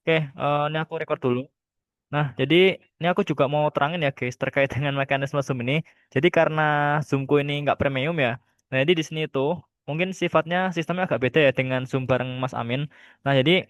Oke, ini aku record dulu. Nah, jadi ini aku juga mau terangin ya guys terkait dengan mekanisme Zoom ini. Jadi karena Zoomku ini nggak premium ya. Nah, jadi di sini itu mungkin sifatnya sistemnya agak beda ya dengan Zoom bareng Mas Amin. Nah, jadi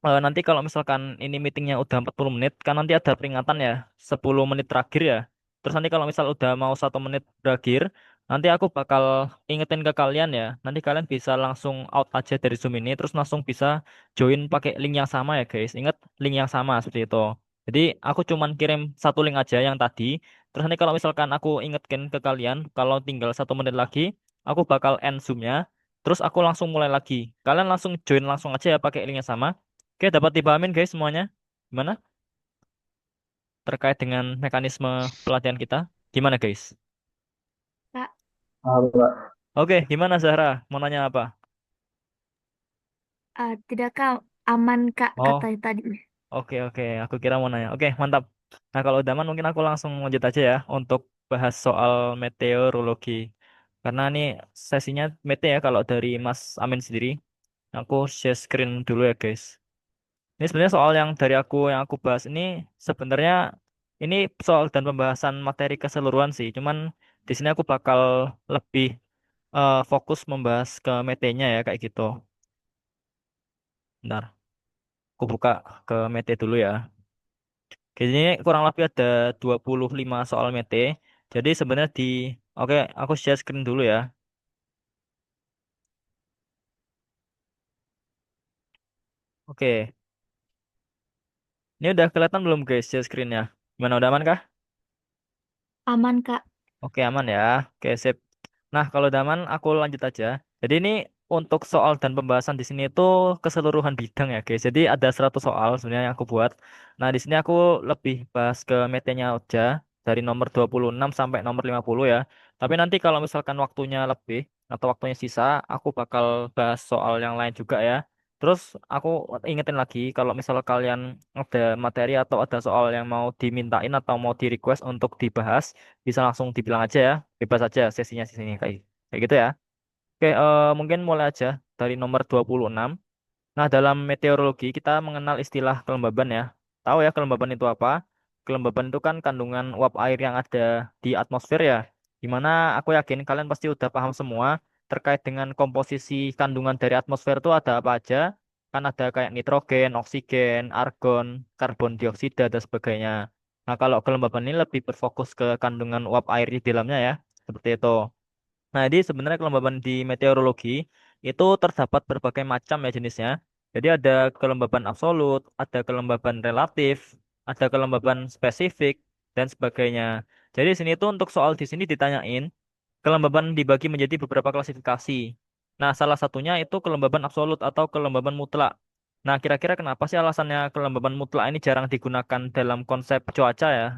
nanti kalau misalkan ini meetingnya udah 40 menit, kan nanti ada peringatan ya, 10 menit terakhir ya. Terus nanti kalau misal udah mau 1 menit berakhir, nanti aku bakal ingetin ke kalian ya. Nanti kalian bisa langsung out aja dari Zoom ini, terus langsung bisa join pakai link yang sama ya guys. Ingat link yang sama seperti itu. Jadi aku cuman kirim satu link aja yang tadi. Terus nanti kalau misalkan aku ingetkin ke kalian, kalau tinggal 1 menit lagi, aku bakal end Zoom-nya. Terus aku langsung mulai lagi. Kalian langsung join langsung aja ya pakai link yang sama. Oke, dapat dipahamin guys semuanya? Gimana? Terkait dengan mekanisme pelatihan kita? Gimana guys? Kak, Pak. Oke, gimana Zahra? Mau nanya apa? tidak Kak, aman Kak Oh, kata tadi. oke oke. Aku kira mau nanya. Oke, mantap. Nah, kalau udah aman mungkin aku langsung lanjut aja ya untuk bahas soal meteorologi. Karena ini sesinya mete ya kalau dari Mas Amin sendiri. Aku share screen dulu ya guys. Ini sebenarnya soal yang aku bahas ini sebenarnya ini soal dan pembahasan materi keseluruhan sih. Cuman di sini aku bakal lebih fokus membahas ke metenya ya kayak gitu. Bentar, aku buka ke mete dulu ya. Kayaknya kurang lebih ada 25 soal mete. Jadi sebenarnya oke, aku share screen dulu ya. Oke, ini udah kelihatan belum guys share screennya? Gimana udah aman kah? Aman Kak. Oke, aman ya. Oke, sip. Nah, kalau udah aman, aku lanjut aja. Jadi ini untuk soal dan pembahasan di sini itu keseluruhan bidang ya, guys. Jadi ada 100 soal sebenarnya yang aku buat. Nah, di sini aku lebih bahas ke metenya aja dari nomor 26 sampai nomor 50 ya. Tapi nanti kalau misalkan waktunya lebih atau waktunya sisa, aku bakal bahas soal yang lain juga ya. Terus aku ingetin lagi kalau misal kalian ada materi atau ada soal yang mau dimintain atau mau di request untuk dibahas, bisa langsung dibilang aja ya, bebas aja sesinya di sini kayak kayak gitu ya. Oke, mungkin mulai aja dari nomor 26. Nah, dalam meteorologi kita mengenal istilah kelembaban ya. Tahu ya kelembaban itu apa? Kelembaban itu kan kandungan uap air yang ada di atmosfer ya. Dimana aku yakin kalian pasti udah paham semua terkait dengan komposisi kandungan dari atmosfer itu ada apa aja. Kan ada kayak nitrogen, oksigen, argon, karbon dioksida dan sebagainya. Nah, kalau kelembaban ini lebih berfokus ke kandungan uap air di dalamnya ya. Seperti itu. Nah, jadi sebenarnya kelembaban di meteorologi itu terdapat berbagai macam ya jenisnya. Jadi ada kelembaban absolut, ada kelembaban relatif, ada kelembaban spesifik, dan sebagainya. Jadi di sini tuh untuk soal di sini ditanyain, kelembaban dibagi menjadi beberapa klasifikasi. Nah, salah satunya itu kelembaban absolut atau kelembaban mutlak. Nah, kira-kira kenapa sih alasannya kelembaban mutlak ini jarang digunakan dalam konsep cuaca ya?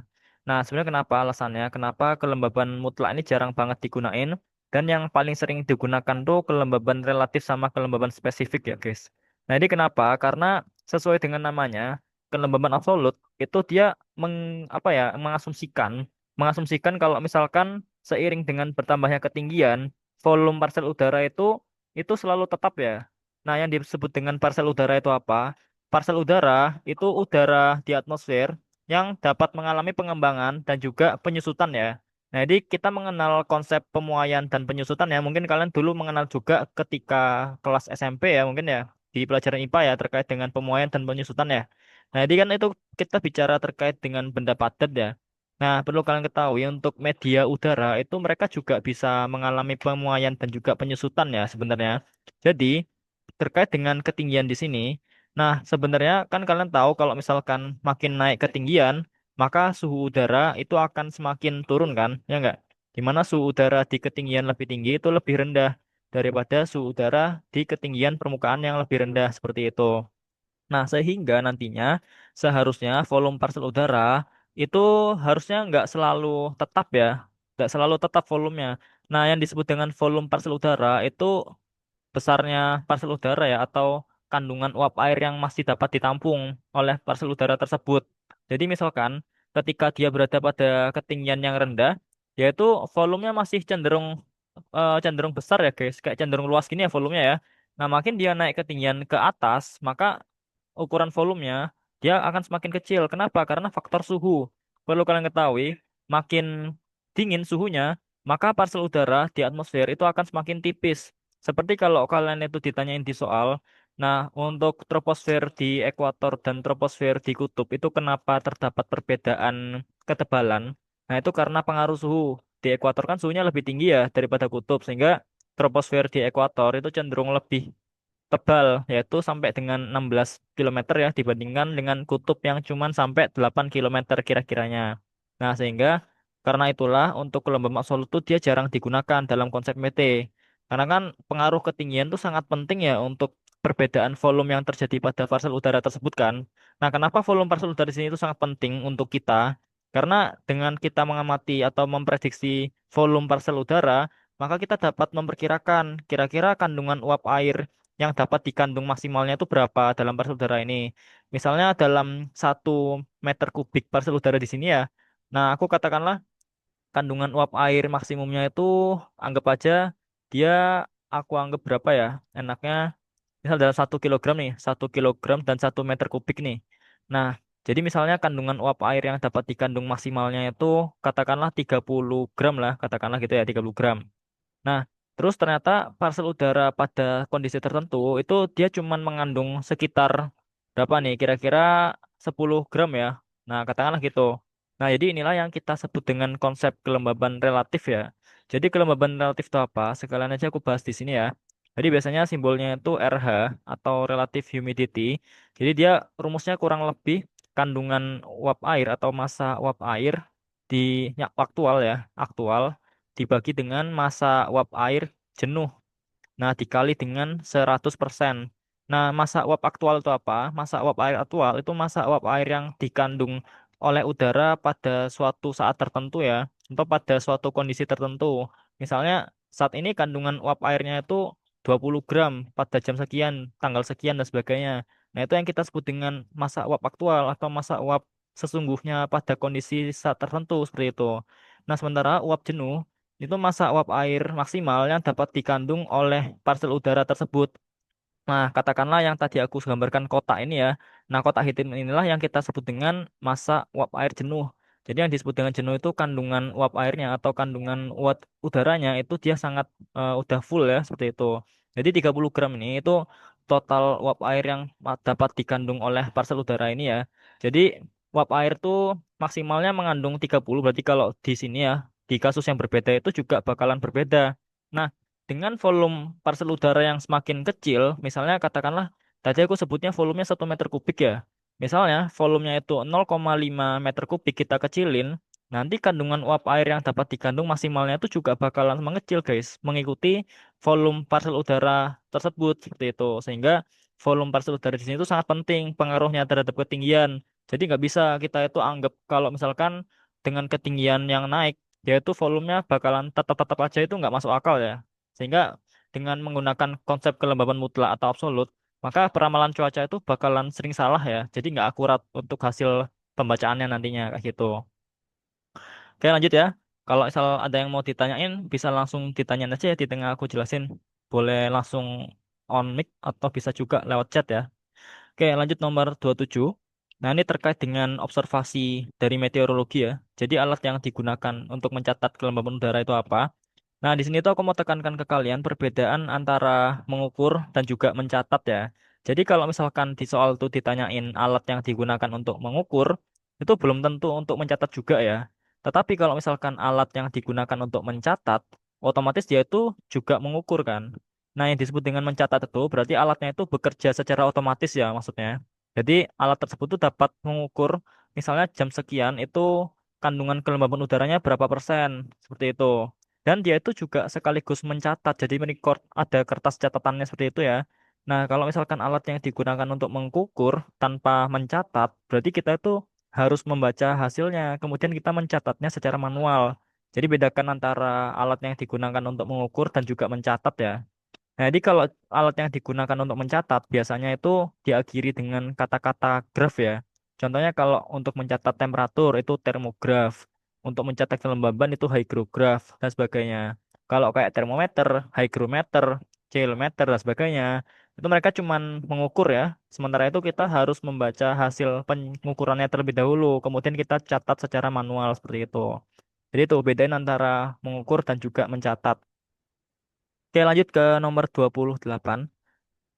Nah, sebenarnya kenapa alasannya? Kenapa kelembaban mutlak ini jarang banget digunain? Dan yang paling sering digunakan tuh kelembaban relatif sama kelembaban spesifik ya, guys. Nah, ini kenapa? Karena sesuai dengan namanya, kelembaban absolut itu dia apa ya, mengasumsikan kalau misalkan seiring dengan bertambahnya ketinggian, volume parsial udara itu selalu tetap ya. Nah, yang disebut dengan parsial udara itu apa? Parsial udara itu udara di atmosfer yang dapat mengalami pengembangan dan juga penyusutan ya. Nah, jadi kita mengenal konsep pemuaian dan penyusutan ya. Mungkin kalian dulu mengenal juga ketika kelas SMP ya, mungkin ya di pelajaran IPA ya terkait dengan pemuaian dan penyusutan ya. Nah, jadi kan itu kita bicara terkait dengan benda padat ya. Nah, perlu kalian ketahui untuk media udara itu mereka juga bisa mengalami pemuaian dan juga penyusutan ya sebenarnya. Jadi, terkait dengan ketinggian di sini, nah sebenarnya kan kalian tahu kalau misalkan makin naik ketinggian, maka suhu udara itu akan semakin turun kan, ya enggak? Dimana suhu udara di ketinggian lebih tinggi itu lebih rendah daripada suhu udara di ketinggian permukaan yang lebih rendah seperti itu. Nah, sehingga nantinya seharusnya volume parcel udara itu harusnya nggak selalu tetap ya, nggak selalu tetap volumenya. Nah, yang disebut dengan volume parcel udara itu besarnya parcel udara ya atau kandungan uap air yang masih dapat ditampung oleh parcel udara tersebut. Jadi misalkan ketika dia berada pada ketinggian yang rendah, yaitu volumenya masih cenderung besar ya guys, kayak cenderung luas gini ya volumenya ya. Nah, makin dia naik ketinggian ke atas, maka ukuran volumenya, dia akan semakin kecil. Kenapa? Karena faktor suhu. Perlu kalian ketahui, makin dingin suhunya, maka partikel udara di atmosfer itu akan semakin tipis. Seperti kalau kalian itu ditanyain di soal, nah untuk troposfer di ekuator dan troposfer di kutub itu kenapa terdapat perbedaan ketebalan? Nah itu karena pengaruh suhu. Di ekuator kan suhunya lebih tinggi ya daripada kutub, sehingga troposfer di ekuator itu cenderung lebih tebal, yaitu sampai dengan 16 kilometer ya, dibandingkan dengan kutub yang cuma sampai 8 kilometer kira-kiranya. Nah, sehingga karena itulah untuk gelombang absolut itu dia jarang digunakan dalam konsep MET. Karena kan pengaruh ketinggian itu sangat penting ya untuk perbedaan volume yang terjadi pada partikel udara tersebut kan. Nah, kenapa volume partikel udara di sini itu sangat penting untuk kita? Karena dengan kita mengamati atau memprediksi volume partikel udara, maka kita dapat memperkirakan kira-kira kandungan uap air yang dapat dikandung maksimalnya itu berapa dalam partikel udara ini. Misalnya dalam 1 meter kubik partikel udara di sini ya. Nah, aku katakanlah kandungan uap air maksimumnya itu anggap aja dia aku anggap berapa ya? Enaknya misal dalam 1 kilogram nih, 1 kilogram dan 1 meter kubik nih. Nah, jadi misalnya kandungan uap air yang dapat dikandung maksimalnya itu katakanlah 30 gram lah, katakanlah gitu ya, 30 gram. Nah, terus ternyata parcel udara pada kondisi tertentu itu dia cuma mengandung sekitar berapa nih? Kira-kira 10 gram ya. Nah, katakanlah gitu. Nah, jadi inilah yang kita sebut dengan konsep kelembaban relatif ya. Jadi kelembaban relatif itu apa? Sekalian aja aku bahas di sini ya. Jadi biasanya simbolnya itu RH atau relative humidity. Jadi dia rumusnya kurang lebih kandungan uap air atau massa uap air di ya, aktual ya, aktual dibagi dengan massa uap air jenuh. Nah, dikali dengan 100%. Nah, massa uap aktual itu apa? Massa uap air aktual itu massa uap air yang dikandung oleh udara pada suatu saat tertentu ya, atau pada suatu kondisi tertentu. Misalnya, saat ini kandungan uap airnya itu 20 gram pada jam sekian, tanggal sekian, dan sebagainya. Nah, itu yang kita sebut dengan massa uap aktual atau massa uap sesungguhnya pada kondisi saat tertentu seperti itu. Nah, sementara uap jenuh itu massa uap air maksimal yang dapat dikandung oleh partikel udara tersebut. Nah, katakanlah yang tadi aku gambarkan kotak ini ya. Nah, kotak hitam inilah yang kita sebut dengan massa uap air jenuh. Jadi yang disebut dengan jenuh itu kandungan uap airnya atau kandungan uap udaranya itu dia sangat udah full ya seperti itu. Jadi 30 gram ini itu total uap air yang dapat dikandung oleh partikel udara ini ya. Jadi uap air itu maksimalnya mengandung 30. Berarti kalau di sini ya di kasus yang berbeda itu juga bakalan berbeda. Nah, dengan volume partikel udara yang semakin kecil, misalnya katakanlah tadi aku sebutnya volumenya 1 meter kubik ya. Misalnya volumenya itu 0,5 meter kubik kita kecilin, nanti kandungan uap air yang dapat dikandung maksimalnya itu juga bakalan mengecil guys, mengikuti volume partikel udara tersebut seperti itu. Sehingga volume partikel udara di sini itu sangat penting pengaruhnya terhadap ketinggian. Jadi nggak bisa kita itu anggap kalau misalkan dengan ketinggian yang naik, yaitu volumenya bakalan tetap-tetap aja itu nggak masuk akal ya. Sehingga dengan menggunakan konsep kelembaban mutlak atau absolut, maka peramalan cuaca itu bakalan sering salah ya. Jadi nggak akurat untuk hasil pembacaannya nantinya kayak gitu. Oke lanjut ya. Kalau misal ada yang mau ditanyain, bisa langsung ditanyain aja ya di tengah aku jelasin. Boleh langsung on mic atau bisa juga lewat chat ya. Oke lanjut nomor 27. Nah ini terkait dengan observasi dari meteorologi ya. Jadi alat yang digunakan untuk mencatat kelembaban udara itu apa? Nah, di sini tuh aku mau tekankan ke kalian perbedaan antara mengukur dan juga mencatat ya. Jadi kalau misalkan di soal itu ditanyain alat yang digunakan untuk mengukur, itu belum tentu untuk mencatat juga ya. Tetapi kalau misalkan alat yang digunakan untuk mencatat, otomatis dia itu juga mengukur kan. Nah, yang disebut dengan mencatat itu berarti alatnya itu bekerja secara otomatis ya maksudnya. Jadi alat tersebut tuh dapat mengukur misalnya jam sekian itu kandungan kelembaban udaranya berapa persen, seperti itu. Dan dia itu juga sekaligus mencatat, jadi merecord ada kertas catatannya seperti itu ya. Nah, kalau misalkan alat yang digunakan untuk mengukur tanpa mencatat, berarti kita itu harus membaca hasilnya, kemudian kita mencatatnya secara manual. Jadi bedakan antara alat yang digunakan untuk mengukur dan juga mencatat ya. Nah, jadi kalau alat yang digunakan untuk mencatat biasanya itu diakhiri dengan kata-kata graf ya. Contohnya kalau untuk mencatat temperatur itu termograf, untuk mencatat kelembaban itu hygrograf dan sebagainya. Kalau kayak termometer, hygrometer, chilometer dan sebagainya. Itu mereka cuman mengukur ya. Sementara itu kita harus membaca hasil pengukurannya terlebih dahulu. Kemudian kita catat secara manual seperti itu. Jadi itu bedain antara mengukur dan juga mencatat. Oke, lanjut ke nomor 28.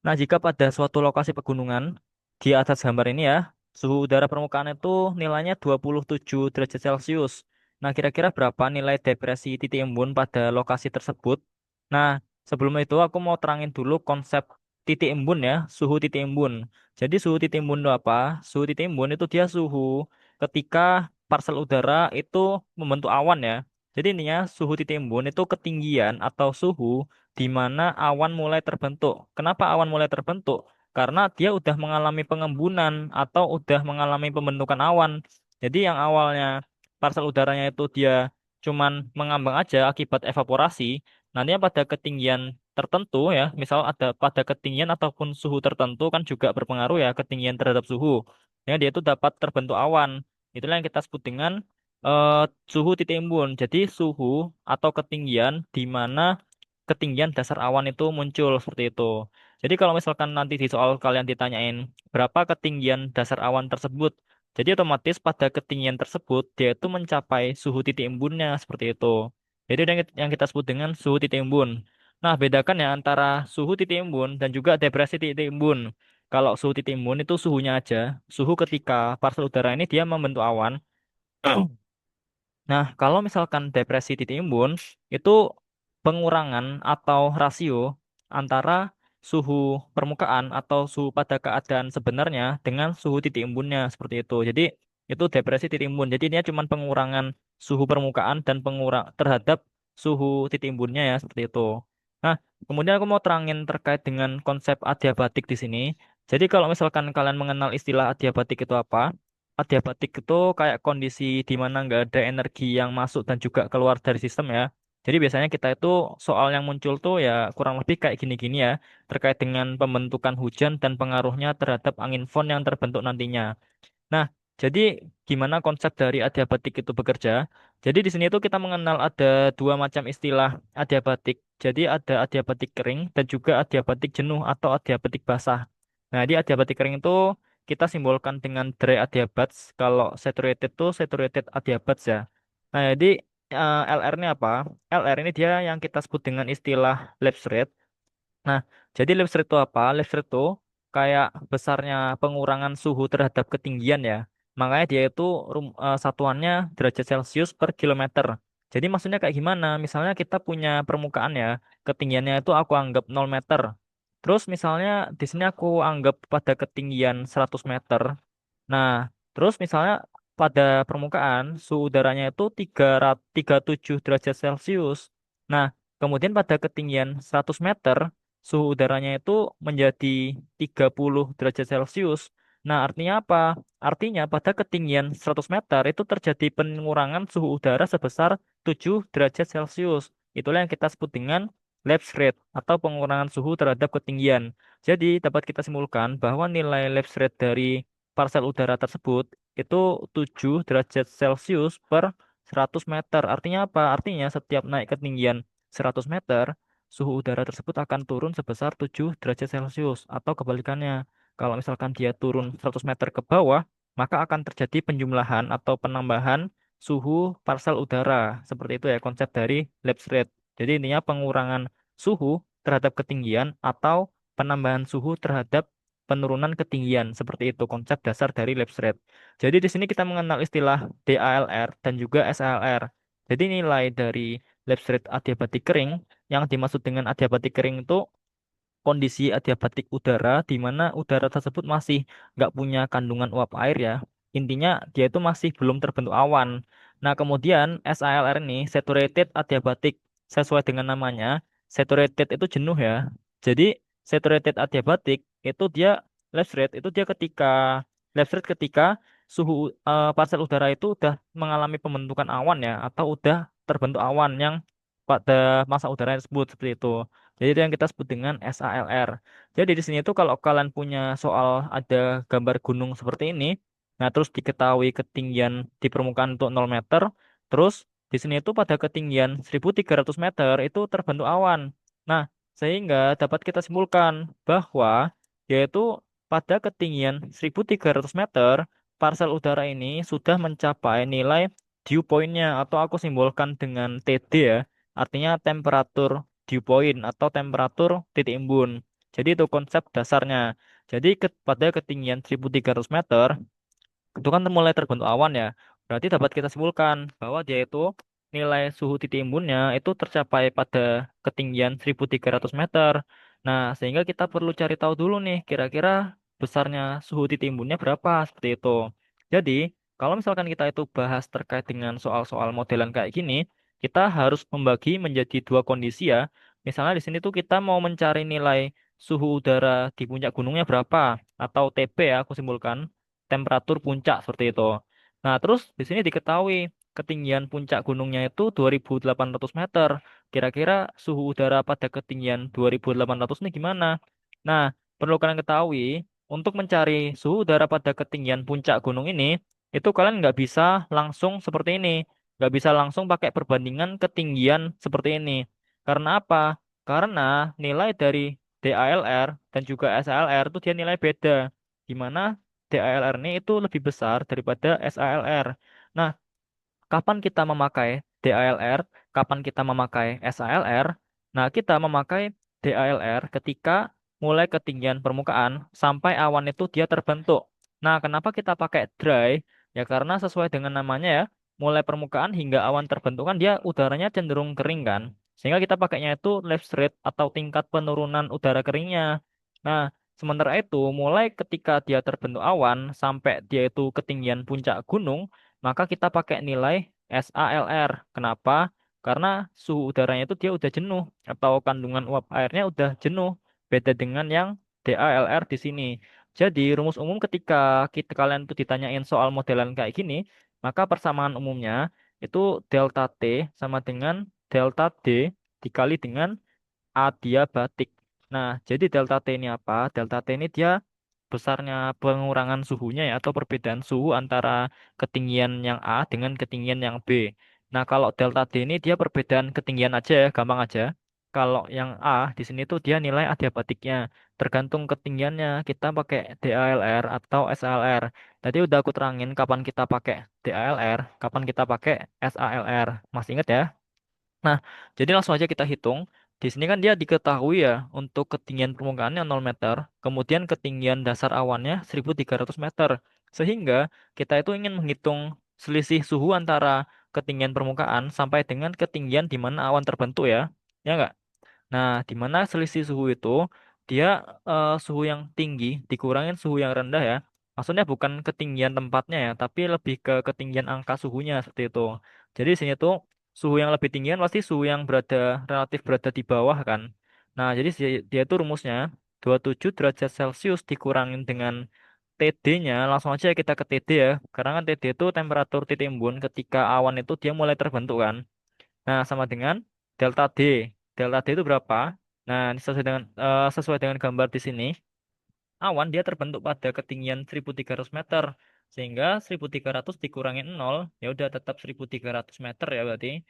Nah, jika pada suatu lokasi pegunungan, di atas gambar ini ya, suhu udara permukaan itu nilainya 27 derajat Celcius. Nah, kira-kira berapa nilai depresi titik embun pada lokasi tersebut? Nah, sebelum itu aku mau terangin dulu konsep titik embun ya, suhu titik embun. Jadi suhu titik embun itu apa? Suhu titik embun itu dia suhu ketika parsel udara itu membentuk awan ya. Jadi intinya suhu titik embun itu ketinggian atau suhu di mana awan mulai terbentuk. Kenapa awan mulai terbentuk? Karena dia udah mengalami pengembunan atau udah mengalami pembentukan awan. Jadi yang awalnya parsel udaranya itu dia cuman mengambang aja akibat evaporasi, nantinya pada ketinggian tertentu ya, misal ada pada ketinggian ataupun suhu tertentu kan juga berpengaruh ya ketinggian terhadap suhu. Ya, dia itu dapat terbentuk awan. Itulah yang kita sebut dengan eh, suhu titik embun. Jadi suhu atau ketinggian di mana ketinggian dasar awan itu muncul seperti itu. Jadi kalau misalkan nanti di soal kalian ditanyain berapa ketinggian dasar awan tersebut, jadi otomatis pada ketinggian tersebut dia itu mencapai suhu titik embunnya seperti itu. Jadi itu yang kita sebut dengan suhu titik embun. Nah, bedakan ya antara suhu titik embun dan juga depresi titik embun. Kalau suhu titik embun itu suhunya aja, suhu ketika partikel udara ini dia membentuk awan. Nah, kalau misalkan depresi titik embun, itu pengurangan atau rasio antara suhu permukaan atau suhu pada keadaan sebenarnya dengan suhu titik embunnya seperti itu. Jadi, itu depresi titik embun. Jadi, ini cuma pengurangan suhu permukaan dan pengurang terhadap suhu titik embunnya ya, seperti itu. Nah, kemudian aku mau terangin terkait dengan konsep adiabatik di sini. Jadi, kalau misalkan kalian mengenal istilah adiabatik itu apa? Adiabatik itu kayak kondisi di mana nggak ada energi yang masuk dan juga keluar dari sistem ya. Jadi biasanya kita itu soal yang muncul tuh ya kurang lebih kayak gini-gini ya, terkait dengan pembentukan hujan dan pengaruhnya terhadap angin fon yang terbentuk nantinya. Nah, jadi gimana konsep dari adiabatik itu bekerja? Jadi di sini tuh kita mengenal ada dua macam istilah adiabatik. Jadi ada adiabatik kering dan juga adiabatik jenuh atau adiabatik basah. Nah, di adiabatik kering itu kita simbolkan dengan dry adiabats. Kalau saturated itu saturated adiabats ya. Nah, jadi LR ini apa? LR ini dia yang kita sebut dengan istilah lapse rate. Nah, jadi lapse rate itu apa? Lapse rate itu kayak besarnya pengurangan suhu terhadap ketinggian ya. Makanya dia itu satuannya derajat Celcius per kilometer. Jadi maksudnya kayak gimana? Misalnya kita punya permukaan ya, ketinggiannya itu aku anggap 0 meter. Terus misalnya di sini aku anggap pada ketinggian 100 meter. Nah, terus misalnya pada permukaan suhu udaranya itu 37 derajat Celcius. Nah, kemudian pada ketinggian 100 meter suhu udaranya itu menjadi 30 derajat Celcius. Nah, artinya apa? Artinya pada ketinggian 100 meter itu terjadi pengurangan suhu udara sebesar 7 derajat Celcius. Itulah yang kita sebut dengan lapse rate atau pengurangan suhu terhadap ketinggian. Jadi, dapat kita simpulkan bahwa nilai lapse rate dari parsel udara tersebut itu 7 derajat Celcius per 100 meter. Artinya apa? Artinya setiap naik ketinggian 100 meter, suhu udara tersebut akan turun sebesar 7 derajat Celcius. Atau kebalikannya, kalau misalkan dia turun 100 meter ke bawah, maka akan terjadi penjumlahan atau penambahan suhu parsel udara. Seperti itu ya konsep dari lapse rate. Jadi intinya pengurangan suhu terhadap ketinggian atau penambahan suhu terhadap penurunan ketinggian. Seperti itu konsep dasar dari lapse rate. Jadi di sini kita mengenal istilah DALR dan juga SALR. Jadi nilai dari lapse rate adiabatik kering yang dimaksud dengan adiabatik kering itu kondisi adiabatik udara di mana udara tersebut masih nggak punya kandungan uap air ya. Intinya dia itu masih belum terbentuk awan. Nah kemudian SALR ini saturated adiabatik sesuai dengan namanya. Saturated itu jenuh ya. Jadi saturated adiabatik itu dia lapse rate itu dia ketika lapse rate ketika suhu parsel udara itu udah mengalami pembentukan awan ya atau udah terbentuk awan yang pada masa udara tersebut seperti itu. Jadi itu yang kita sebut dengan SALR. Jadi di sini itu kalau kalian punya soal ada gambar gunung seperti ini, nah terus diketahui ketinggian di permukaan untuk 0 meter, terus di sini itu pada ketinggian 1.300 meter itu terbentuk awan. Nah, Sehingga dapat kita simpulkan bahwa yaitu pada ketinggian 1.300 meter, parsel udara ini sudah mencapai nilai dew point-nya atau aku simbolkan dengan TD ya, artinya temperatur dew point atau temperatur titik embun. Jadi itu konsep dasarnya. Jadi pada ketinggian 1.300 meter, itu kan mulai terbentuk awan ya. Berarti dapat kita simpulkan bahwa dia itu nilai suhu titik embunnya itu tercapai pada ketinggian 1.300 meter. Nah, sehingga kita perlu cari tahu dulu nih kira-kira besarnya suhu titik embunnya berapa seperti itu. Jadi, kalau misalkan kita itu bahas terkait dengan soal-soal modelan kayak gini, kita harus membagi menjadi dua kondisi ya. Misalnya di sini tuh kita mau mencari nilai suhu udara di puncak gunungnya berapa atau TP ya aku simpulkan temperatur puncak seperti itu. Nah, terus di sini diketahui ketinggian puncak gunungnya itu 2.800 meter. Kira-kira suhu udara pada ketinggian 2.800 ini gimana? Nah, perlu kalian ketahui, untuk mencari suhu udara pada ketinggian puncak gunung ini, itu kalian nggak bisa langsung seperti ini. Nggak bisa langsung pakai perbandingan ketinggian seperti ini. Karena apa? Karena nilai dari DALR dan juga SALR itu dia nilai beda. Di mana DALR ini itu lebih besar daripada SALR. Nah, kapan kita memakai DALR? Kapan kita memakai SALR? Nah, kita memakai DALR ketika mulai ketinggian permukaan sampai awan itu dia terbentuk. Nah, kenapa kita pakai dry? Ya karena sesuai dengan namanya ya, mulai permukaan hingga awan terbentuk kan dia udaranya cenderung kering kan. Sehingga kita pakainya itu lapse rate atau tingkat penurunan udara keringnya. Nah, sementara itu mulai ketika dia terbentuk awan sampai dia itu ketinggian puncak gunung, maka kita pakai nilai SALR. Kenapa? Karena suhu udaranya itu dia udah jenuh atau kandungan uap airnya udah jenuh. Beda dengan yang DALR di sini. Jadi rumus umum ketika kalian tuh ditanyain soal modelan kayak gini, maka persamaan umumnya itu delta T sama dengan delta D dikali dengan adiabatik. Nah, jadi delta T ini apa? Delta T ini dia besarnya pengurangan suhunya ya atau perbedaan suhu antara ketinggian yang A dengan ketinggian yang B. Nah, kalau delta D ini dia perbedaan ketinggian aja ya, gampang aja. Kalau yang A di sini tuh dia nilai adiabatiknya. Tergantung ketinggiannya kita pakai DALR atau SALR. Tadi udah aku terangin kapan kita pakai DALR, kapan kita pakai SALR. Masih ingat ya? Nah, jadi langsung aja kita hitung. Di sini kan dia diketahui ya untuk ketinggian permukaannya 0 meter, kemudian ketinggian dasar awannya 1.300 meter. Sehingga kita itu ingin menghitung selisih suhu antara ketinggian permukaan sampai dengan ketinggian di mana awan terbentuk ya. Ya nggak? Nah, di mana selisih suhu itu dia suhu yang tinggi dikurangin suhu yang rendah ya. Maksudnya bukan ketinggian tempatnya ya, tapi lebih ke ketinggian angka suhunya seperti itu. Jadi di sini tuh suhu yang lebih tinggi kan pasti suhu yang relatif berada di bawah kan. Nah, jadi dia itu rumusnya 27 derajat Celcius dikurangin dengan TD-nya, langsung aja kita ke TD ya. Karena kan TD itu temperatur titik embun ketika awan itu dia mulai terbentuk kan. Nah, sama dengan delta D. Delta D itu berapa? Nah, ini sesuai dengan gambar di sini, awan dia terbentuk pada ketinggian 1.300 meter. Sehingga 1.300 dikurangi 0, ya udah tetap 1.300 meter ya berarti.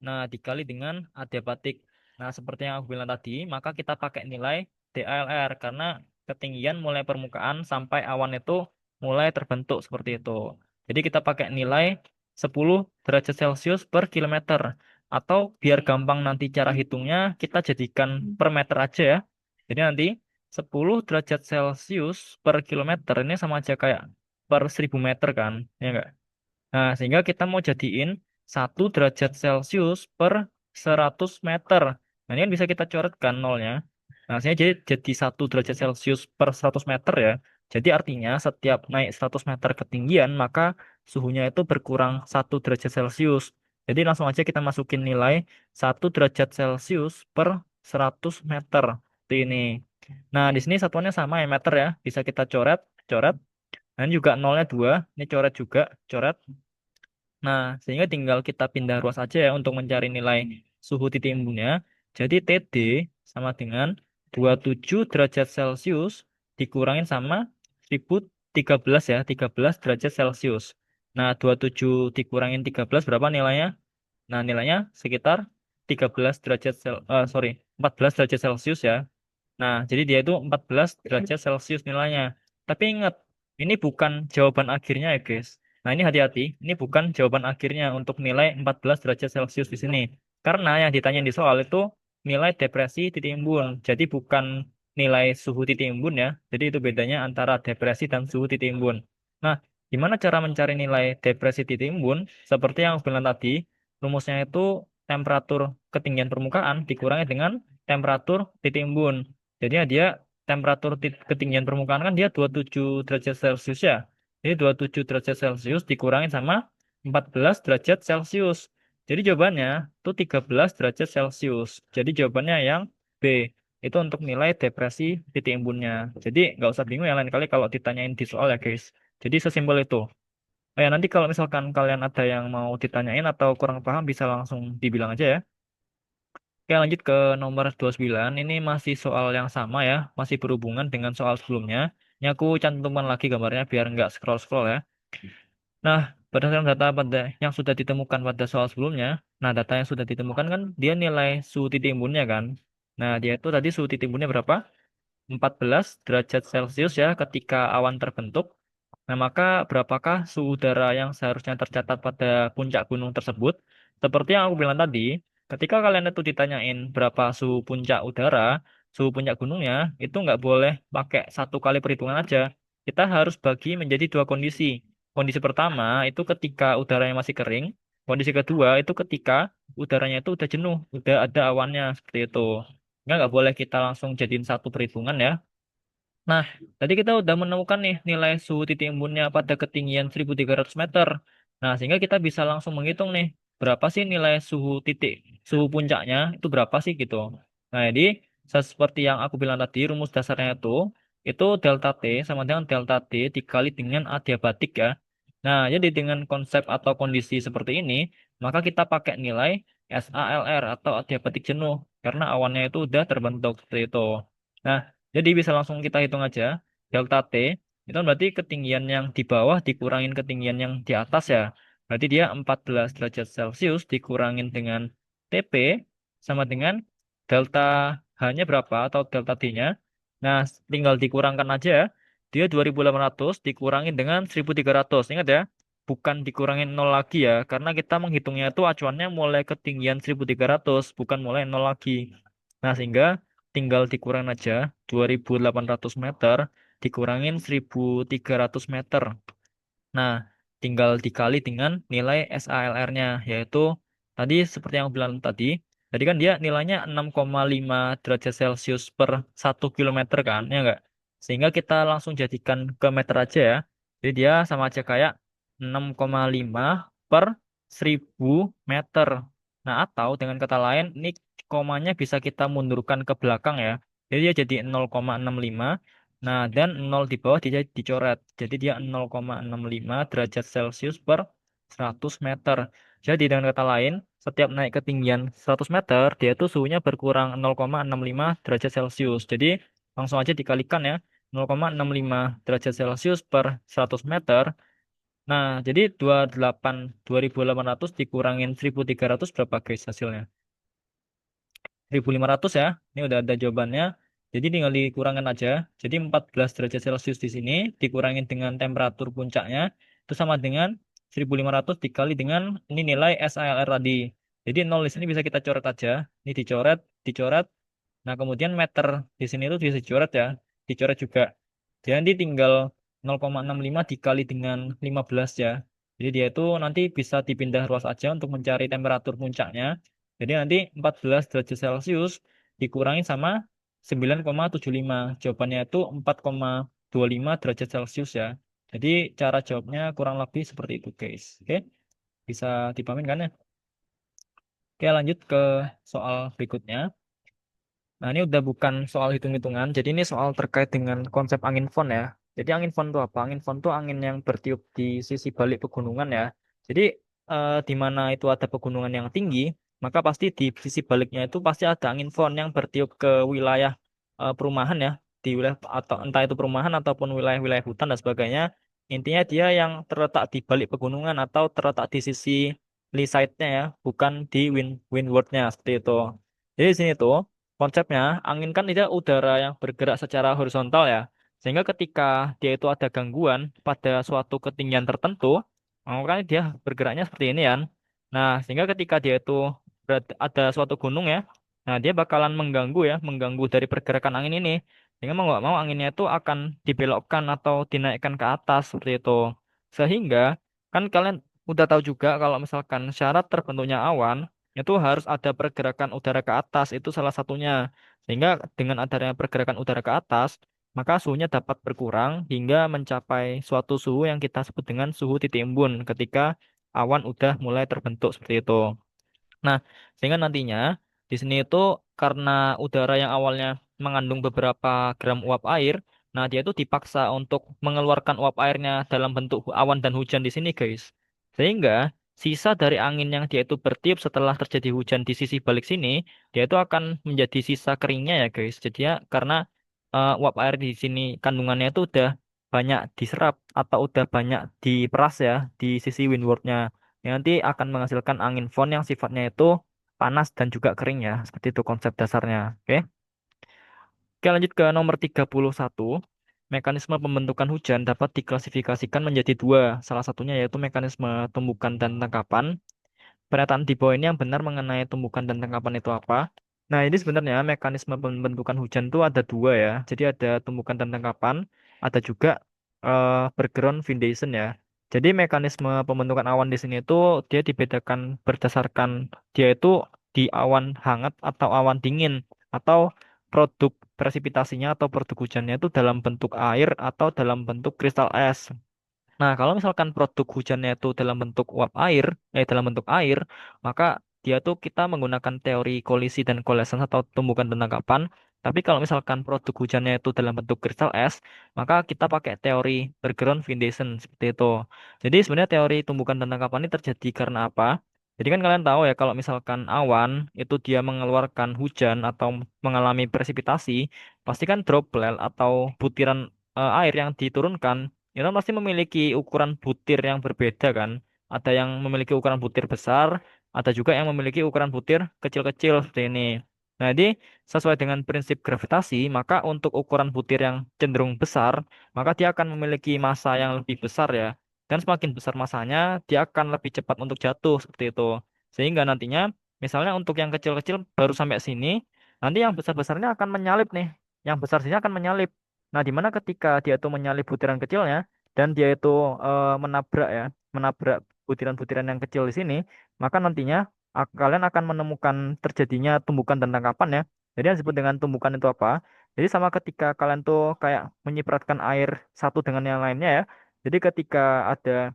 Nah, dikali dengan adiabatik. Nah, seperti yang aku bilang tadi, maka kita pakai nilai DALR karena ketinggian mulai permukaan sampai awan itu mulai terbentuk seperti itu. Jadi kita pakai nilai 10 derajat Celcius per kilometer. Atau biar gampang nanti cara hitungnya, kita jadikan per meter aja ya. Jadi nanti 10 derajat Celcius per kilometer ini sama aja kayak per 1.000 meter kan, ya enggak? Nah, sehingga kita mau jadiin 1 derajat Celcius per 100 meter. Nah, ini kan bisa kita coretkan nolnya. Nah, sehingga jadi 1 derajat Celcius per 100 meter ya. Jadi artinya setiap naik 100 meter ketinggian, maka suhunya itu berkurang 1 derajat Celcius. Jadi langsung aja kita masukin nilai 1 derajat Celcius per 100 meter. Seperti ini. Nah, di sini satuannya sama ya, meter ya. Bisa kita coret, coret. Dan juga nolnya 2. Ini coret juga, coret. Nah, sehingga tinggal kita pindah ruas aja ya untuk mencari nilai suhu titik embunnya. Jadi TD sama dengan 27 derajat Celcius dikurangin sama 1013 ya, 13 derajat Celcius. Nah, 27 dikurangin 13 berapa nilainya? Nah, nilainya sekitar 13 derajat sorry. 14 derajat Celcius ya. Nah, jadi dia itu 14 derajat Celcius nilainya. Tapi ingat, ini bukan jawaban akhirnya ya, guys. Nah, ini hati-hati. Ini bukan jawaban akhirnya untuk nilai 14 derajat Celcius di sini. Karena yang ditanya di soal itu nilai depresi titik embun. Jadi bukan nilai suhu titik embun ya. Jadi itu bedanya antara depresi dan suhu titik embun. Nah, gimana cara mencari nilai depresi titik embun? Seperti yang aku bilang tadi, rumusnya itu temperatur ketinggian permukaan dikurangi dengan temperatur titik embun. Jadi ya dia temperatur ketinggian permukaan kan dia 27 derajat Celcius ya. Jadi 27 derajat Celcius dikurangi sama 14 derajat Celcius. Jadi jawabannya itu 13 derajat Celcius. Jadi jawabannya yang B. Itu untuk nilai depresi titik embunnya. Jadi nggak usah bingung ya lain kali kalau ditanyain di soal ya guys. Jadi sesimpel itu. Oh ya, nanti kalau misalkan kalian ada yang mau ditanyain atau kurang paham bisa langsung dibilang aja ya. Oke, lanjut ke nomor 29. Ini masih soal yang sama ya, masih berhubungan dengan soal sebelumnya. Ini aku cantumkan lagi gambarnya biar nggak scroll-scroll ya. Nah, berdasarkan data pada yang sudah ditemukan pada soal sebelumnya, nah data yang sudah ditemukan kan dia nilai suhu titik embunnya kan. Nah, dia itu tadi suhu titik embunnya berapa? 14 derajat Celcius ya ketika awan terbentuk. Nah, maka berapakah suhu udara yang seharusnya tercatat pada puncak gunung tersebut? Seperti yang aku bilang tadi, ketika kalian itu ditanyain berapa suhu puncak udara, suhu puncak gunungnya, itu nggak boleh pakai satu kali perhitungan aja. Kita harus bagi menjadi dua kondisi. Kondisi pertama itu ketika udaranya masih kering. Kondisi kedua itu ketika udaranya itu udah jenuh, udah ada awannya seperti itu. Nggak boleh kita langsung jadiin satu perhitungan ya. Nah, tadi kita udah menemukan nih nilai suhu titik embunnya pada ketinggian 1300 meter. Nah, sehingga kita bisa langsung menghitung nih, berapa sih nilai suhu puncaknya, itu berapa sih gitu. Nah, jadi seperti yang aku bilang tadi, rumus dasarnya itu delta T sama dengan delta T dikali dengan adiabatik ya. Nah, jadi dengan konsep atau kondisi seperti ini, maka kita pakai nilai SALR atau adiabatik jenuh, karena awannya itu udah terbentuk seperti itu. Nah, jadi bisa langsung kita hitung aja delta T itu kan berarti ketinggian yang di bawah dikurangin ketinggian yang di atas ya. Berarti dia 14 derajat Celcius dikurangin dengan TP sama dengan delta H-nya berapa atau delta T-nya. Nah, tinggal dikurangkan aja ya. Dia 2800 dikurangin dengan 1300. Ingat ya, bukan dikurangin nol lagi ya. Karena kita menghitungnya itu acuannya mulai ketinggian 1300 bukan mulai nol lagi. Nah, sehingga tinggal dikurang aja 2800 meter dikurangin 1300 meter. Nah, tinggal dikali dengan nilai SALR-nya yaitu tadi seperti yang aku bilang tadi kan dia nilainya 6,5 derajat Celcius per 1 kilometer kan, ya enggak? Sehingga kita langsung jadikan ke meter aja ya. Jadi dia sama aja kayak 6,5 per 1000 meter. Nah, atau dengan kata lain, ini komanya bisa kita mundurkan ke belakang ya. Jadi dia jadi 0,65. Nah, dan nol di bawah dia dicoret. Jadi dia 0,65 derajat Celcius per 100 meter. Jadi dengan kata lain, setiap naik ketinggian 100 meter, dia itu suhunya berkurang 0,65 derajat Celcius. Jadi langsung aja dikalikan ya. 0,65 derajat Celcius per 100 meter. Nah, jadi 2800 dikurangin 1300 berapa guys hasilnya? 1500 ya. Ini udah ada jawabannya. Jadi tinggal dikurangkan aja. Jadi 14 derajat Celcius di sini dikurangin dengan temperatur puncaknya itu sama dengan 1500 dikali dengan ini nilai SALR tadi. Jadi 0 di sini bisa kita coret aja. Ini dicoret, dicoret. Nah, kemudian meter di sini itu bisa dicoret ya. Dicoret juga. Jadi nanti tinggal 0,65 dikali dengan 15 ya. Jadi dia itu nanti bisa dipindah ruas aja untuk mencari temperatur puncaknya. Jadi nanti 14 derajat Celcius dikurangi sama 9,75. Jawabannya itu 4,25 derajat Celcius ya. Jadi cara jawabnya kurang lebih seperti itu guys. Oke, bisa dipahamin kan ya? Oke, lanjut ke soal berikutnya. Nah, ini udah bukan soal hitung-hitungan. Jadi ini soal terkait dengan konsep angin fon ya. Jadi angin fon itu apa? Angin fon itu angin yang bertiup di sisi balik pegunungan ya. Jadi di mana itu ada pegunungan yang tinggi, maka pasti di sisi baliknya itu pasti ada angin fon yang bertiup ke wilayah perumahan ya. Di wilayah atau entah itu perumahan ataupun wilayah-wilayah hutan dan sebagainya. Intinya dia yang terletak di balik pegunungan atau terletak di sisi lee side-nya ya, bukan di windward-nya seperti itu. Jadi di sini tuh konsepnya angin kan itu udara yang bergerak secara horizontal ya. Sehingga ketika dia itu ada gangguan pada suatu ketinggian tertentu, makanya dia bergeraknya seperti ini kan. Nah, sehingga ketika dia itu ada suatu gunung ya, nah dia bakalan mengganggu ya, mengganggu dari pergerakan angin ini. Sehingga mau nggak mau anginnya itu akan dibelokkan atau dinaikkan ke atas seperti itu. Sehingga kan kalian udah tahu juga kalau misalkan syarat terbentuknya awan itu harus ada pergerakan udara ke atas, itu salah satunya. Sehingga dengan adanya pergerakan udara ke atas, maka suhunya dapat berkurang hingga mencapai suatu suhu yang kita sebut dengan suhu titik embun ketika awan udah mulai terbentuk seperti itu. Nah, sehingga nantinya di sini itu karena udara yang awalnya mengandung beberapa gram uap air, nah dia itu dipaksa untuk mengeluarkan uap airnya dalam bentuk awan dan hujan di sini, guys. Sehingga sisa dari angin yang dia itu bertiup setelah terjadi hujan di sisi balik sini, dia itu akan menjadi sisa keringnya ya, guys. Jadi ya karena uap air di sini kandungannya itu udah banyak diserap atau udah banyak diperas ya di sisi windwardnya yang nanti akan menghasilkan angin fon yang sifatnya itu panas dan juga kering ya. Seperti itu konsep dasarnya. Oke. Oke, lanjut ke nomor 31. Mekanisme pembentukan hujan dapat diklasifikasikan menjadi dua. Salah satunya yaitu mekanisme tumbukan dan tangkapan. Pernyataan di bawah ini yang benar mengenai tumbukan dan tangkapan itu apa? Nah, ini sebenarnya mekanisme pembentukan hujan itu ada dua ya. Jadi ada tumbukan dan tangkapan, ada juga background foundation ya. Jadi mekanisme pembentukan awan di sini itu dia dibedakan berdasarkan dia itu di awan hangat atau awan dingin atau produk presipitasinya atau produk hujannya itu dalam bentuk air atau dalam bentuk kristal es. Nah, kalau misalkan produk hujannya itu dalam bentuk uap air, dalam bentuk air, maka dia tuh kita menggunakan teori kolisi dan kolesen atau tumbukan dan tangkapan. Tapi kalau misalkan produk hujannya itu dalam bentuk kristal es, maka kita pakai teori background foundation seperti itu. Jadi sebenarnya teori tumbukan dan tangkapan ini terjadi karena apa? Jadi kan kalian tahu ya kalau misalkan awan itu dia mengeluarkan hujan atau mengalami presipitasi, pasti kan droplet atau butiran air yang diturunkan itu pasti memiliki ukuran butir yang berbeda kan. Ada yang memiliki ukuran butir besar, ada juga yang memiliki ukuran butir kecil-kecil seperti ini. Nah, jadi sesuai dengan prinsip gravitasi, maka untuk ukuran butir yang cenderung besar, maka dia akan memiliki massa yang lebih besar ya. Dan semakin besar massanya, dia akan lebih cepat untuk jatuh seperti itu. Sehingga nantinya, misalnya untuk yang kecil-kecil baru sampai sini, nanti yang besar-besarnya akan menyalip nih. Yang besar sini akan menyalip. Nah, di mana ketika dia itu menyalip butiran kecilnya dan dia itu menabrak ya, menabrak butiran-butiran yang kecil di sini, maka nantinya kalian akan menemukan terjadinya tumbukan dan tangkapan ya. Jadi yang disebut dengan tumbukan itu apa? Jadi sama ketika kalian tuh kayak menyipratkan air satu dengan yang lainnya ya. Jadi ketika ada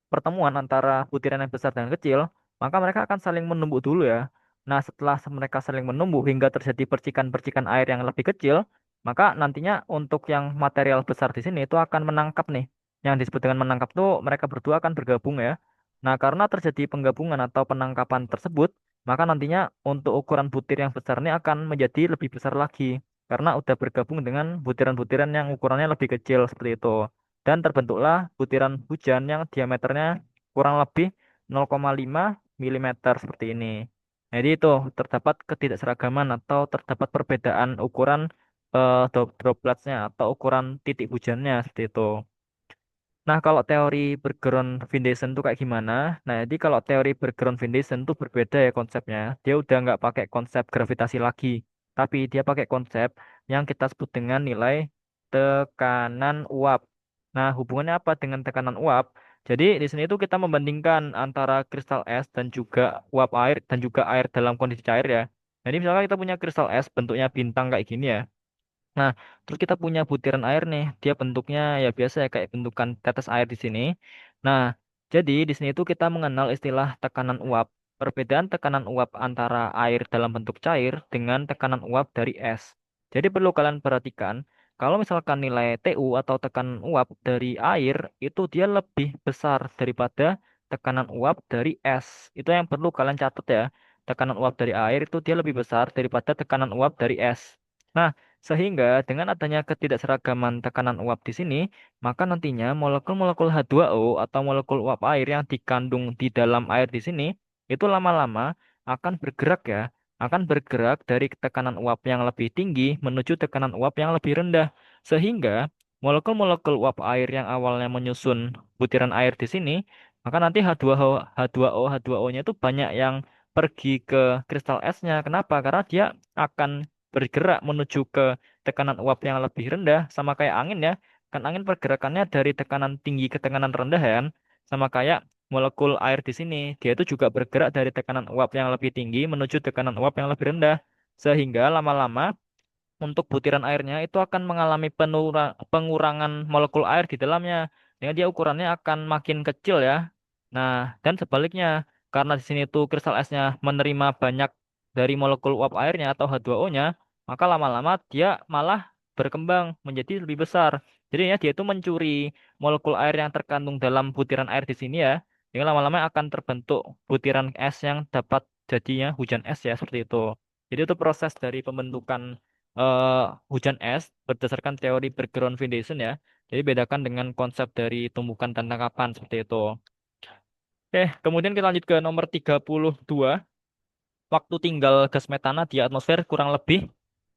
pertemuan antara butiran yang besar dan kecil, maka mereka akan saling menumbuk dulu ya. Nah, setelah mereka saling menumbuk hingga terjadi percikan-percikan air yang lebih kecil, maka nantinya untuk yang material besar di sini itu akan menangkap nih. Yang disebut dengan menangkap tuh mereka berdua akan bergabung ya. Nah, karena terjadi penggabungan atau penangkapan tersebut, maka nantinya untuk ukuran butir yang besar ini akan menjadi lebih besar lagi. Karena udah bergabung dengan butiran-butiran yang ukurannya lebih kecil seperti itu dan terbentuklah butiran hujan yang diameternya kurang lebih 0,5 milimeter seperti ini. Jadi itu terdapat ketidakseragaman atau terdapat perbedaan ukuran dropletnya atau ukuran titik hujannya seperti itu. Nah, kalau teori background foundation itu kayak gimana? Nah, jadi kalau teori background foundation itu berbeda ya konsepnya. Dia udah nggak pakai konsep gravitasi lagi, tapi dia pakai konsep yang kita sebut dengan nilai tekanan uap. Nah, hubungannya apa dengan tekanan uap? Jadi di sini itu kita membandingkan antara kristal es dan juga uap air dan juga air dalam kondisi cair ya. Jadi misalnya kita punya kristal es bentuknya bintang kayak gini ya. Nah, terus kita punya butiran air nih. Dia bentuknya ya biasa ya kayak bentukan tetes air di sini. Nah, jadi di sini itu kita mengenal istilah tekanan uap. Perbedaan tekanan uap antara air dalam bentuk cair dengan tekanan uap dari es. Jadi perlu kalian perhatikan, kalau misalkan nilai TU atau tekanan uap dari air itu dia lebih besar daripada tekanan uap dari es. Itu yang perlu kalian catat ya. Tekanan uap dari air itu dia lebih besar daripada tekanan uap dari es. Nah, sehingga dengan adanya ketidakseragaman tekanan uap di sini, maka nantinya molekul-molekul H2O atau molekul uap air yang dikandung di dalam air di sini, itu lama-lama akan bergerak ya. akan bergerak dari tekanan uap yang lebih tinggi menuju tekanan uap yang lebih rendah. Sehingga molekul-molekul uap air yang awalnya menyusun butiran air di sini, maka nanti H2O, H2O, H2O-nya itu banyak yang pergi ke kristal esnya. Kenapa? Karena dia akan bergerak menuju ke tekanan uap yang lebih rendah, sama kayak angin ya. Kan angin pergerakannya dari tekanan tinggi ke tekanan rendah ya kan? Sama kayak molekul air di sini, dia itu juga bergerak dari tekanan uap yang lebih tinggi menuju tekanan uap yang lebih rendah. Sehingga lama-lama untuk butiran airnya itu akan mengalami pengurangan molekul air di dalamnya. Sehingga dia ukurannya akan makin kecil ya. Nah, dan sebaliknya, karena di sini tuh kristal esnya menerima banyak dari molekul uap airnya atau H2O-nya, maka lama-lama dia malah berkembang menjadi lebih besar. Jadi ya dia itu mencuri molekul air yang terkandung dalam butiran air di sini ya. Sehingga lama-lama akan terbentuk butiran es yang dapat jadinya hujan es ya seperti itu. Jadi itu proses dari pembentukan eh, hujan es berdasarkan teori background foundation ya. Jadi bedakan dengan konsep dari tumbukan dan tangkapan seperti itu. Oke, kemudian kita lanjut ke nomor 32. Waktu tinggal gas metana di atmosfer kurang lebih.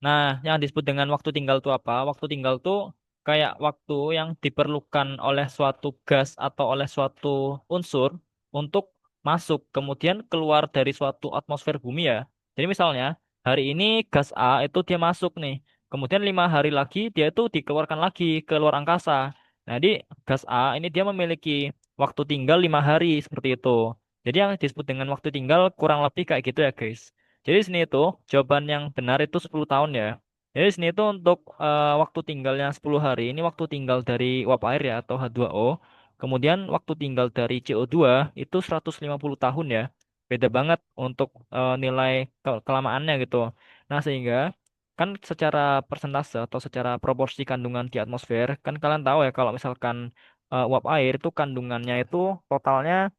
Nah, yang disebut dengan waktu tinggal itu apa? Waktu tinggal itu kayak waktu yang diperlukan oleh suatu gas atau oleh suatu unsur untuk masuk, kemudian keluar dari suatu atmosfer bumi ya. Jadi misalnya, hari ini gas A itu dia masuk nih. Kemudian 5 hari lagi dia itu dikeluarkan lagi ke luar angkasa. Nah, jadi gas A ini dia memiliki waktu tinggal 5 hari seperti itu. Jadi yang disebut dengan waktu tinggal kurang lebih kayak gitu ya guys. Jadi di sini itu jawaban yang benar itu 10 tahun ya. Jadi di sini itu untuk waktu tinggalnya 10 hari ini waktu tinggal dari uap air ya atau H2O. Kemudian waktu tinggal dari CO2 itu 150 tahun ya. Beda banget untuk nilai kelamaannya gitu. Nah sehingga kan secara persentase atau secara proporsi kandungan di atmosfer kan kalian tahu ya kalau misalkan uap air itu kandungannya itu totalnya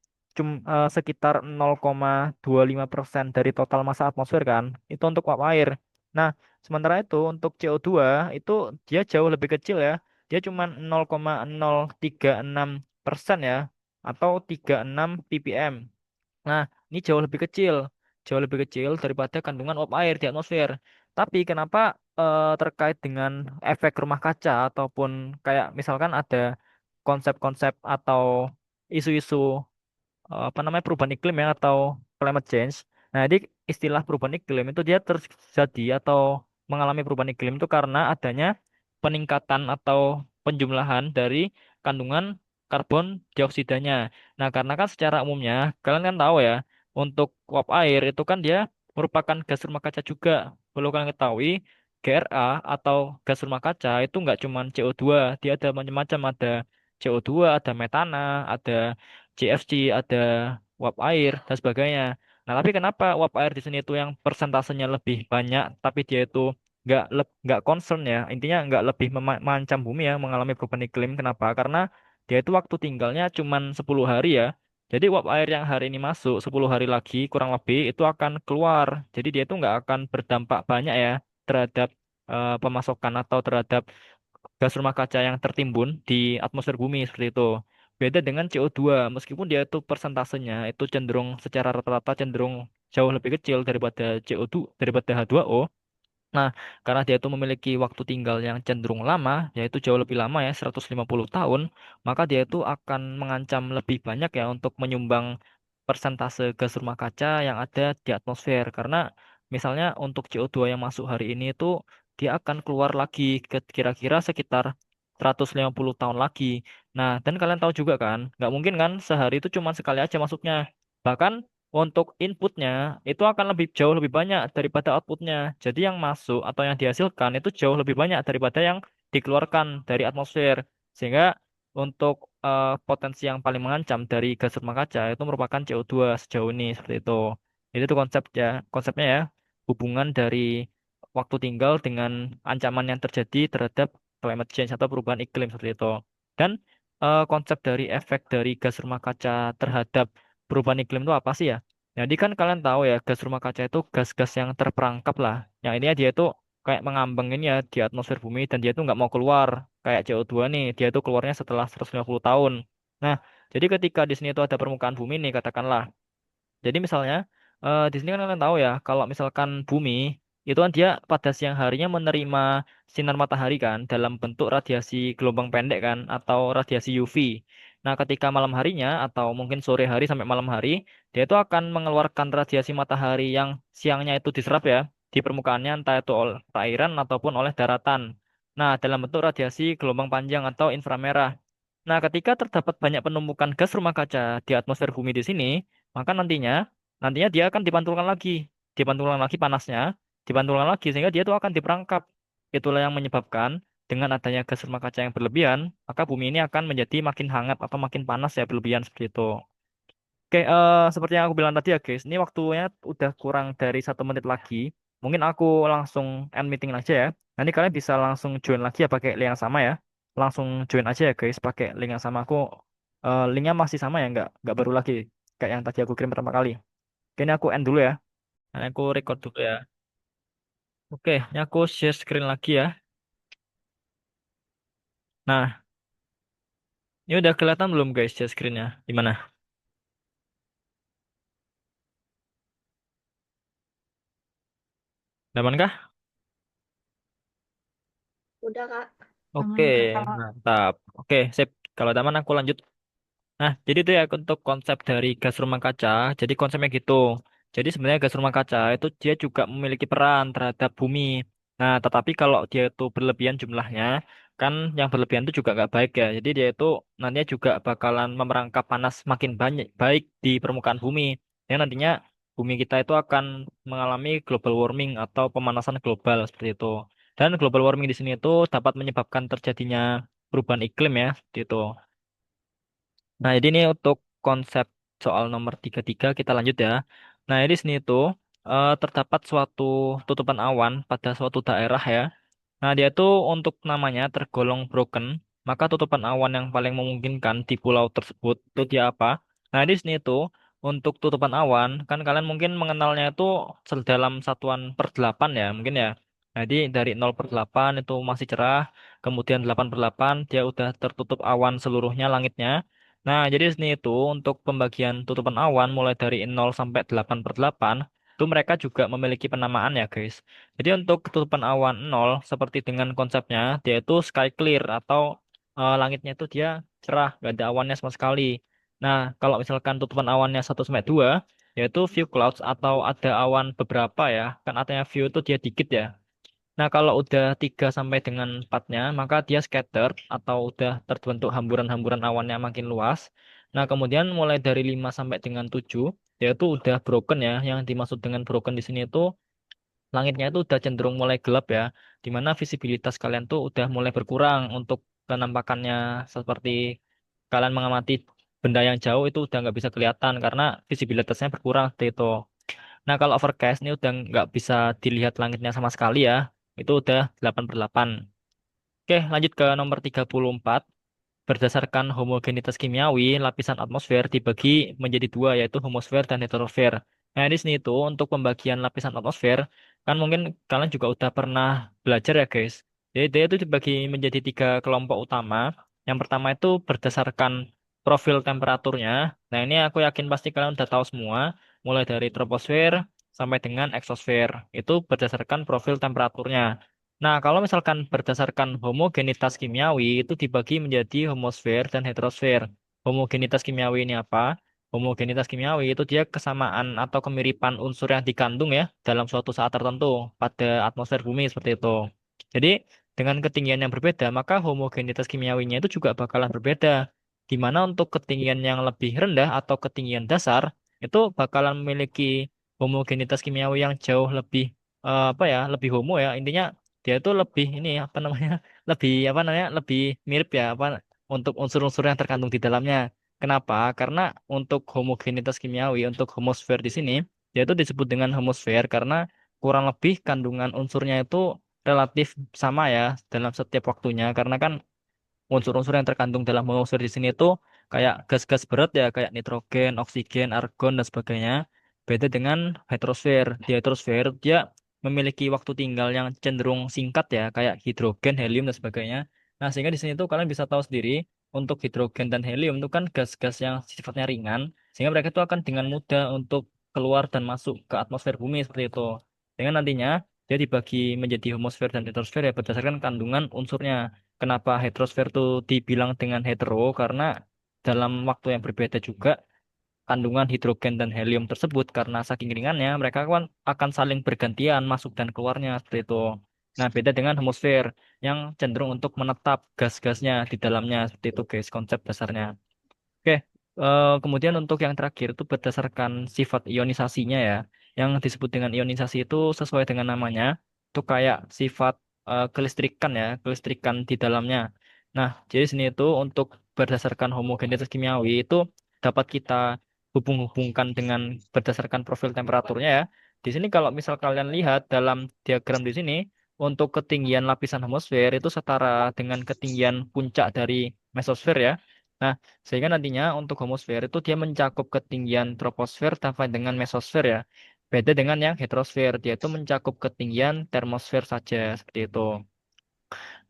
sekitar 0,25% dari total massa atmosfer kan. Itu untuk uap air. Nah, sementara itu untuk CO2 itu dia jauh lebih kecil ya. Dia cuma 0,036% ya atau 36 ppm. Nah, ini jauh lebih kecil daripada kandungan uap air di atmosfer. Tapi kenapa terkait dengan efek rumah kaca ataupun kayak misalkan ada konsep-konsep atau isu-isu apa namanya perubahan iklim ya atau climate change. Nah, jadi istilah perubahan iklim itu dia terjadi atau mengalami perubahan iklim itu karena adanya peningkatan atau penjumlahan dari kandungan karbon dioksidanya. Nah, karena kan secara umumnya kalian kan tahu ya, untuk uap air itu kan dia merupakan gas rumah kaca juga. Perlu kalian ketahui, GRA atau gas rumah kaca itu nggak cuma CO2, dia ada macam-macam, ada CO2, ada metana, ada CFC, ada uap air dan sebagainya. Nah, tapi kenapa uap air di sini itu yang persentasenya lebih banyak, tapi dia itu nggak concern ya. Intinya nggak lebih mengancam bumi ya mengalami perubahan iklim. Kenapa? Karena dia itu waktu tinggalnya cuma 10 hari ya. Jadi uap air yang hari ini masuk 10 hari lagi kurang lebih itu akan keluar. Jadi dia itu nggak akan berdampak banyak ya terhadap pemasokan atau terhadap gas rumah kaca yang tertimbun di atmosfer bumi seperti itu. Beda dengan CO2, meskipun dia itu persentasenya itu cenderung secara rata-rata cenderung jauh lebih kecil daripada CO2, daripada H2O. Nah, karena dia itu memiliki waktu tinggal yang cenderung lama, yaitu jauh lebih lama ya, 150 tahun, maka dia itu akan mengancam lebih banyak ya untuk menyumbang persentase gas rumah kaca yang ada di atmosfer. Karena misalnya untuk CO2 yang masuk hari ini itu dia akan keluar lagi ke kira-kira sekitar 150 tahun lagi. Nah, dan kalian tahu juga kan, nggak mungkin kan sehari itu cuma sekali aja masuknya. Bahkan untuk inputnya itu akan lebih jauh lebih banyak daripada outputnya. Jadi yang masuk atau yang dihasilkan itu jauh lebih banyak daripada yang dikeluarkan dari atmosfer. Sehingga untuk potensi yang paling mengancam dari gas rumah kaca itu merupakan CO2 sejauh ini seperti itu. Jadi itu konsepnya ya, hubungan dari waktu tinggal dengan ancaman yang terjadi terhadap climate change atau perubahan iklim seperti itu. Dan konsep dari efek dari gas rumah kaca terhadap perubahan iklim itu apa sih ya? Jadi kan kalian tahu ya, gas rumah kaca itu gas-gas yang terperangkap lah. Yang ini dia itu kayak mengambang ini ya di atmosfer bumi dan dia itu nggak mau keluar. Kayak CO2 nih, dia itu keluarnya setelah 150 tahun. Nah, jadi ketika di sini itu ada permukaan bumi nih katakanlah. Jadi misalnya Di sini kan kalian tahu ya, kalau misalkan bumi itu kan dia pada siang harinya menerima sinar matahari kan dalam bentuk radiasi gelombang pendek kan atau radiasi UV. Nah, ketika malam harinya atau mungkin sore hari sampai malam hari, dia itu akan mengeluarkan radiasi matahari yang siangnya itu diserap ya di permukaannya entah itu oleh perairan ataupun oleh daratan. Nah, dalam bentuk radiasi gelombang panjang atau inframerah. Nah, ketika terdapat banyak penumpukan gas rumah kaca di atmosfer bumi di sini, maka nantinya dia akan dipantulkan lagi panasnya, dipantulkan lagi sehingga dia itu akan diperangkap. Itulah yang menyebabkan dengan adanya gas rumah kaca yang berlebihan, maka bumi ini akan menjadi makin hangat atau makin panas ya berlebihan seperti itu. Oke, seperti yang aku bilang tadi ya guys, ini waktunya udah kurang dari 1 menit lagi. Mungkin aku langsung end meeting aja ya. Nanti kalian bisa langsung join lagi ya pakai link yang sama ya. Langsung join aja ya guys pakai link yang sama aku. Linknya masih sama ya, nggak baru lagi kayak yang tadi aku kirim pertama kali. Oke, ini aku end dulu ya. Nah, aku record dulu ya. Oke, ini aku share screen lagi ya. Nah, ini udah kelihatan belum guys share screen-nya? Gimana? Aman kah? Udah, Kak. Oke, Aman, Kak. mantap. Oke, sip. Kalau aman aku lanjut. Nah, jadi itu ya untuk konsep dari gas rumah kaca. Jadi konsepnya gitu. Jadi sebenarnya gas rumah kaca itu dia juga memiliki peran terhadap bumi. Nah, tetapi kalau dia itu berlebihan jumlahnya, kan yang berlebihan itu juga nggak baik ya. Jadi dia itu nantinya juga bakalan memerangkap panas makin banyak baik di permukaan bumi. Yang nantinya bumi kita itu akan mengalami global warming atau pemanasan global seperti itu. Dan global warming di sini itu dapat menyebabkan terjadinya perubahan iklim ya, seperti itu. Nah, jadi ini untuk konsep soal nomor 33 kita lanjut ya. Nah, di sini itu terdapat suatu tutupan awan pada suatu daerah ya. Nah, dia itu untuk namanya tergolong broken, maka tutupan awan yang paling memungkinkan di pulau tersebut itu dia apa? Nah, di sini itu untuk tutupan awan, kan kalian mungkin mengenalnya itu dalam satuan per 8 ya, mungkin ya. Jadi dari 0/8 itu masih cerah, kemudian 8/8 dia udah tertutup awan seluruhnya langitnya. Nah, jadi di sini itu untuk pembagian tutupan awan mulai dari 0 sampai 8/8 itu mereka juga memiliki penamaan ya, guys. Jadi untuk ketutupan awan nol seperti dengan konsepnya dia itu sky clear atau langitnya itu dia cerah, nggak ada awannya sama sekali. Nah, kalau misalkan tutupan awannya 1 sampai 2 yaitu few clouds atau ada awan beberapa ya, kan artinya few itu dia dikit ya. Nah, kalau udah 3 sampai dengan 4-nya, maka dia scattered atau udah terbentuk hamburan-hamburan awannya makin luas. Nah, kemudian mulai dari 5 sampai dengan 7 yaitu udah broken ya. Yang dimaksud dengan broken di sini itu langitnya itu udah cenderung mulai gelap ya, di mana visibilitas kalian tuh udah mulai berkurang untuk penampakannya seperti kalian mengamati benda yang jauh itu udah nggak bisa kelihatan karena visibilitasnya berkurang seperti itu. Nah kalau overcast ini udah nggak bisa dilihat langitnya sama sekali ya, itu udah 8/8. Oke lanjut ke nomor 34. Berdasarkan homogenitas kimiawi, lapisan atmosfer dibagi menjadi dua, yaitu homosfer dan heterosfer. Nah, di sini itu untuk pembagian lapisan atmosfer, kan mungkin kalian juga udah pernah belajar ya, guys. Jadi dia itu dibagi menjadi 3 kelompok utama. Yang pertama itu berdasarkan profil temperaturnya. Nah, ini aku yakin pasti kalian udah tahu semua, mulai dari troposfer sampai dengan eksosfer. Itu berdasarkan profil temperaturnya. Nah, kalau misalkan berdasarkan homogenitas kimiawi itu dibagi menjadi homosfer dan heterosfer. Homogenitas kimiawi ini apa? Homogenitas kimiawi itu dia kesamaan atau kemiripan unsur yang dikandung ya dalam suatu saat tertentu pada atmosfer bumi seperti itu. Jadi, dengan ketinggian yang berbeda, maka homogenitas kimiawinya itu juga bakalan berbeda. Di mana untuk ketinggian yang lebih rendah atau ketinggian dasar itu bakalan memiliki homogenitas kimiawi yang jauh lebih apa ya, lebih homo ya. Intinya dia itu lebih ini apa namanya lebih apa namanya lebih mirip ya apa untuk unsur-unsur yang terkandung di dalamnya. Kenapa? Karena untuk homogenitas kimiawi untuk homosfer di sini dia itu disebut dengan homosfer karena kurang lebih kandungan unsurnya itu relatif sama ya dalam setiap waktunya karena kan unsur-unsur yang terkandung dalam atmosfer di sini itu kayak gas-gas berat ya kayak nitrogen, oksigen, argon dan sebagainya. Beda dengan heterosfer. Di heterosfer dia memiliki waktu tinggal yang cenderung singkat ya kayak hidrogen, helium dan sebagainya. Nah, sehingga di sini tuh kalian bisa tahu sendiri untuk hidrogen dan helium itu kan gas-gas yang sifatnya ringan sehingga mereka itu akan dengan mudah untuk keluar dan masuk ke atmosfer bumi seperti itu. Dengan nantinya dia dibagi menjadi homosfer dan heterosfer ya berdasarkan kandungan unsurnya. Kenapa heterosfer itu dibilang dengan hetero? Karena dalam waktu yang berbeda juga kandungan hidrogen dan helium tersebut karena saking ringannya mereka kan akan saling bergantian masuk dan keluarnya seperti itu. Nah, beda dengan hemisfer yang cenderung untuk menetap gas-gasnya di dalamnya seperti itu guys konsep dasarnya. Oke, kemudian untuk yang terakhir itu berdasarkan sifat ionisasinya ya. Yang disebut dengan ionisasi itu sesuai dengan namanya, itu kayak sifat kelistrikan ya, kelistrikan di dalamnya. Nah, jadi sini itu untuk berdasarkan homogenitas kimiawi itu dapat kita hubung-hubungkan dengan berdasarkan profil temperaturnya ya. Di sini kalau misal kalian lihat dalam diagram di sini, untuk ketinggian lapisan atmosfer itu setara dengan ketinggian puncak dari mesosfer ya. Nah, sehingga nantinya untuk homosfer itu dia mencakup ketinggian troposfer sampai dengan mesosfer ya. Beda dengan yang heterosfer, dia itu mencakup ketinggian termosfer saja seperti itu.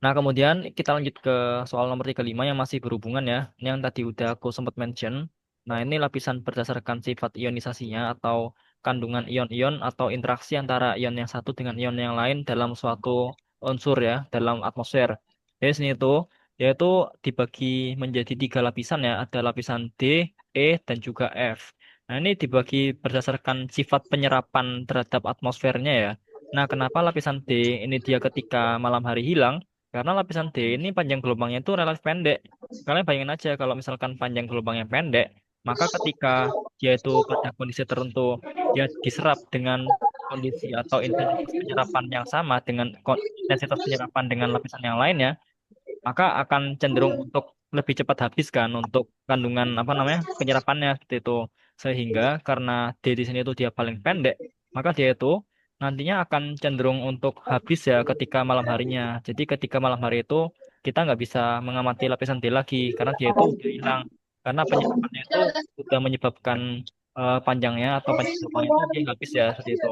Nah, kemudian kita lanjut ke soal nomor 35 yang masih berhubungan ya. Ini yang tadi udah aku sempat mention. Nah, ini lapisan berdasarkan sifat ionisasinya atau kandungan ion-ion atau interaksi antara ion yang satu dengan ion yang lain dalam suatu unsur ya, dalam atmosfer. Jadi sini itu yaitu dibagi menjadi tiga lapisan ya. Ada lapisan D, E, dan juga F. Nah, ini dibagi berdasarkan sifat penyerapan terhadap atmosfernya ya. Nah, kenapa lapisan D ini dia ketika malam hari hilang? Karena lapisan D ini panjang gelombangnya itu relatif pendek. Kalian bayangin aja kalau misalkan panjang gelombangnya pendek, maka ketika dia itu pada kondisi tertentu, dia diserap dengan kondisi atau intensitas penyerapan yang sama dengan intensitas penyerapan dengan lapisan yang lainnya, maka akan cenderung untuk lebih cepat habis kan untuk kandungan apa namanya penyerapannya seperti itu. Sehingga karena D di sini itu dia paling pendek, maka dia itu nantinya akan cenderung untuk habis ya ketika malam harinya. Jadi ketika malam hari itu kita nggak bisa mengamati lapisan D lagi karena dia itu udah hilang. Karena penyerapannya itu sudah menyebabkan panjangnya atau panjang gelombangnya itu dia habis ya seperti itu.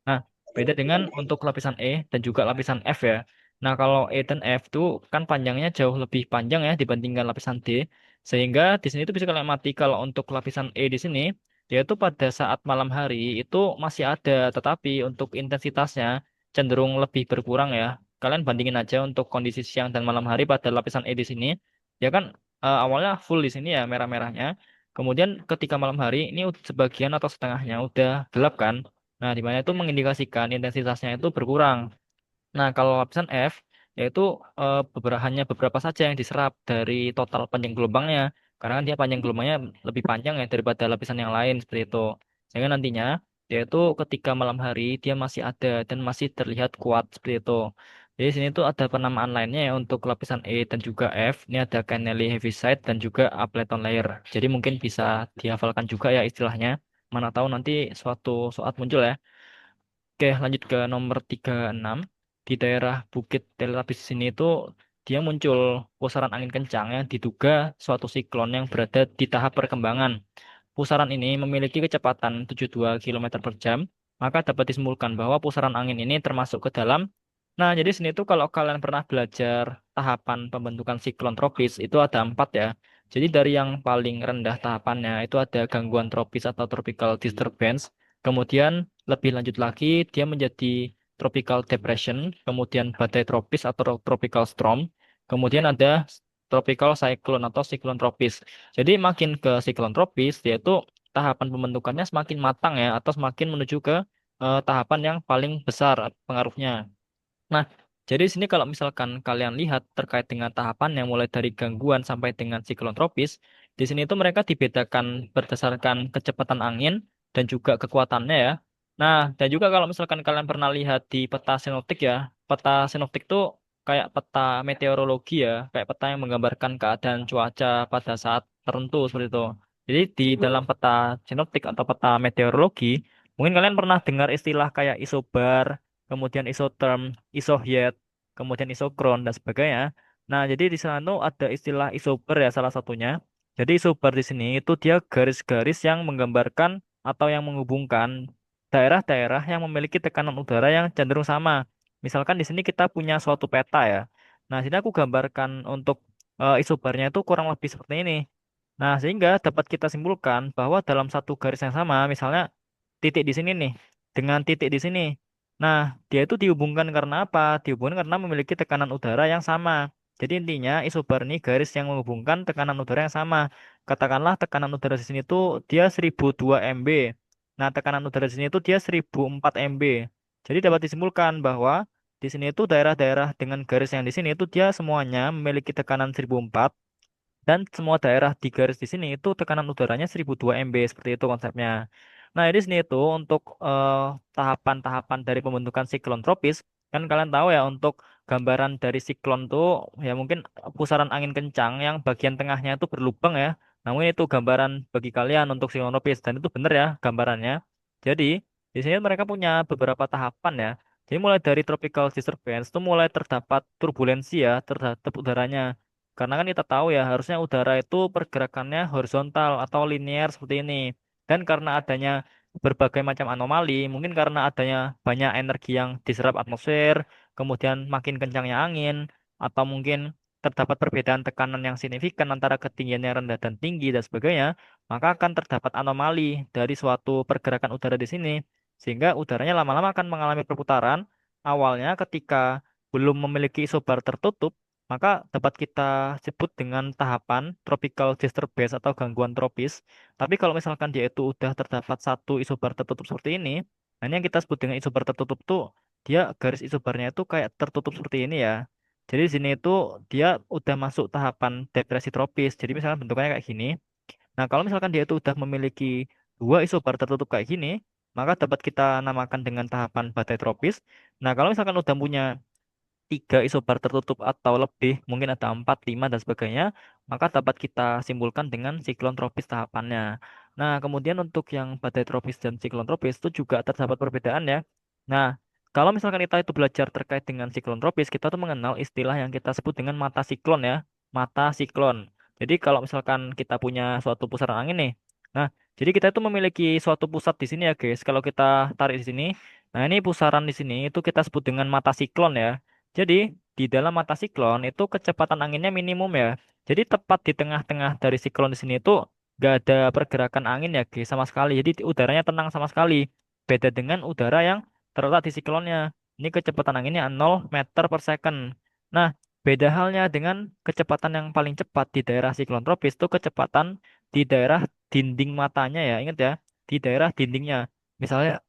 Nah, beda dengan untuk lapisan E dan juga lapisan F ya. Nah, kalau E dan F itu kan panjangnya jauh lebih panjang ya dibandingkan lapisan D. Sehingga di sini itu bisa kalian amati kalau untuk lapisan E di sini, dia itu pada saat malam hari itu masih ada, tetapi untuk intensitasnya cenderung lebih berkurang ya. Kalian bandingin aja untuk kondisi siang dan malam hari pada lapisan E di sini. Ya kan awalnya full di sini ya merah-merahnya. Kemudian ketika malam hari ini sebagian atau setengahnya udah gelap kan. Nah, di mana itu mengindikasikan intensitasnya itu berkurang. Nah, kalau lapisan F, yaitu hanya beberapa saja yang diserap dari total panjang gelombangnya. Karena kan dia panjang gelombangnya lebih panjang ya daripada lapisan yang lain seperti itu. Sehingga nantinya, yaitu ketika malam hari, dia masih ada dan masih terlihat kuat seperti itu. Jadi sini tuh ada penamaan lainnya ya untuk lapisan E dan juga F. Ini ada Canelli Heaviside dan juga Appleton Layer. Jadi mungkin bisa dihafalkan juga ya istilahnya. Mana tahu nanti suatu saat muncul ya. Oke, lanjut ke nomor 36. Di daerah Bukit Telapis sini itu dia muncul pusaran angin kencang yang diduga suatu siklon yang berada di tahap perkembangan. Pusaran ini memiliki kecepatan 72 km per jam, maka dapat disimpulkan bahwa pusaran angin ini termasuk ke dalam. Nah, jadi sini tuh kalau kalian pernah belajar tahapan pembentukan siklon tropis itu ada empat ya. Jadi dari yang paling rendah tahapannya itu ada gangguan tropis atau tropical disturbance. Kemudian lebih lanjut lagi dia menjadi tropical depression, kemudian badai tropis atau tropical storm. Kemudian ada tropical cyclone atau siklon tropis. Jadi makin ke siklon tropis, yaitu tahapan pembentukannya semakin matang ya, atau semakin menuju ke tahapan yang paling besar pengaruhnya. Nah, jadi di sini kalau misalkan kalian lihat terkait dengan tahapan yang mulai dari gangguan sampai dengan siklon tropis, di sini itu mereka dibedakan berdasarkan kecepatan angin dan juga kekuatannya ya. Nah, dan juga kalau misalkan kalian pernah lihat di peta sinoptik ya, peta sinoptik itu kayak peta meteorologi ya, kayak peta yang menggambarkan keadaan cuaca pada saat tertentu seperti itu. Jadi di dalam peta sinoptik atau peta meteorologi, mungkin kalian pernah dengar istilah kayak isobar, kemudian isotherm, isohyet, kemudian isokron dan sebagainya. Nah, jadi di sana tuh ada istilah isobar ya salah satunya. Jadi isobar di sini itu dia garis-garis yang menggambarkan atau yang menghubungkan daerah-daerah yang memiliki tekanan udara yang cenderung sama. Misalkan di sini kita punya suatu peta ya. Nah, sini aku gambarkan untuk isobarnya itu kurang lebih seperti ini. Nah, sehingga dapat kita simpulkan bahwa dalam satu garis yang sama, misalnya titik di sini nih dengan titik di sini. Nah, dia itu dihubungkan karena apa? Dihubungkan karena memiliki tekanan udara yang sama. Jadi intinya isobar ini garis yang menghubungkan tekanan udara yang sama. Katakanlah tekanan udara di sini tuh dia 1002 MB. Nah, tekanan udara di sini tuh dia 1004 MB. Jadi dapat disimpulkan bahwa di sini itu daerah-daerah dengan garis yang di sini itu dia semuanya memiliki tekanan 1004 dan semua daerah di garis di sini itu tekanan udaranya 1002 MB seperti itu konsepnya. Nah, di sini itu untuk tahapan-tahapan dari pembentukan siklon tropis kan kalian tahu ya untuk gambaran dari siklon tuh ya mungkin pusaran angin kencang yang bagian tengahnya itu berlubang ya. Namun itu gambaran bagi kalian untuk siklon tropis dan itu benar ya gambarannya. Jadi di sini mereka punya beberapa tahapan ya. Jadi mulai dari tropical disturbance itu mulai terdapat turbulensi ya terhadap udaranya. Karena kan kita tahu ya, harusnya udara itu pergerakannya horizontal atau linear seperti ini. Dan karena adanya berbagai macam anomali, mungkin karena adanya banyak energi yang diserap atmosfer, kemudian makin kencangnya angin, atau mungkin terdapat perbedaan tekanan yang signifikan antara ketinggian yang rendah dan tinggi dan sebagainya, maka akan terdapat anomali dari suatu pergerakan udara di sini. Sehingga udaranya lama-lama akan mengalami perputaran. Awalnya ketika belum memiliki isobar tertutup, maka dapat kita sebut dengan tahapan tropical disturbance atau gangguan tropis. Tapi kalau misalkan dia itu udah terdapat satu isobar tertutup seperti ini, nah ini yang kita sebut dengan isobar tertutup tuh, dia garis isobarnya itu kayak tertutup seperti ini ya. Jadi di sini itu dia udah masuk tahapan depresi tropis. Jadi misalkan bentukannya kayak gini. Nah kalau misalkan dia itu udah memiliki dua isobar tertutup kayak gini, maka dapat kita namakan dengan tahapan badai tropis. Nah kalau misalkan udah punya tiga isobar tertutup atau lebih, mungkin ada empat, lima, dan sebagainya, maka dapat kita simpulkan dengan siklon tropis tahapannya. Nah, kemudian untuk yang badai tropis dan siklon tropis itu juga terdapat perbedaan ya. Nah, kalau misalkan kita itu belajar terkait dengan siklon tropis, kita tuh mengenal istilah yang kita sebut dengan mata siklon ya, mata siklon. Jadi kalau misalkan kita punya suatu pusaran angin nih, nah, jadi kita itu memiliki suatu pusat di sini ya guys. Kalau kita tarik di sini, nah ini pusaran di sini itu kita sebut dengan mata siklon ya. Jadi, di dalam mata siklon itu kecepatan anginnya minimum ya. Jadi tepat di tengah-tengah dari siklon di sini itu nggak ada pergerakan angin ya, guys, sama sekali. Jadi udaranya tenang sama sekali. Beda dengan udara yang terletak di siklonnya. Ini kecepatan anginnya 0 meter per second. Nah, beda halnya dengan kecepatan yang paling cepat di daerah siklon tropis itu kecepatan di daerah dinding matanya ya. Ingat ya, di daerah dindingnya. Misalnya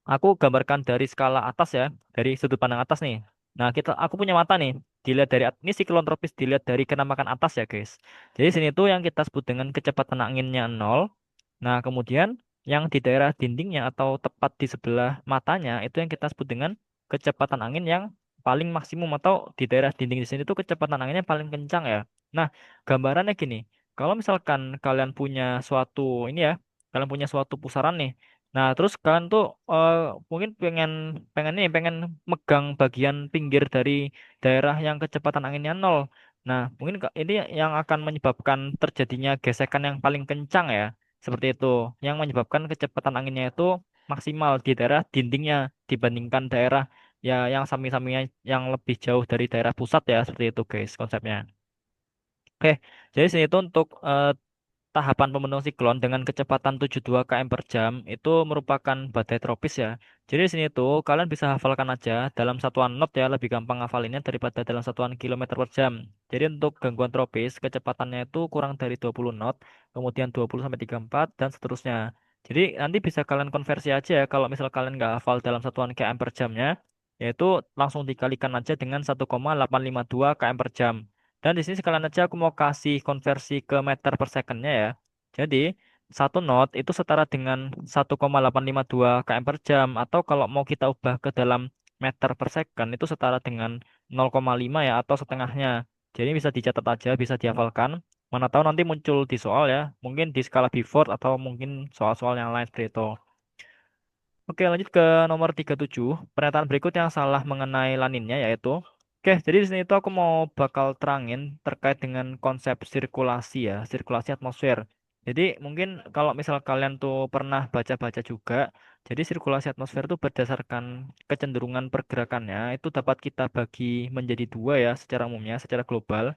aku gambarkan dari skala atas ya, dari sudut pandang atas nih. Nah, aku punya mata nih. Dilihat dari ini siklon tropis dilihat dari kenampakan atas ya, guys. Jadi sini tuh yang kita sebut dengan kecepatan anginnya nol. Nah, kemudian yang di daerah dindingnya atau tepat di sebelah matanya itu yang kita sebut dengan kecepatan angin yang paling maksimum atau di daerah dinding di sini tuh kecepatan anginnya paling kencang ya. Nah, gambarannya gini. Kalau misalkan kalian punya suatu ini ya, kalian punya suatu pusaran nih. Nah, terus kalian tuh mungkin pengen pengen nih pengen megang bagian pinggir dari daerah yang kecepatan anginnya nol. Nah, mungkin ini yang akan menyebabkan terjadinya gesekan yang paling kencang ya. Seperti itu, yang menyebabkan kecepatan anginnya itu maksimal di daerah dindingnya dibandingkan daerah ya yang sami-saminya yang lebih jauh dari daerah pusat ya, seperti itu guys konsepnya. Oke, jadi sini itu untuk tahapan pembentukan siklon dengan kecepatan 72 km per jam itu merupakan badai tropis ya. Jadi di sini tuh kalian bisa hafalkan aja dalam satuan knot ya, lebih gampang hafalinnya daripada dalam satuan kilometer per jam. Jadi untuk gangguan tropis kecepatannya itu kurang dari 20 knot, kemudian 20 sampai 34 dan seterusnya. Jadi nanti bisa kalian konversi aja ya kalau misal kalian nggak hafal dalam satuan km per jamnya, yaitu langsung dikalikan aja dengan 1,852 km per jam. Dan di sini sekalian aja aku mau kasih konversi ke meter per secondnya ya. Jadi satu knot itu setara dengan 1,852 km per jam atau kalau mau kita ubah ke dalam meter per second itu setara dengan 0,5 ya atau setengahnya. Jadi bisa dicatat aja, bisa dihafalkan. Mana tahu nanti muncul di soal ya, mungkin di skala Biford atau mungkin soal-soal yang lain seperti itu. Oke, lanjut ke nomor 37. Pernyataan berikut yang salah mengenai laninnya yaitu oke, jadi di sini itu aku mau bakal terangin terkait dengan konsep sirkulasi ya, sirkulasi atmosfer. Jadi mungkin kalau misal kalian tuh pernah baca-baca juga, jadi sirkulasi atmosfer itu berdasarkan kecenderungan pergerakannya itu dapat kita bagi menjadi dua ya secara umumnya, secara global.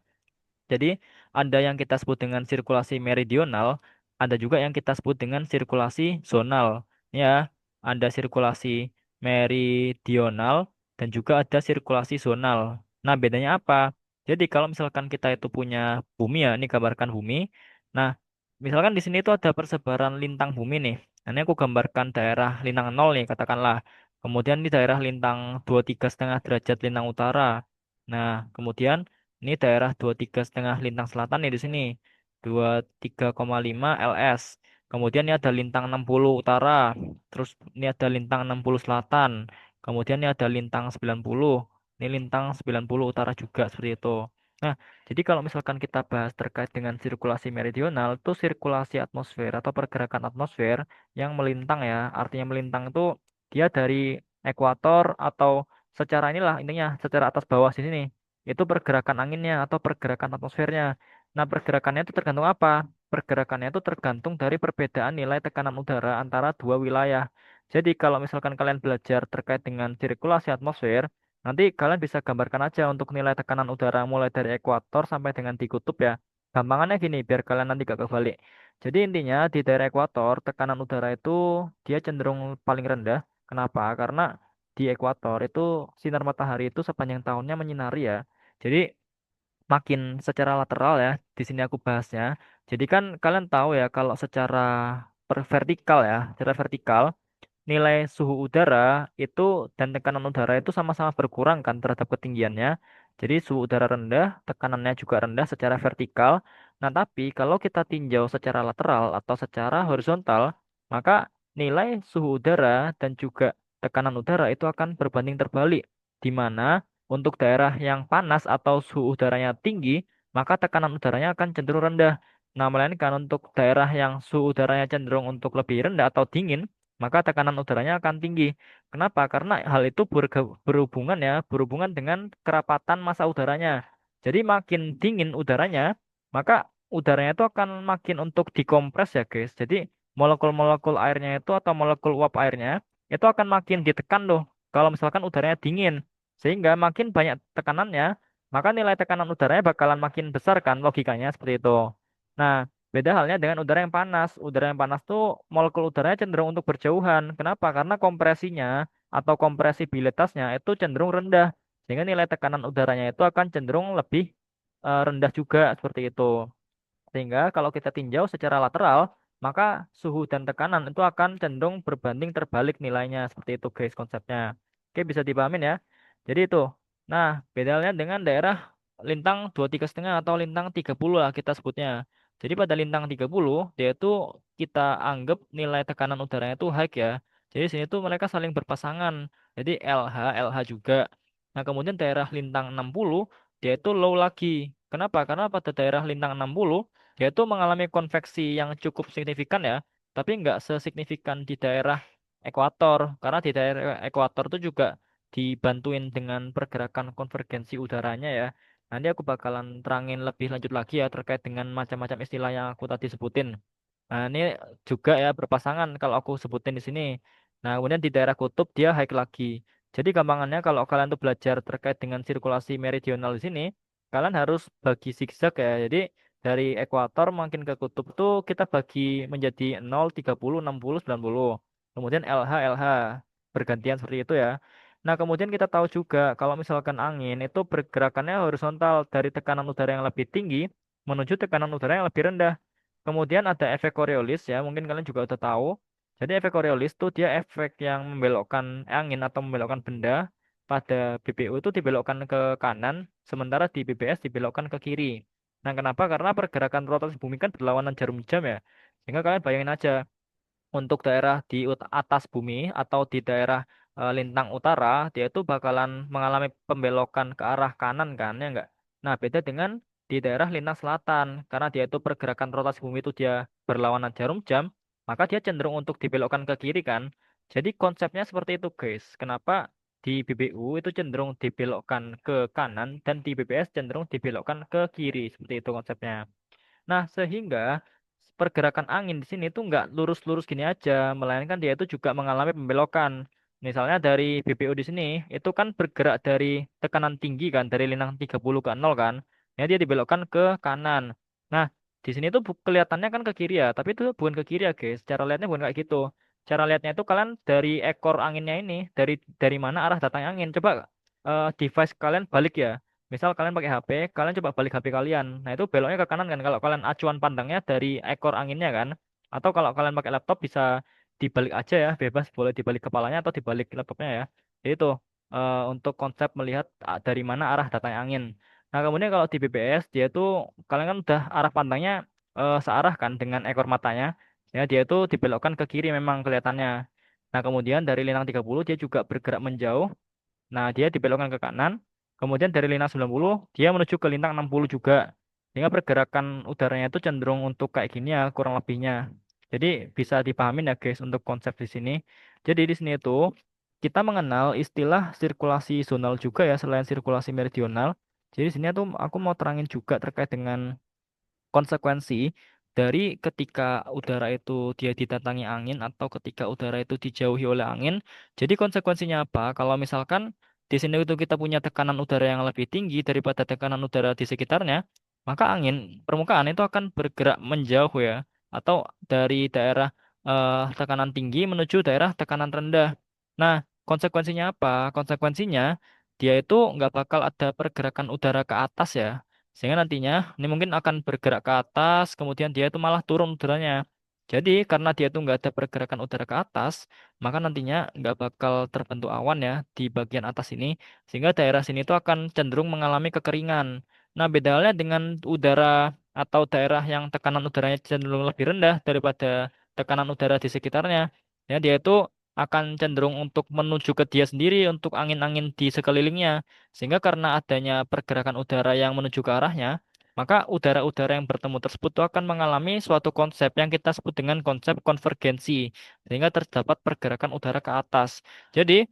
Jadi ada yang kita sebut dengan sirkulasi meridional, ada juga yang kita sebut dengan sirkulasi zonal. Ya, ada sirkulasi meridional dan juga ada sirkulasi zonal. Nah, bedanya apa? Jadi kalau misalkan kita itu punya bumi ya, ini gambarkan bumi. Nah, misalkan di sini itu ada persebaran lintang bumi nih. Nah, ini aku gambarkan daerah lintang nol nih, katakanlah. Kemudian ini daerah lintang 23,5 derajat lintang utara. Nah, kemudian ini daerah 23,5 lintang selatan nih di sini. 23,5 LS. Kemudian ini ada lintang 60 utara. Terus ini ada lintang 60 selatan. Kemudian ini ada lintang 90. Ini lintang 90 utara juga seperti itu. Nah, jadi kalau misalkan kita bahas terkait dengan sirkulasi meridional, itu sirkulasi atmosfer atau pergerakan atmosfer yang melintang ya. Artinya melintang itu dia dari ekuator atau secara inilah intinya secara atas bawah sini nih. Itu pergerakan anginnya atau pergerakan atmosfernya. Nah, pergerakannya itu tergantung apa? Pergerakannya itu tergantung dari perbedaan nilai tekanan udara antara dua wilayah. Jadi kalau misalkan kalian belajar terkait dengan sirkulasi atmosfer, nanti kalian bisa gambarkan aja untuk nilai tekanan udara mulai dari ekuator sampai dengan di kutub ya. Gampangannya gini, biar kalian nanti gak kebalik. Jadi intinya di daerah ekuator, tekanan udara itu dia cenderung paling rendah. Kenapa? Karena di ekuator itu sinar matahari itu sepanjang tahunnya menyinari ya. Jadi makin secara lateral ya, di sini aku bahasnya. Jadi kan kalian tahu ya kalau secara vertikal ya, secara vertikal nilai suhu udara itu dan tekanan udara itu sama-sama berkurang kan terhadap ketinggiannya. Jadi suhu udara rendah, tekanannya juga rendah secara vertikal. Nah, tapi kalau kita tinjau secara lateral atau secara horizontal, maka nilai suhu udara dan juga tekanan udara itu akan berbanding terbalik. Di mana untuk daerah yang panas atau suhu udaranya tinggi, maka tekanan udaranya akan cenderung rendah. Nah, melainkan untuk daerah yang suhu udaranya cenderung untuk lebih rendah atau dingin, maka tekanan udaranya akan tinggi. Kenapa? Karena hal itu berhubungan ya, berhubungan dengan kerapatan massa udaranya. Jadi makin dingin udaranya, maka udaranya itu akan makin untuk dikompres ya guys. Jadi molekul-molekul airnya itu atau molekul uap airnya itu akan makin ditekan loh. Kalau misalkan udaranya dingin, sehingga makin banyak tekanannya, maka nilai tekanan udaranya bakalan makin besar kan logikanya seperti itu. Nah, beda halnya dengan udara yang panas. Udara yang panas tuh molekul udaranya cenderung untuk berjauhan. Kenapa? Karena kompresinya atau kompresibilitasnya itu cenderung rendah. Sehingga nilai tekanan udaranya itu akan cenderung lebih rendah juga seperti itu. Sehingga kalau kita tinjau secara lateral, maka suhu dan tekanan itu akan cenderung berbanding terbalik nilainya. Seperti itu guys konsepnya. Oke, bisa dipahamin ya. Jadi itu. Nah, bedanya dengan daerah lintang 23,5 atau lintang 30 lah kita sebutnya. Jadi pada lintang 30, dia itu kita anggap nilai tekanan udaranya itu high ya. Jadi sini tuh mereka saling berpasangan. Jadi LH, LH juga. Nah, kemudian daerah lintang 60, dia itu low lagi. Kenapa? Karena pada daerah lintang 60, dia itu mengalami konveksi yang cukup signifikan ya, tapi nggak sesignifikan di daerah ekuator. Karena di daerah ekuator itu juga dibantuin dengan pergerakan konvergensi udaranya ya. Nanti aku bakalan terangin lebih lanjut lagi ya terkait dengan macam-macam istilah yang aku tadi sebutin. Nah, ini juga ya berpasangan kalau aku sebutin di sini. Nah, kemudian di daerah kutub dia high lagi. Jadi gampangannya kalau kalian tuh belajar terkait dengan sirkulasi meridional di sini, kalian harus bagi zigzag ya. Jadi dari ekuator makin ke kutub tuh kita bagi menjadi 0, 30, 60, 90. Kemudian LH, LH. Bergantian seperti itu ya. Nah, kemudian kita tahu juga kalau misalkan angin itu pergerakannya horizontal dari tekanan udara yang lebih tinggi menuju tekanan udara yang lebih rendah. Kemudian ada efek Coriolis ya, mungkin kalian juga udah tahu. Jadi efek Coriolis itu dia efek yang membelokkan angin atau membelokkan benda pada BPU itu dibelokkan ke kanan, sementara di BBS dibelokkan ke kiri. Nah, kenapa? Karena pergerakan rotasi bumi kan berlawanan jarum jam ya. Sehingga kalian bayangin aja, untuk daerah di atas bumi atau di daerah lintang utara, dia itu bakalan mengalami pembelokan ke arah kanan kan, ya enggak? Nah, beda dengan di daerah lintang selatan, karena dia itu pergerakan rotasi bumi itu dia berlawanan jarum jam, maka dia cenderung untuk dibelokkan ke kiri kan. Jadi konsepnya seperti itu, guys. Kenapa di BBU itu cenderung dibelokkan ke kanan dan di BBS cenderung dibelokkan ke kiri, seperti itu konsepnya. Nah, sehingga pergerakan angin di sini tuh nggak lurus-lurus gini aja, melainkan dia itu juga mengalami pembelokan. Misalnya dari BPU di sini, itu kan bergerak dari tekanan tinggi kan, dari lintang 30 ke 0 kan. Ya, dia dibelokkan ke kanan. Nah, di sini tuh kelihatannya kan ke kiri ya, tapi itu bukan ke kiri ya guys. Cara lihatnya bukan kayak gitu. cara lihatnya itu kalian dari ekor anginnya ini, dari mana arah datangnya angin. Coba device kalian balik ya. Misal kalian pakai HP, kalian coba balik HP kalian. Nah, itu beloknya ke kanan kan kalau kalian acuan pandangnya dari ekor anginnya kan. Atau kalau kalian pakai laptop bisa dibalik aja ya, bebas boleh dibalik kepalanya atau dibalik laptopnya ya. Jadi itu untuk konsep melihat dari mana arah datangnya angin. Nah, kemudian kalau di BPS dia itu kalian kan udah arah pandangnya searah kan dengan ekor matanya. Ya, dia itu dibelokkan ke kiri memang kelihatannya. Nah, kemudian dari lintang 30 dia juga bergerak menjauh. Nah, dia dibelokkan ke kanan. Kemudian dari lintang 90 dia menuju ke lintang 60 juga. Sehingga pergerakan udaranya itu cenderung untuk kayak gini ya, kurang lebihnya. Jadi bisa dipahamin ya guys untuk konsep di sini. Jadi di sini itu kita mengenal istilah sirkulasi zonal juga ya selain sirkulasi meridional. Jadi di sini tuh aku mau terangin juga terkait dengan konsekuensi dari ketika udara itu dia didatangi angin atau ketika udara itu dijauhi oleh angin. Jadi konsekuensinya apa? Kalau misalkan di sini itu kita punya tekanan udara yang lebih tinggi daripada tekanan udara di sekitarnya, maka angin permukaan itu akan bergerak menjauh ya, atau dari daerah tekanan tinggi menuju daerah tekanan rendah. Nah, konsekuensinya apa? Konsekuensinya dia itu nggak bakal ada pergerakan udara ke atas ya. Sehingga nantinya ini mungkin akan bergerak ke atas, kemudian dia itu malah turun udaranya. Jadi karena dia itu nggak ada pergerakan udara ke atas, maka nantinya nggak bakal terbentuk awan ya di bagian atas ini, sehingga daerah sini itu akan cenderung mengalami kekeringan. Nah, bedanya dengan udara atau daerah yang tekanan udaranya cenderung lebih rendah daripada tekanan udara di sekitarnya, ya dia itu akan cenderung untuk menuju ke dia sendiri untuk angin-angin di sekelilingnya. Sehingga karena adanya pergerakan udara yang menuju ke arahnya, maka udara-udara yang bertemu tersebut itu akan mengalami suatu konsep yang kita sebut dengan konsep konvergensi. Sehingga terdapat pergerakan udara ke atas. Jadi,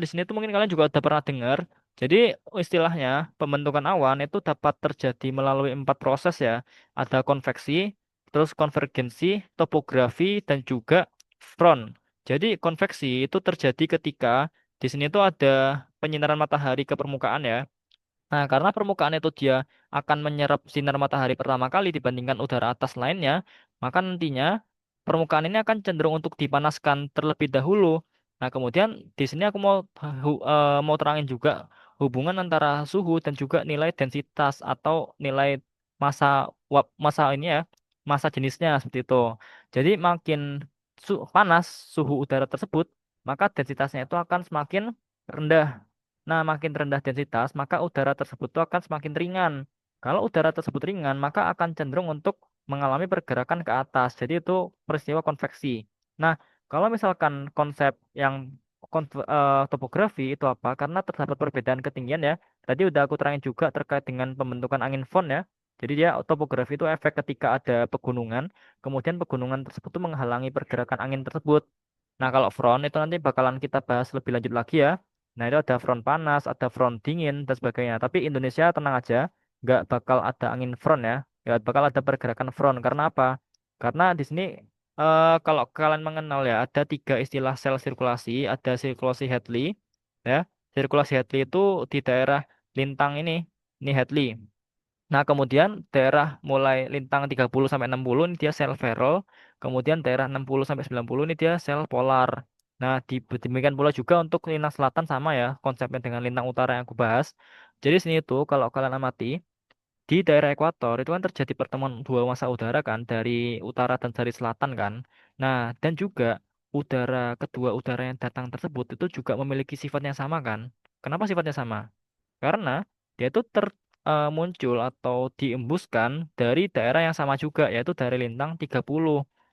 di sini tuh mungkin kalian juga udah pernah dengar. Jadi, istilahnya pembentukan awan itu dapat terjadi melalui 4 proses ya. Ada konveksi, terus konvergensi, topografi, dan juga front. Jadi, konveksi itu terjadi ketika di sini tuh ada penyinaran matahari ke permukaan ya. Nah, karena permukaan itu dia akan menyerap sinar matahari pertama kali dibandingkan udara atas lainnya, maka nantinya permukaan ini akan cenderung untuk dipanaskan terlebih dahulu. Nah, kemudian di sini aku mau terangin juga hubungan antara suhu dan juga nilai densitas atau nilai massa massa ini ya, massa jenisnya seperti itu. Jadi makin panas suhu udara tersebut, maka densitasnya itu akan semakin rendah. Nah, makin rendah densitas, maka udara tersebut itu akan semakin ringan. Kalau udara tersebut ringan, maka akan cenderung untuk mengalami pergerakan ke atas. Jadi itu peristiwa konveksi. Nah, kalau misalkan konsep yang topografi itu apa? Karena terdapat perbedaan ketinggian ya. Tadi udah aku terangin juga terkait dengan pembentukan angin fon ya. Jadi dia topografi itu efek ketika ada pegunungan, kemudian pegunungan tersebut tuh menghalangi pergerakan angin tersebut. Nah, kalau front itu nanti bakalan kita bahas lebih lanjut lagi ya. Nah, itu ada front panas, ada front dingin, dan sebagainya. Tapi Indonesia tenang aja, nggak bakal ada angin front ya. Nggak bakal ada pergerakan front. Karena apa? Karena di sini kalau kalian mengenal ya, ada 3 istilah sel sirkulasi. Ada sirkulasi Hadley, ya. Sirkulasi Hadley itu di daerah lintang ini Hadley. Nah, kemudian daerah mulai lintang 30 sampai 60 ini dia sel Ferrel, kemudian daerah 60 sampai 90 ini dia sel polar. Nah, demikian pula juga untuk lintang selatan sama ya, konsepnya dengan lintang utara yang aku bahas. Jadi sini itu kalau kalian amati di daerah ekuator itu kan terjadi pertemuan dua massa udara kan dari utara dan dari selatan kan. Nah, dan juga kedua udara yang datang tersebut itu juga memiliki sifat yang sama kan. Kenapa sifatnya sama? Karena dia itu muncul atau diembuskan dari daerah yang sama juga, yaitu dari lintang 30.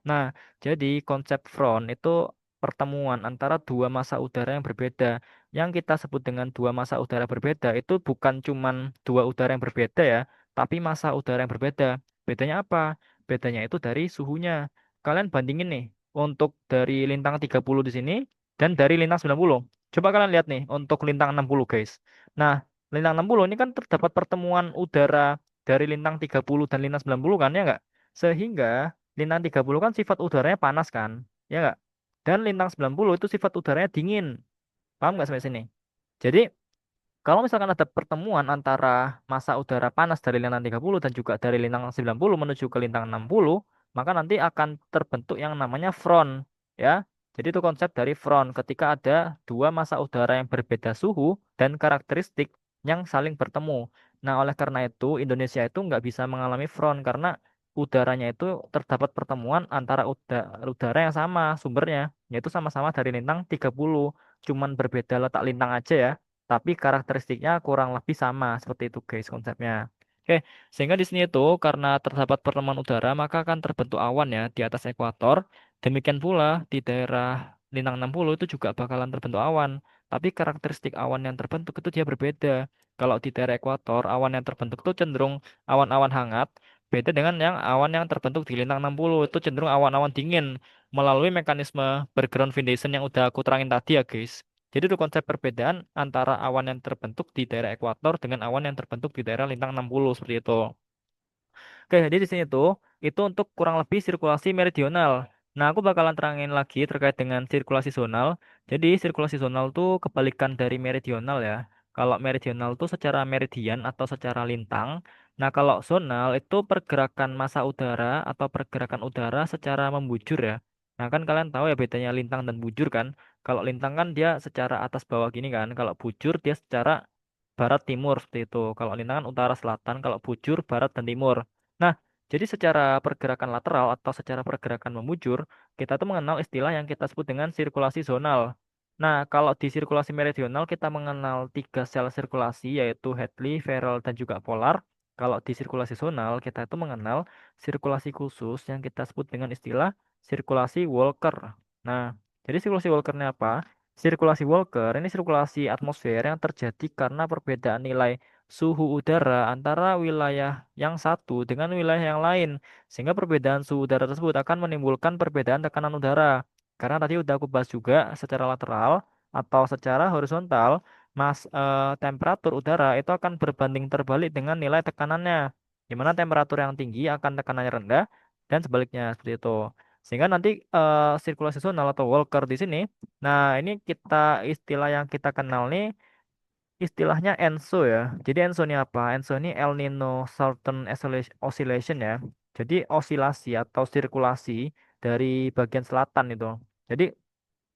Nah, jadi konsep front itu pertemuan antara dua massa udara yang berbeda. Yang kita sebut dengan dua massa udara berbeda itu bukan cuman dua udara yang berbeda ya, tapi massa udara yang berbeda. Bedanya apa? Bedanya itu dari suhunya. Kalian bandingin nih, untuk dari lintang 30 di sini dan dari lintang 90. Coba kalian lihat nih, untuk lintang 60 guys. Nah, lintang 60 ini kan terdapat pertemuan udara dari lintang 30 dan lintang 90 kan ya nggak? Sehingga lintang 30 kan sifat udaranya panas kan? Ya nggak? Dan lintang 90 itu sifat udaranya dingin. Paham nggak sampai sini? Jadi kalau misalkan ada pertemuan antara massa udara panas dari lintang 30 dan juga dari lintang 90 menuju ke lintang 60, maka nanti akan terbentuk yang namanya front. Ya, Jadi itu konsep dari front ketika ada dua massa udara yang berbeda suhu dan karakteristik yang saling bertemu. Nah, oleh karena itu Indonesia itu nggak bisa mengalami front karena udaranya itu terdapat pertemuan antara udara yang sama sumbernya, yaitu sama-sama dari lintang 30. Cuman berbeda letak lintang aja ya, tapi karakteristiknya kurang lebih sama seperti itu guys konsepnya. Oke, sehingga di sini itu karena terdapat pertemuan udara maka akan terbentuk awan ya di atas ekuator. Demikian pula di daerah lintang 60 itu juga bakalan terbentuk awan. Tapi karakteristik awan yang terbentuk itu dia berbeda. Kalau di daerah ekuator, awan yang terbentuk itu cenderung awan-awan hangat. Beda dengan yang awan yang terbentuk di lintang 60 itu cenderung awan-awan dingin melalui mekanisme background foundation yang udah aku terangin tadi ya guys. Jadi itu konsep perbedaan antara awan yang terbentuk di daerah ekuator dengan awan yang terbentuk di daerah lintang 60 seperti itu. Oke, jadi di sini tuh itu untuk kurang lebih sirkulasi meridional. Nah, aku bakalan terangin lagi terkait dengan sirkulasi zonal. Jadi, sirkulasi zonal tuh kebalikan dari meridional ya. Kalau meridional tuh secara meridian atau secara lintang. Nah, kalau zonal itu pergerakan massa udara atau pergerakan udara secara membujur ya. Nah, kan kalian tahu ya bedanya lintang dan bujur kan. Kalau lintang kan dia secara atas bawah gini kan. Kalau bujur dia secara barat timur seperti itu. Kalau lintang kan utara selatan, kalau bujur barat dan timur. Nah, jadi secara pergerakan lateral atau secara pergerakan membujur, kita tuh mengenal istilah yang kita sebut dengan sirkulasi zonal. Nah, kalau di sirkulasi meridional kita mengenal tiga sel sirkulasi yaitu Hadley, Farrell, dan juga polar. Kalau di sirkulasi zonal kita itu mengenal sirkulasi khusus yang kita sebut dengan istilah sirkulasi Walker. Nah, jadi sirkulasi Walker ini apa? Sirkulasi Walker ini sirkulasi atmosfer yang terjadi karena perbedaan nilai suhu udara antara wilayah yang satu dengan wilayah yang lain, sehingga perbedaan suhu udara tersebut akan menimbulkan perbedaan tekanan udara. Karena tadi udah aku bahas juga secara lateral atau secara horizontal, temperatur udara itu akan berbanding terbalik dengan nilai tekanannya, di mana temperatur yang tinggi akan tekanannya rendah dan sebaliknya seperti itu. Sehingga nanti sirkulasi zonal atau Walker di sini, nah ini kita istilah yang kita kenal nih istilahnya ENSO ya. Jadi ENSO ini apa? ENSO ini El Nino Southern Oscillation ya. Jadi osilasi atau sirkulasi dari bagian selatan itu. Jadi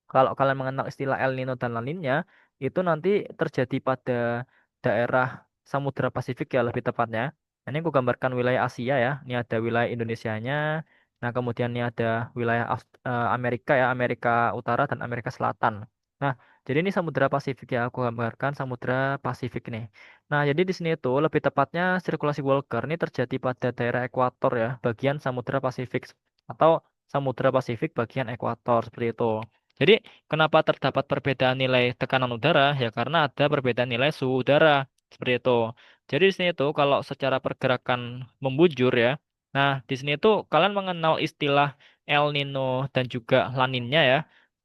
kalau kalian mengenal istilah El Nino dan La Niña, itu nanti terjadi pada daerah Samudra Pasifik ya lebih tepatnya. Ini aku gambarkan wilayah Asia ya. Ini ada wilayah Indonesianya. Nah, kemudian ini ada wilayah Amerika ya, Amerika Utara dan Amerika Selatan. Nah, jadi ini Samudra Pasifik ya, aku gambarkan Samudra Pasifik nih. Nah, jadi di sini itu lebih tepatnya sirkulasi Volcker ini terjadi pada daerah ekuator ya, bagian Samudra Pasifik atau Samudra Pasifik bagian ekuator seperti itu. Jadi, kenapa terdapat perbedaan nilai tekanan udara? Ya, karena ada perbedaan nilai suhu udara. Seperti itu. Jadi, di sini itu kalau secara pergerakan membujur ya. Nah, di sini itu kalian mengenal istilah El Nino dan juga La Niña ya.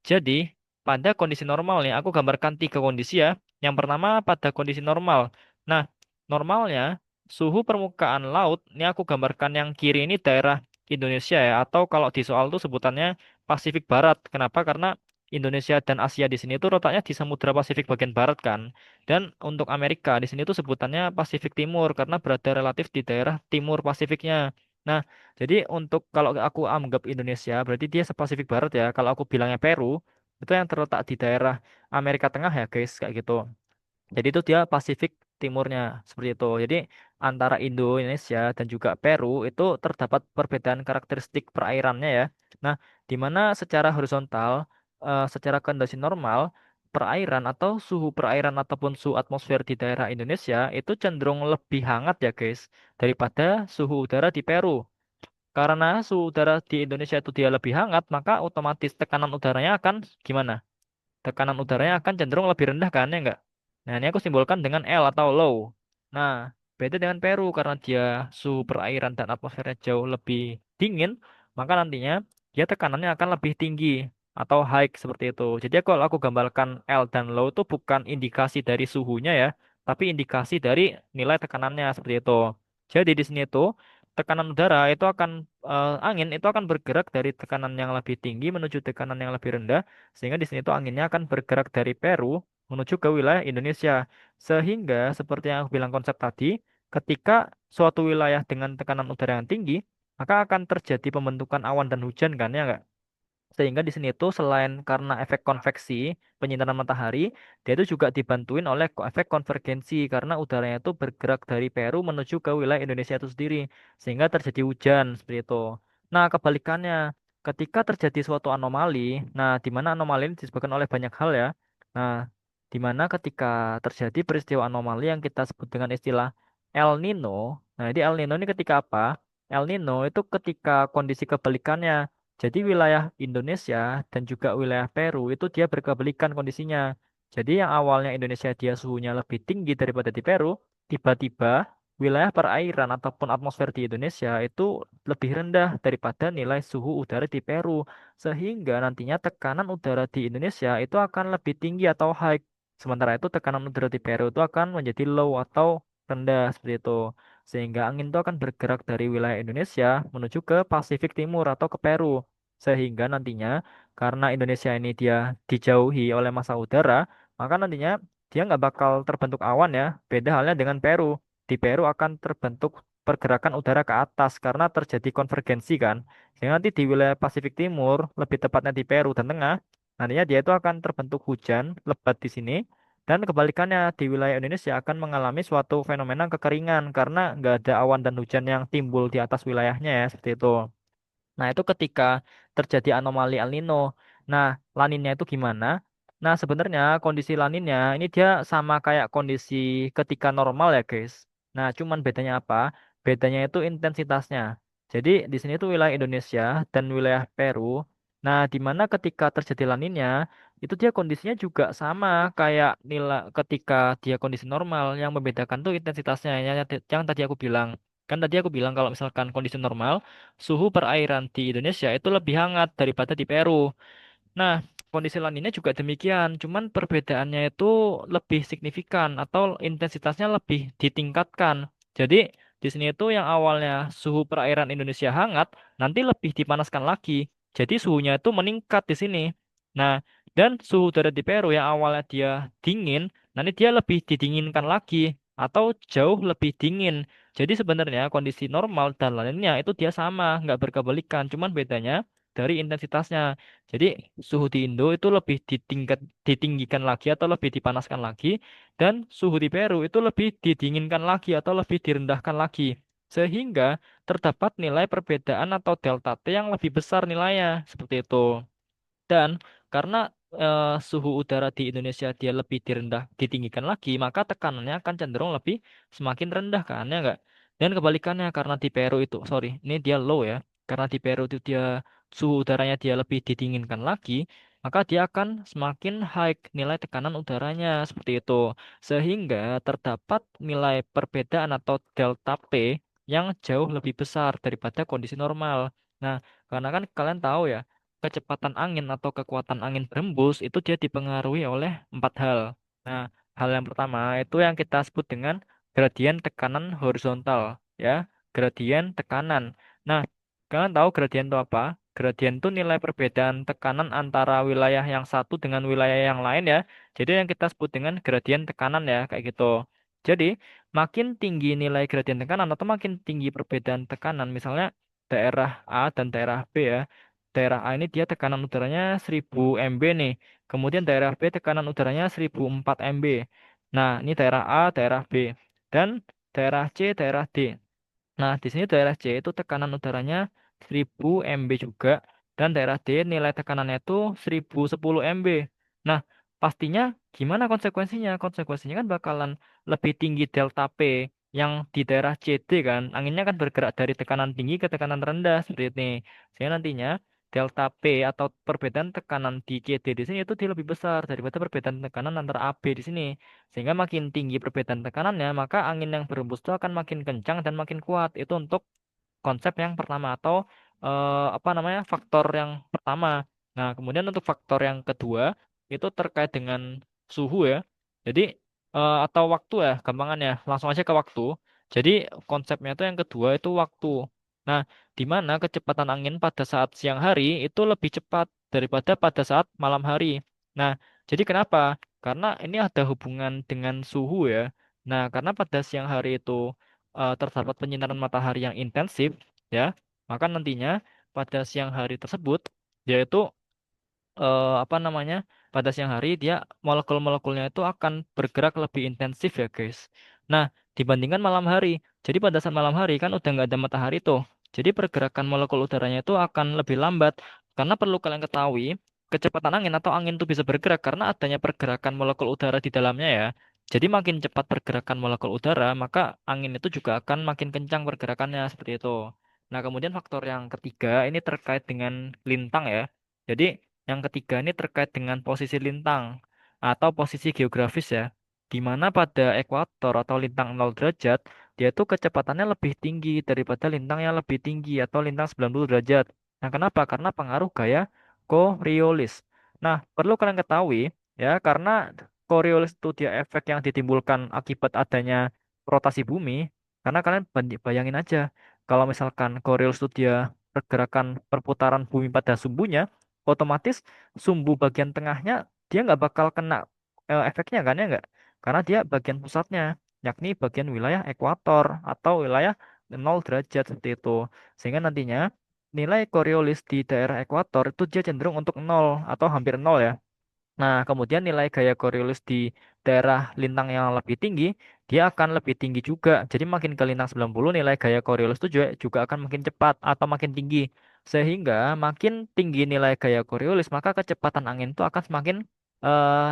Jadi, pada kondisi normal nih, aku gambarkan tiga kondisi ya. Yang pertama, pada kondisi normal. Nah, normalnya suhu permukaan laut, ini aku gambarkan yang kiri ini daerah Indonesia ya. Atau kalau di soal itu sebutannya Pasifik Barat. Kenapa? Karena Indonesia dan Asia di sini itu letaknya di Samudra Pasifik bagian barat kan. Dan untuk Amerika di sini itu sebutannya Pasifik Timur karena berada relatif di daerah timur Pasifiknya. Nah, jadi untuk kalau aku anggap Indonesia berarti dia sepasifik barat ya. Kalau aku bilangnya Peru itu yang terletak di daerah Amerika Tengah ya guys kayak gitu. Jadi itu dia Pasifik Timurnya seperti itu. Jadi antara Indonesia dan juga Peru itu terdapat perbedaan karakteristik perairannya ya. Nah, di mana secara horizontal, secara kondisi normal, perairan atau suhu perairan ataupun suhu atmosfer di daerah Indonesia itu cenderung lebih hangat ya guys daripada suhu udara di Peru. Karena suhu udara di Indonesia itu dia lebih hangat, maka otomatis tekanan udaranya akan gimana? Tekanan udaranya akan cenderung lebih rendah kan ya enggak? Nah, ini aku simbolkan dengan L atau low. Nah, beda dengan Peru karena dia suhu perairan dan atmosfernya jauh lebih dingin, maka nantinya dia tekanannya akan lebih tinggi atau high seperti itu. Jadi kalau aku gambarkan L dan low itu bukan indikasi dari suhunya ya, tapi indikasi dari nilai tekanannya seperti itu. Jadi di sini itu tekanan udara itu akan angin itu akan bergerak dari tekanan yang lebih tinggi menuju tekanan yang lebih rendah sehingga di sini tuh anginnya akan bergerak dari Peru menuju ke wilayah Indonesia. Sehingga seperti yang aku bilang konsep tadi, ketika suatu wilayah dengan tekanan udara yang tinggi, maka akan terjadi pembentukan awan dan hujan kan ya enggak? Sehingga di sini itu selain karena efek konveksi penyinaran matahari, dia itu juga dibantuin oleh efek konvergensi karena udaranya itu bergerak dari Peru menuju ke wilayah Indonesia itu sendiri, sehingga terjadi hujan seperti itu. Nah, kebalikannya, ketika terjadi suatu anomali, nah di mana anomali ini disebabkan oleh banyak hal ya. Nah, di mana ketika terjadi peristiwa anomali yang kita sebut dengan istilah El Nino. Nah, ini El Nino ini ketika apa? El Nino itu ketika kondisi kebalikannya. Jadi wilayah Indonesia dan juga wilayah Peru itu dia berkebalikan kondisinya. Jadi yang awalnya Indonesia dia suhunya lebih tinggi daripada di Peru, tiba-tiba wilayah perairan ataupun atmosfer di Indonesia itu lebih rendah daripada nilai suhu udara di Peru. Sehingga nantinya tekanan udara di Indonesia itu akan lebih tinggi atau high. Sementara itu tekanan udara di Peru itu akan menjadi low atau rendah seperti itu. Sehingga angin itu akan bergerak dari wilayah Indonesia menuju ke Pasifik Timur atau ke Peru. Sehingga nantinya karena Indonesia ini dia dijauhi oleh massa udara, maka nantinya dia nggak bakal terbentuk awan ya. Beda halnya dengan Peru. Di Peru akan terbentuk pergerakan udara ke atas karena terjadi konvergensi kan. Sehingga nanti di wilayah Pasifik Timur, lebih tepatnya di Peru dan Tengah, nantinya dia itu akan terbentuk hujan lebat di sini. Dan kebalikannya di wilayah Indonesia akan mengalami suatu fenomena kekeringan karena nggak ada awan dan hujan yang timbul di atas wilayahnya ya seperti itu. Nah, itu ketika terjadi anomali El Nino. Nah, La Nina itu gimana? Nah, sebenarnya kondisi La Nina ini dia sama kayak kondisi ketika normal ya, guys. Nah, cuman bedanya apa? Bedanya itu intensitasnya. Jadi, di sini itu wilayah Indonesia dan wilayah Peru. Nah, di mana ketika terjadi La Nina, itu dia kondisinya juga sama kayak nilai ketika dia kondisi normal. Yang membedakan tuh intensitasnya. Yang tadi aku bilang. Kan tadi aku bilang kalau misalkan kondisi normal, suhu perairan di Indonesia itu lebih hangat daripada di Peru. Nah, kondisi La Nina juga demikian, cuman perbedaannya itu lebih signifikan atau intensitasnya lebih ditingkatkan. Jadi, di sini itu yang awalnya suhu perairan Indonesia hangat, nanti lebih dipanaskan lagi. Jadi, suhunya itu meningkat di sini. Nah, dan suhu udara di Peru yang awalnya dia dingin, nanti dia lebih didinginkan lagi atau jauh lebih dingin. Jadi sebenarnya kondisi normal dan lainnya itu dia sama, nggak berkebalikan. Cuman bedanya dari intensitasnya. Jadi suhu di Indo itu lebih ditinggikan lagi atau lebih dipanaskan lagi dan suhu di Peru itu lebih didinginkan lagi atau lebih direndahkan lagi. Sehingga terdapat nilai perbedaan atau delta T yang lebih besar nilainya seperti itu. Dan karena suhu udara di Indonesia dia lebih ditinggikan lagi, maka tekanannya akan cenderung lebih semakin rendah kan, ya enggak? Dan kebalikannya karena di Peru itu, sorry, ini dia low ya. Karena di Peru itu dia suhu udaranya dia lebih didinginkan lagi, maka dia akan semakin high nilai tekanan udaranya seperti itu. Sehingga terdapat nilai perbedaan atau delta P yang jauh lebih besar daripada kondisi normal. Nah, karena kan kalian tahu ya kecepatan angin atau kekuatan angin berembus itu dia dipengaruhi oleh empat hal. Nah, hal yang pertama itu yang kita sebut dengan gradien tekanan horizontal, ya, gradien tekanan. Nah, kalian tahu gradien itu apa? Gradien itu nilai perbedaan tekanan antara wilayah yang satu dengan wilayah yang lain ya. Jadi yang kita sebut dengan gradien tekanan ya, kayak gitu. Jadi, makin tinggi nilai gradien tekanan atau makin tinggi perbedaan tekanan, misalnya daerah A dan daerah B ya. Daerah A ini dia tekanan udaranya 1000 MB nih. Kemudian daerah B tekanan udaranya 1004 MB. Nah, ini daerah A, daerah B. Dan daerah C, daerah D. Nah, di sini daerah C itu tekanan udaranya 1000 MB juga. Dan daerah D nilai tekanannya itu 1010 MB. Nah, pastinya gimana konsekuensinya? Konsekuensinya kan bakalan lebih tinggi delta P yang di daerah CD kan. Anginnya kan bergerak dari tekanan tinggi ke tekanan rendah seperti ini. Sehingga nantinya delta P atau perbedaan tekanan di CD di sini itu dia lebih besar daripada perbedaan tekanan antara AB di sini. Sehingga makin tinggi perbedaan tekanannya, maka angin yang berembus itu akan makin kencang dan makin kuat. Itu untuk konsep yang pertama atau apa namanya faktor yang pertama. Nah, kemudian untuk faktor yang kedua itu terkait dengan suhu ya. Jadi atau waktu ya, gampangannya langsung aja ke waktu. Jadi konsepnya itu yang kedua itu waktu. Nah, di mana kecepatan angin pada saat siang hari itu lebih cepat daripada pada saat malam hari. Nah, jadi kenapa? Karena ini ada hubungan dengan suhu ya. Nah, karena pada siang hari itu terdapat penyinaran matahari yang intensif, ya, maka nantinya pada siang hari tersebut, yaitu apa namanya, pada siang hari dia molekul-molekulnya itu akan bergerak lebih intensif ya guys. Nah, dibandingkan malam hari. Jadi pada saat malam hari kan udah nggak ada matahari tuh. Jadi pergerakan molekul udaranya itu akan lebih lambat. Karena perlu kalian ketahui, kecepatan angin atau angin itu bisa bergerak karena adanya pergerakan molekul udara di dalamnya ya. Jadi makin cepat pergerakan molekul udara, maka angin itu juga akan makin kencang pergerakannya seperti itu. Nah, kemudian faktor yang ketiga ini terkait dengan lintang ya. Jadi yang ketiga ini terkait dengan posisi lintang atau posisi geografis ya. Di mana pada ekuator atau lintang 0 derajat, dia itu kecepatannya lebih tinggi daripada lintang yang lebih tinggi atau lintang 90 derajat. Nah, kenapa? Karena pengaruh gaya Coriolis. Nah, perlu kalian ketahui ya, karena Coriolis itu dia efek yang ditimbulkan akibat adanya rotasi bumi. Karena kalian bayangin aja, kalau misalkan Coriolis itu dia pergerakan perputaran bumi pada sumbunya, otomatis sumbu bagian tengahnya dia nggak bakal kena efeknya kan ya nggak? Karena dia bagian pusatnya, yakni bagian wilayah ekuator atau wilayah 0 derajat seperti itu. Sehingga nantinya nilai Coriolis di daerah ekuator itu dia cenderung untuk nol atau hampir nol ya. Nah, kemudian nilai gaya Coriolis di daerah lintang yang lebih tinggi, dia akan lebih tinggi juga. Jadi makin ke lintang 90, nilai gaya Coriolis itu juga akan makin cepat atau makin tinggi. Sehingga makin tinggi nilai gaya Coriolis, maka kecepatan angin itu akan semakin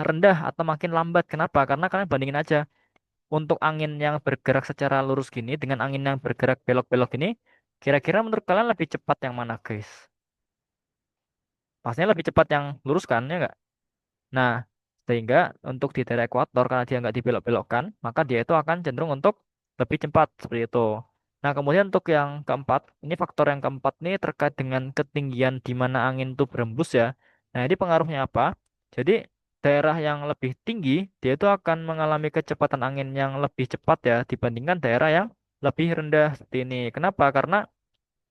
rendah atau makin lambat. Kenapa? Karena kalian bandingin aja. Untuk angin yang bergerak secara lurus gini dengan angin yang bergerak belok-belok ini, kira-kira menurut kalian lebih cepat yang mana, guys? Pastinya lebih cepat yang lurus kan, ya nggak? Nah, sehingga untuk di daerah ekuator karena dia nggak dibelok-belokkan, maka dia itu akan cenderung untuk lebih cepat seperti itu. Nah, kemudian untuk yang keempat, ini faktor yang keempat ini terkait dengan ketinggian di mana angin itu berembus ya. Nah, ini pengaruhnya apa? Jadi daerah yang lebih tinggi, dia itu akan mengalami kecepatan angin yang lebih cepat ya dibandingkan daerah yang lebih rendah seperti ini. Kenapa? Karena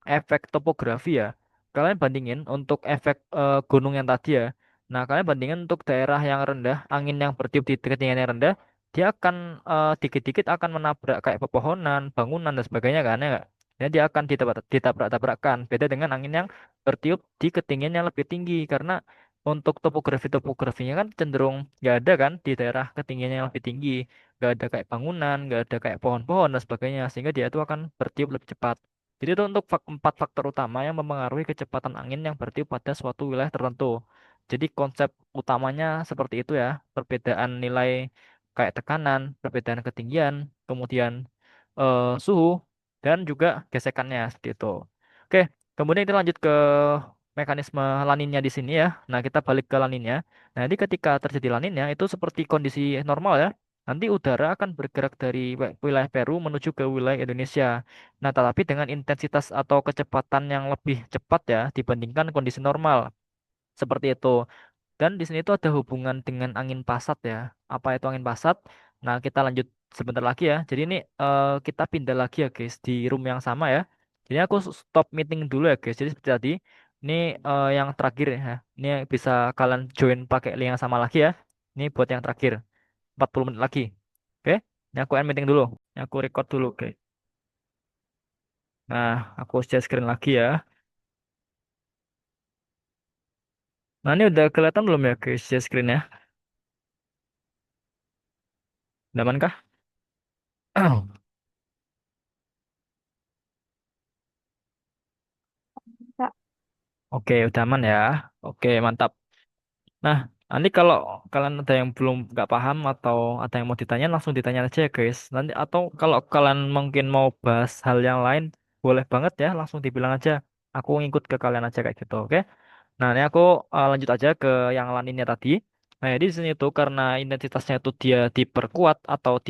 efek topografi ya. Kalian bandingin untuk efek gunung yang tadi ya. Nah, kalian bandingin untuk daerah yang rendah, angin yang bertiup di ketinggian yang rendah, dia akan dikit-dikit akan menabrak kayak pepohonan, bangunan dan sebagainya kan ya nggak? Ya, dia akan ditabrak-tabrakkan. Beda dengan angin yang bertiup di ketinggian yang lebih tinggi karena untuk topografinya kan cenderung nggak ada kan di daerah ketinggian yang lebih tinggi, nggak ada kayak bangunan, nggak ada kayak pohon-pohon dan sebagainya, sehingga dia itu akan bertiup lebih cepat. Jadi itu untuk empat faktor utama yang memengaruhi kecepatan angin yang bertiup pada suatu wilayah tertentu. Jadi konsep utamanya seperti itu ya, perbedaan nilai kayak tekanan, perbedaan ketinggian, kemudian suhu, dan juga gesekannya seperti itu. Oke, kemudian kita lanjut ke mekanisme laninnya di sini ya. Nah, kita balik ke laninnya. Nah, jadi ketika terjadi laninnya itu seperti kondisi normal ya. Nanti udara akan bergerak dari wilayah Peru menuju ke wilayah Indonesia. Nah, tetapi dengan intensitas atau kecepatan yang lebih cepat ya dibandingkan kondisi normal. Seperti itu. Dan di sini tuh ada hubungan dengan angin pasat ya. Apa itu angin pasat? Nah, kita lanjut sebentar lagi ya. Jadi ini kita pindah lagi ya guys di room yang sama ya. Jadi aku stop meeting dulu ya guys. Jadi seperti tadi, ini yang terakhir ya. Ini bisa kalian join pakai link yang sama lagi ya. Ini buat yang terakhir. 40 menit lagi. Oke? Ini aku end meeting dulu. Ini aku record dulu, oke. Nah, aku share screen lagi ya. Nah, ini udah kelihatan belum ya guys share screen-nya? Udah aman kah? Kak, Oke, udah aman ya. Oke, mantap. Nah, nanti kalau kalian ada yang belum nggak paham atau ada yang mau ditanya, langsung ditanya aja ya guys. Nanti atau kalau kalian mungkin mau bahas hal yang lain, boleh banget ya, langsung dibilang aja. Aku ngikut ke kalian aja kayak gitu, oke? Nah, ini aku lanjut aja ke yang lainnya tadi. Nah, jadi di sini tuh karena intensitasnya itu dia diperkuat atau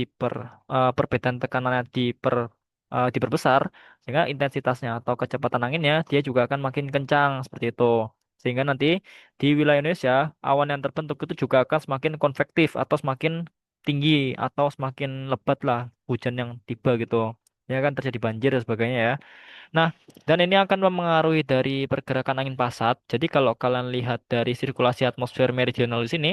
perbedaan tekanannya diperbesar, sehingga intensitasnya atau kecepatan anginnya dia juga akan makin kencang seperti itu. Sehingga nanti di wilayah Indonesia awan yang terbentuk itu juga akan semakin konvektif atau semakin tinggi atau semakin lebat lah hujan yang tiba gitu. Ya kan terjadi banjir dan sebagainya ya. Nah, dan ini akan mempengaruhi dari pergerakan angin pasat. Jadi kalau kalian lihat dari sirkulasi atmosfer meridional di sini,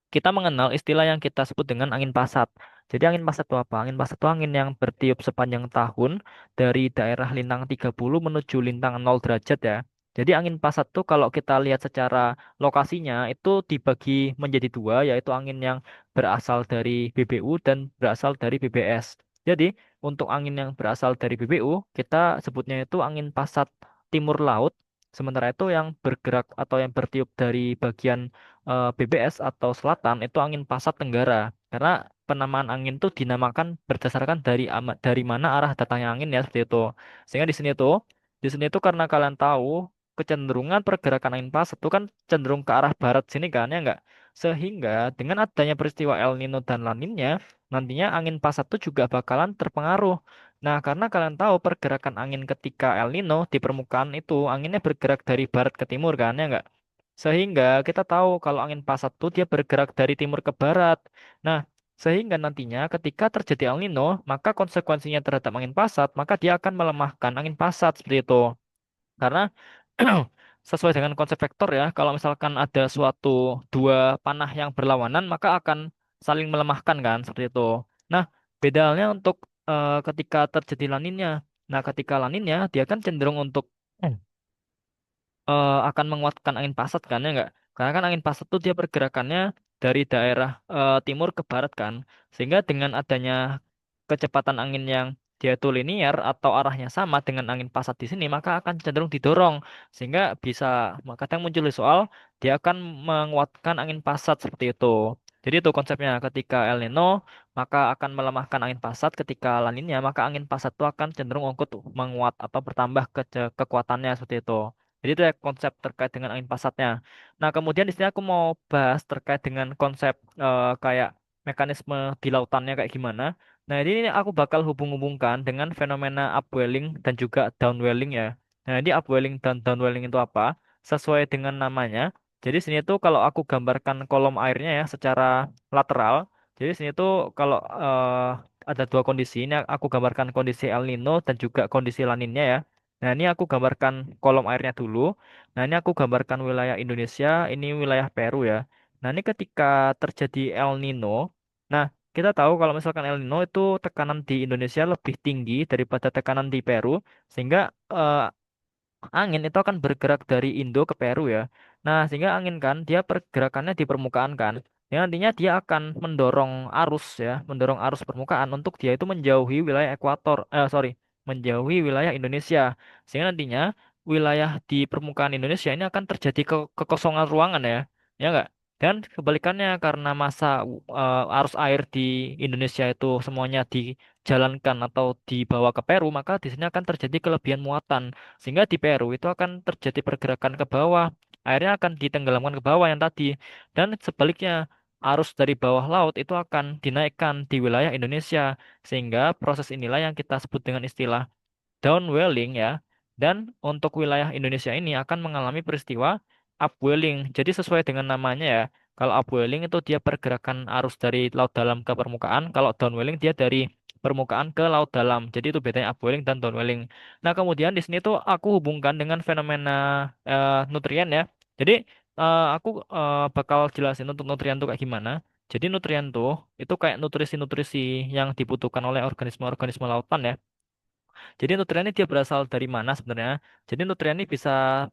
kita mengenal istilah yang kita sebut dengan angin pasat. Jadi angin pasat itu apa? Angin pasat itu angin yang bertiup sepanjang tahun dari daerah lintang 30 menuju lintang 0 derajat ya. Jadi angin pasat tuh kalau kita lihat secara lokasinya itu dibagi menjadi dua, yaitu angin yang berasal dari BBU dan berasal dari BBS. Jadi untuk angin yang berasal dari BBU kita sebutnya itu angin pasat timur laut. Sementara itu yang bergerak atau yang bertiup dari bagian BBS atau selatan itu angin pasat tenggara. Karena penamaan angin itu dinamakan berdasarkan dari mana arah datangnya angin ya seperti itu. Sehingga di sini tuh karena kalian tahu kecenderungan pergerakan angin pasat itu kan cenderung ke arah barat sini kan ya enggak. Sehingga dengan adanya peristiwa El Nino dan La Niña, nantinya angin pasat itu juga bakalan terpengaruh. Nah, karena kalian tahu pergerakan angin ketika El Nino di permukaan itu anginnya bergerak dari barat ke timur kan ya enggak. Sehingga kita tahu kalau angin pasat itu dia bergerak dari timur ke barat. Nah, sehingga nantinya ketika terjadi El Nino, maka konsekuensinya terhadap angin pasat, maka dia akan melemahkan angin pasat seperti itu. Karena sesuai dengan konsep vektor ya, kalau misalkan ada suatu dua panah yang berlawanan, maka akan saling melemahkan kan, seperti itu. Nah, beda halnya untuk ketika terjadi laninnya. Nah, ketika laninnya, dia kan cenderung untuk akan menguatkan angin pasat kan ya enggak? Karena kan angin pasat tuh dia pergerakannya dari daerah timur ke barat kan. Sehingga dengan adanya kecepatan angin yang dia itu linear atau arahnya sama dengan angin pasat di sini, maka akan cenderung didorong. Sehingga bisa kadang muncul di soal dia akan menguatkan angin pasat seperti itu. Jadi itu konsepnya ketika El Nino maka akan melemahkan angin pasat, ketika La Niña maka angin pasat itu akan cenderung untuk menguat atau bertambah kekuatannya seperti itu. Jadi itu ya konsep terkait dengan angin pasatnya. Nah, kemudian di sini aku mau bahas terkait dengan konsep kayak mekanisme di lautannya kayak gimana. Nah, ini aku bakal hubung-hubungkan dengan fenomena upwelling dan juga downwelling ya. Nah, ini upwelling dan downwelling itu apa? Sesuai dengan namanya. Jadi sini tuh kalau aku gambarkan kolom airnya ya secara lateral. Jadi sini tuh kalau ada dua kondisi. Ini aku gambarkan kondisi El Nino dan juga kondisi La Niña ya. Nah, ini aku gambarkan kolom airnya dulu. Nah, ini aku gambarkan wilayah Indonesia, ini wilayah Peru ya. Nah, ini ketika terjadi El Nino, nah kita tahu kalau misalkan El Nino itu tekanan di Indonesia lebih tinggi daripada tekanan di Peru, sehingga eh, angin itu akan bergerak dari Indo ke Peru ya. Nah, sehingga angin kan dia pergerakannya di permukaan kan. Ya, nantinya dia akan mendorong arus ya, mendorong arus permukaan untuk dia itu menjauhi wilayah ekuator, sorry, menjauhi wilayah Indonesia. Sehingga nantinya wilayah di permukaan Indonesia ini akan terjadi kekosongan ruangan ya. Ya enggak? Dan kebalikannya karena masa arus air di Indonesia itu semuanya dijalankan atau dibawa ke Peru, maka di sini akan terjadi kelebihan muatan. Sehingga di Peru itu akan terjadi pergerakan ke bawah. Airnya akan ditenggelamkan ke bawah yang tadi. Dan sebaliknya, arus dari bawah laut itu akan dinaikkan di wilayah Indonesia. Sehingga proses inilah yang kita sebut dengan istilah downwelling ya. Dan untuk wilayah Indonesia ini akan mengalami peristiwa upwelling. Jadi sesuai dengan namanya ya. Kalau upwelling itu dia pergerakan arus dari laut dalam ke permukaan. Kalau downwelling dia dari permukaan ke laut dalam. Jadi itu bedanya upwelling dan downwelling. Nah, kemudian di sini tuh aku hubungkan dengan fenomena nutrien ya. Jadi aku bakal jelasin untuk nutrien tuh kayak gimana. Jadi nutrien tuh itu kayak nutrisi-nutrisi yang dibutuhkan oleh organisme-organisme lautan ya. Jadi nutrien ini dia berasal dari mana sebenarnya? Jadi nutrien ini bisa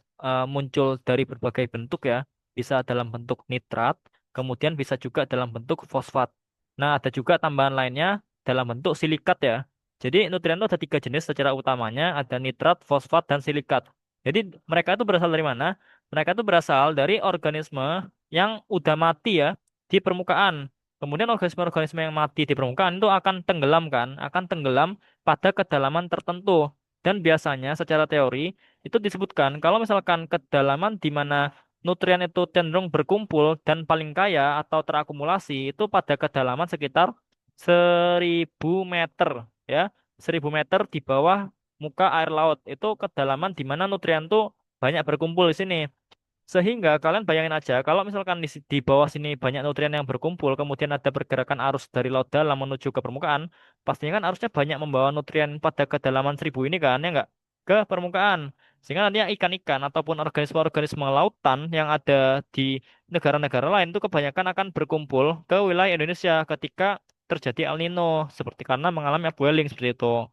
muncul dari berbagai bentuk ya. Bisa dalam bentuk nitrat, kemudian bisa juga dalam bentuk fosfat. Nah, ada juga tambahan lainnya dalam bentuk silikat ya. Jadi nutrien itu ada tiga jenis secara utamanya, ada nitrat, fosfat, dan silikat. Jadi mereka itu berasal dari mana? Mereka itu berasal dari organisme yang udah mati ya di permukaan. Kemudian organisme-organisme yang mati di permukaan itu akan tenggelam kan, akan tenggelam pada kedalaman tertentu. Dan biasanya secara teori itu disebutkan kalau misalkan kedalaman di mana nutrien itu cenderung berkumpul dan paling kaya atau terakumulasi itu pada kedalaman sekitar 1.000 meter ya. 1.000 meter di bawah muka air laut itu kedalaman di mana nutrien itu banyak berkumpul di sini. Sehingga kalian bayangin aja, kalau misalkan di bawah sini banyak nutrien yang berkumpul, kemudian ada pergerakan arus dari laut dalam menuju ke permukaan, pastinya kan arusnya banyak membawa nutrien pada kedalaman 1.000 ini kan, ya nggak? Ke permukaan. Sehingga nantinya ikan-ikan ataupun organisme-organisme lautan yang ada di negara-negara lain itu kebanyakan akan berkumpul ke wilayah Indonesia ketika terjadi El Nino, seperti karena mengalami upwelling seperti itu.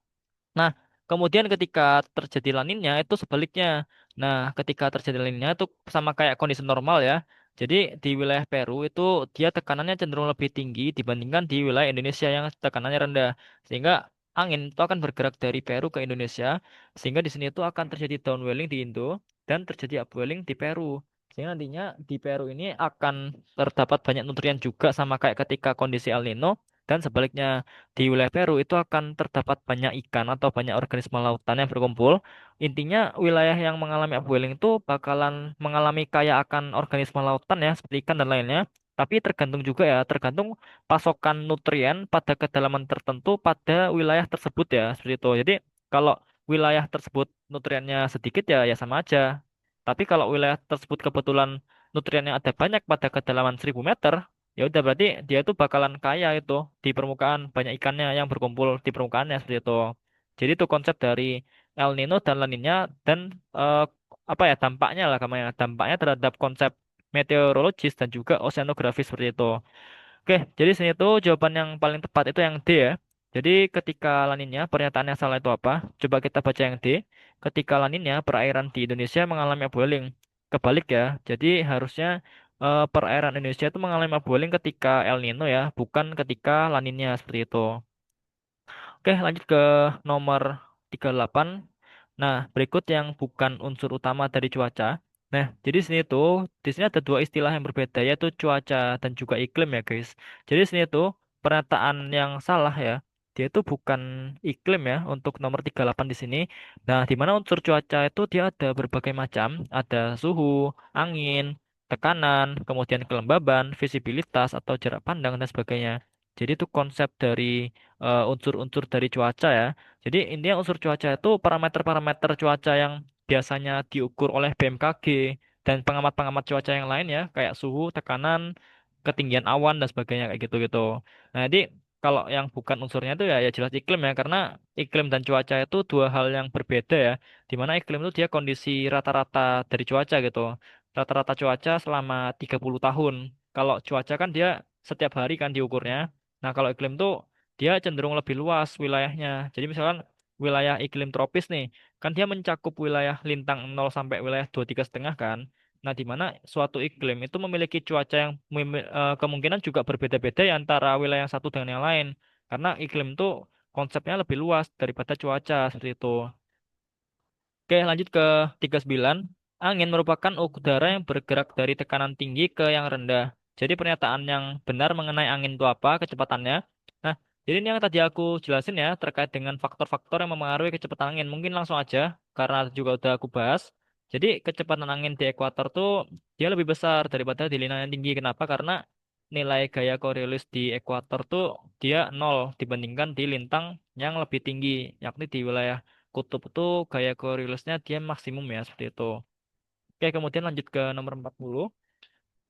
Nah, kemudian ketika terjadi laninnya itu sebaliknya. Nah, ketika terjadi La Nina itu sama kayak kondisi normal ya. Jadi di wilayah Peru itu dia tekanannya cenderung lebih tinggi dibandingkan di wilayah Indonesia yang tekanannya rendah. Sehingga angin itu akan bergerak dari Peru ke Indonesia, sehingga di sini itu akan terjadi downwelling di Indo dan terjadi upwelling di Peru. Sehingga nantinya di Peru ini akan terdapat banyak nutrien juga sama kayak ketika kondisi El Nino, dan sebaliknya di wilayah Peru itu akan terdapat banyak ikan atau banyak organisme lautan yang berkumpul. Intinya wilayah yang mengalami upwelling itu bakalan mengalami kaya akan organisme lautan ya, seperti ikan dan lainnya. Tapi tergantung juga ya, tergantung pasokan nutrien pada kedalaman tertentu pada wilayah tersebut ya, seperti itu. Jadi kalau wilayah tersebut nutriennya sedikit ya ya sama aja. Tapi kalau wilayah tersebut kebetulan nutriennya ada banyak pada kedalaman 1000 meter, ya udah berarti dia itu bakalan kaya itu di permukaan, banyak ikannya yang berkumpul di permukaannya seperti itu. Jadi itu konsep dari El Nino dan La Nina dan eh, apa ya dampaknya lah kamanya dampaknya terhadap konsep meteorologis dan juga oceanografis seperti itu. Oke, jadi sini tuh jawaban yang paling tepat itu yang D ya. Jadi ketika La Nina pernyataan yang salah itu apa? Coba kita baca yang D. Ketika La Nina perairan di Indonesia mengalami upwelling. Kebalik ya. Jadi harusnya perairan Indonesia itu mengalami upwelling ketika El Nino ya, bukan ketika La Nina seperti itu. Oke, lanjut ke nomor 38. Nah, berikut yang bukan unsur utama dari cuaca. Nah, jadi sini tuh, di sini ada dua istilah yang berbeda, yaitu cuaca dan juga iklim ya, guys. Jadi sini tuh, pernyataan yang salah ya, dia itu bukan iklim ya, untuk nomor 38 di sini. Nah, di mana unsur cuaca itu dia ada berbagai macam, ada suhu, angin, tekanan, kemudian kelembaban, visibilitas atau jarak pandang dan sebagainya. Jadi itu konsep dari unsur-unsur dari cuaca ya. Jadi intinya unsur cuaca itu parameter-parameter cuaca yang biasanya diukur oleh BMKG dan pengamat-pengamat cuaca yang lain ya, kayak suhu, tekanan, ketinggian awan dan sebagainya kayak gitu-gitu. Nah, jadi kalau yang bukan unsurnya itu ya ya jelas iklim ya, karena iklim dan cuaca itu dua hal yang berbeda ya. Di mana iklim itu dia kondisi rata-rata dari cuaca gitu. Rata-rata cuaca selama 30 tahun. Kalau cuaca kan dia setiap hari kan diukurnya. Nah, kalau iklim tuh dia cenderung lebih luas wilayahnya. Jadi misalkan wilayah iklim tropis nih, kan dia mencakup wilayah lintang 0 sampai wilayah 23,5 kan. Nah, di mana suatu iklim itu memiliki cuaca yang kemungkinan juga berbeda-beda ya antara wilayah yang satu dengan yang lain. Karena iklim itu konsepnya lebih luas daripada cuaca seperti itu. Oke, lanjut ke 39. Angin merupakan udara yang bergerak dari tekanan tinggi ke yang rendah. Jadi pernyataan yang benar mengenai angin itu apa, kecepatannya. Nah, jadi ini yang tadi aku jelasin ya, terkait dengan faktor-faktor yang memengaruhi kecepatan angin. Mungkin langsung aja, karena juga udah aku bahas. Jadi kecepatan angin di ekuator tuh dia lebih besar daripada di lintang yang tinggi. Kenapa? Karena nilai gaya Coriolis di ekuator tuh dia nol dibandingkan di lintang yang lebih tinggi, yakni di wilayah kutub itu gaya Coriolisnya dia maksimum ya seperti itu. Oke, kemudian lanjut ke nomor 40.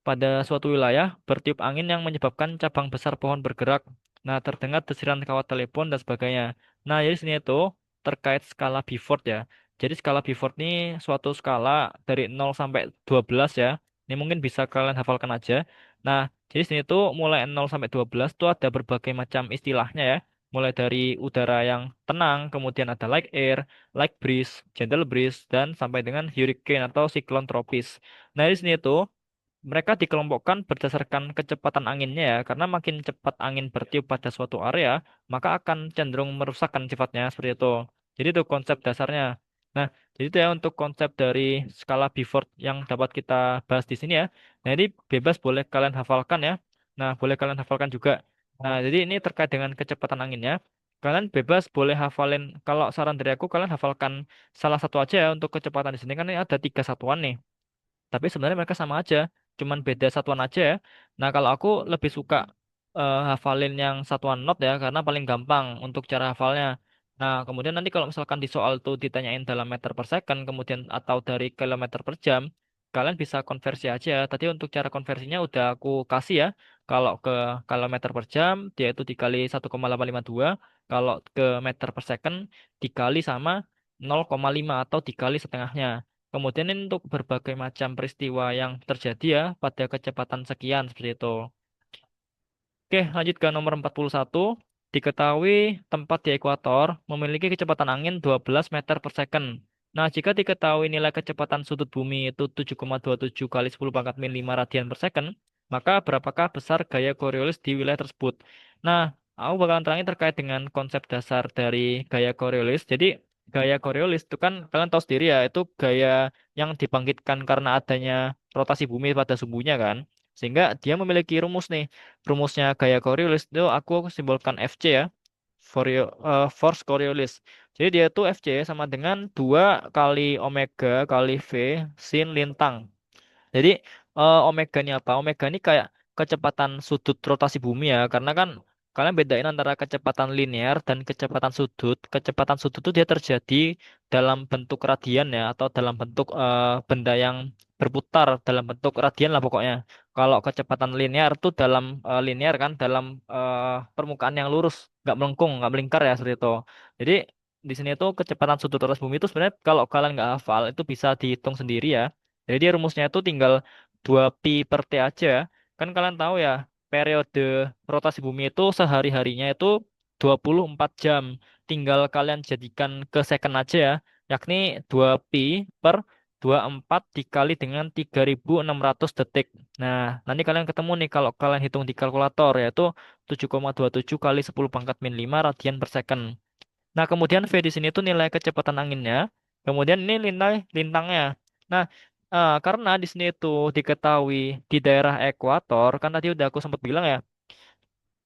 Pada suatu wilayah bertiup angin yang menyebabkan cabang besar pohon bergerak. Nah, terdengar desiran kawat telepon dan sebagainya. Nah, jadi sini itu terkait skala Beaufort ya. Jadi skala Beaufort ini suatu skala dari 0 sampai 12 ya. Ini mungkin bisa kalian hafalkan aja. Nah, jadi sini tuh mulai 0 sampai 12 tuh ada berbagai macam istilahnya ya. Mulai dari udara yang tenang, kemudian ada light air, light breeze, gentle breeze, dan sampai dengan hurricane atau siklon tropis. Nah, di sini tuh mereka dikelompokkan berdasarkan kecepatan anginnya ya, karena makin cepat angin bertiup pada suatu area, maka akan cenderung merusakkan sifatnya seperti itu. Jadi itu konsep dasarnya. Nah, jadi itu ya untuk konsep dari skala Beaufort yang dapat kita bahas di sini ya. Nah, ini bebas boleh kalian hafalkan ya. Nah, boleh kalian hafalkan juga. Nah, jadi ini terkait dengan kecepatan anginnya. Kalian bebas boleh hafalin, kalau saran dari aku kalian hafalkan salah satu aja ya untuk kecepatan di sini kan ini ada 3 satuan nih. Tapi sebenarnya mereka sama aja, cuman beda satuan aja ya. Nah, kalau aku lebih suka hafalin yang satuan not ya, karena paling gampang untuk cara hafalnya. Nah, kemudian nanti kalau misalkan di soal tuh ditanyain dalam meter per second, kemudian atau dari kilometer per jam, kalian bisa konversi aja. Tadi untuk cara konversinya udah aku kasih ya. Kalau ke kilometer per jam, dia itu dikali 1,852. Kalau ke meter per second, dikali sama 0,5 atau dikali setengahnya. Kemudian ini untuk berbagai macam peristiwa yang terjadi ya pada kecepatan sekian seperti itu. Oke, lanjut ke nomor 41. Diketahui tempat di ekuator memiliki kecepatan angin 12 meter per second. Nah, jika diketahui nilai kecepatan sudut bumi itu 7,27 kali 10 pangkat min 5 radian per second, maka berapakah besar gaya Coriolis di wilayah tersebut? Nah, aku bakalan terangin terkait dengan konsep dasar dari gaya Coriolis. Jadi, gaya Coriolis itu kan kalian tahu sendiri ya, itu gaya yang dibangkitkan karena adanya rotasi bumi pada sumbunya kan. Sehingga dia memiliki rumus nih. Rumusnya gaya Coriolis itu aku simbolkan FC ya. Force Coriolis. Jadi dia itu FC sama dengan 2 kali omega kali V sin lintang. Jadi omega ini apa? Omega ini kayak kecepatan sudut rotasi bumi ya, karena kan kalian bedain antara kecepatan linear dan kecepatan sudut. Kecepatan sudut itu dia terjadi dalam bentuk radian ya, atau dalam bentuk benda yang berputar dalam bentuk radian lah pokoknya. Kalau kecepatan linear itu dalam linear kan, dalam permukaan yang lurus, nggak melengkung, nggak melingkar ya seperti itu. Jadi di sini tuh kecepatan sudut rotasi bumi itu sebenarnya kalau kalian nggak hafal itu bisa dihitung sendiri ya. Jadi dia rumusnya itu tinggal 2 pi per T aja. Kan kalian tahu ya, periode rotasi bumi itu sehari-harinya itu 24 jam. Tinggal kalian jadikan ke second aja ya, yakni 2 pi per 24 dikali dengan 3.600 detik. Nah, nanti kalian ketemu nih kalau kalian hitung di kalkulator yaitu 7,27 kali 10 pangkat min 5 radian per second. Nah, kemudian V di sini tuh nilai kecepatan anginnya. Kemudian ini nilai lintangnya. Nah, karena di sini itu diketahui di daerah ekuator, kan tadi udah aku sempat bilang ya,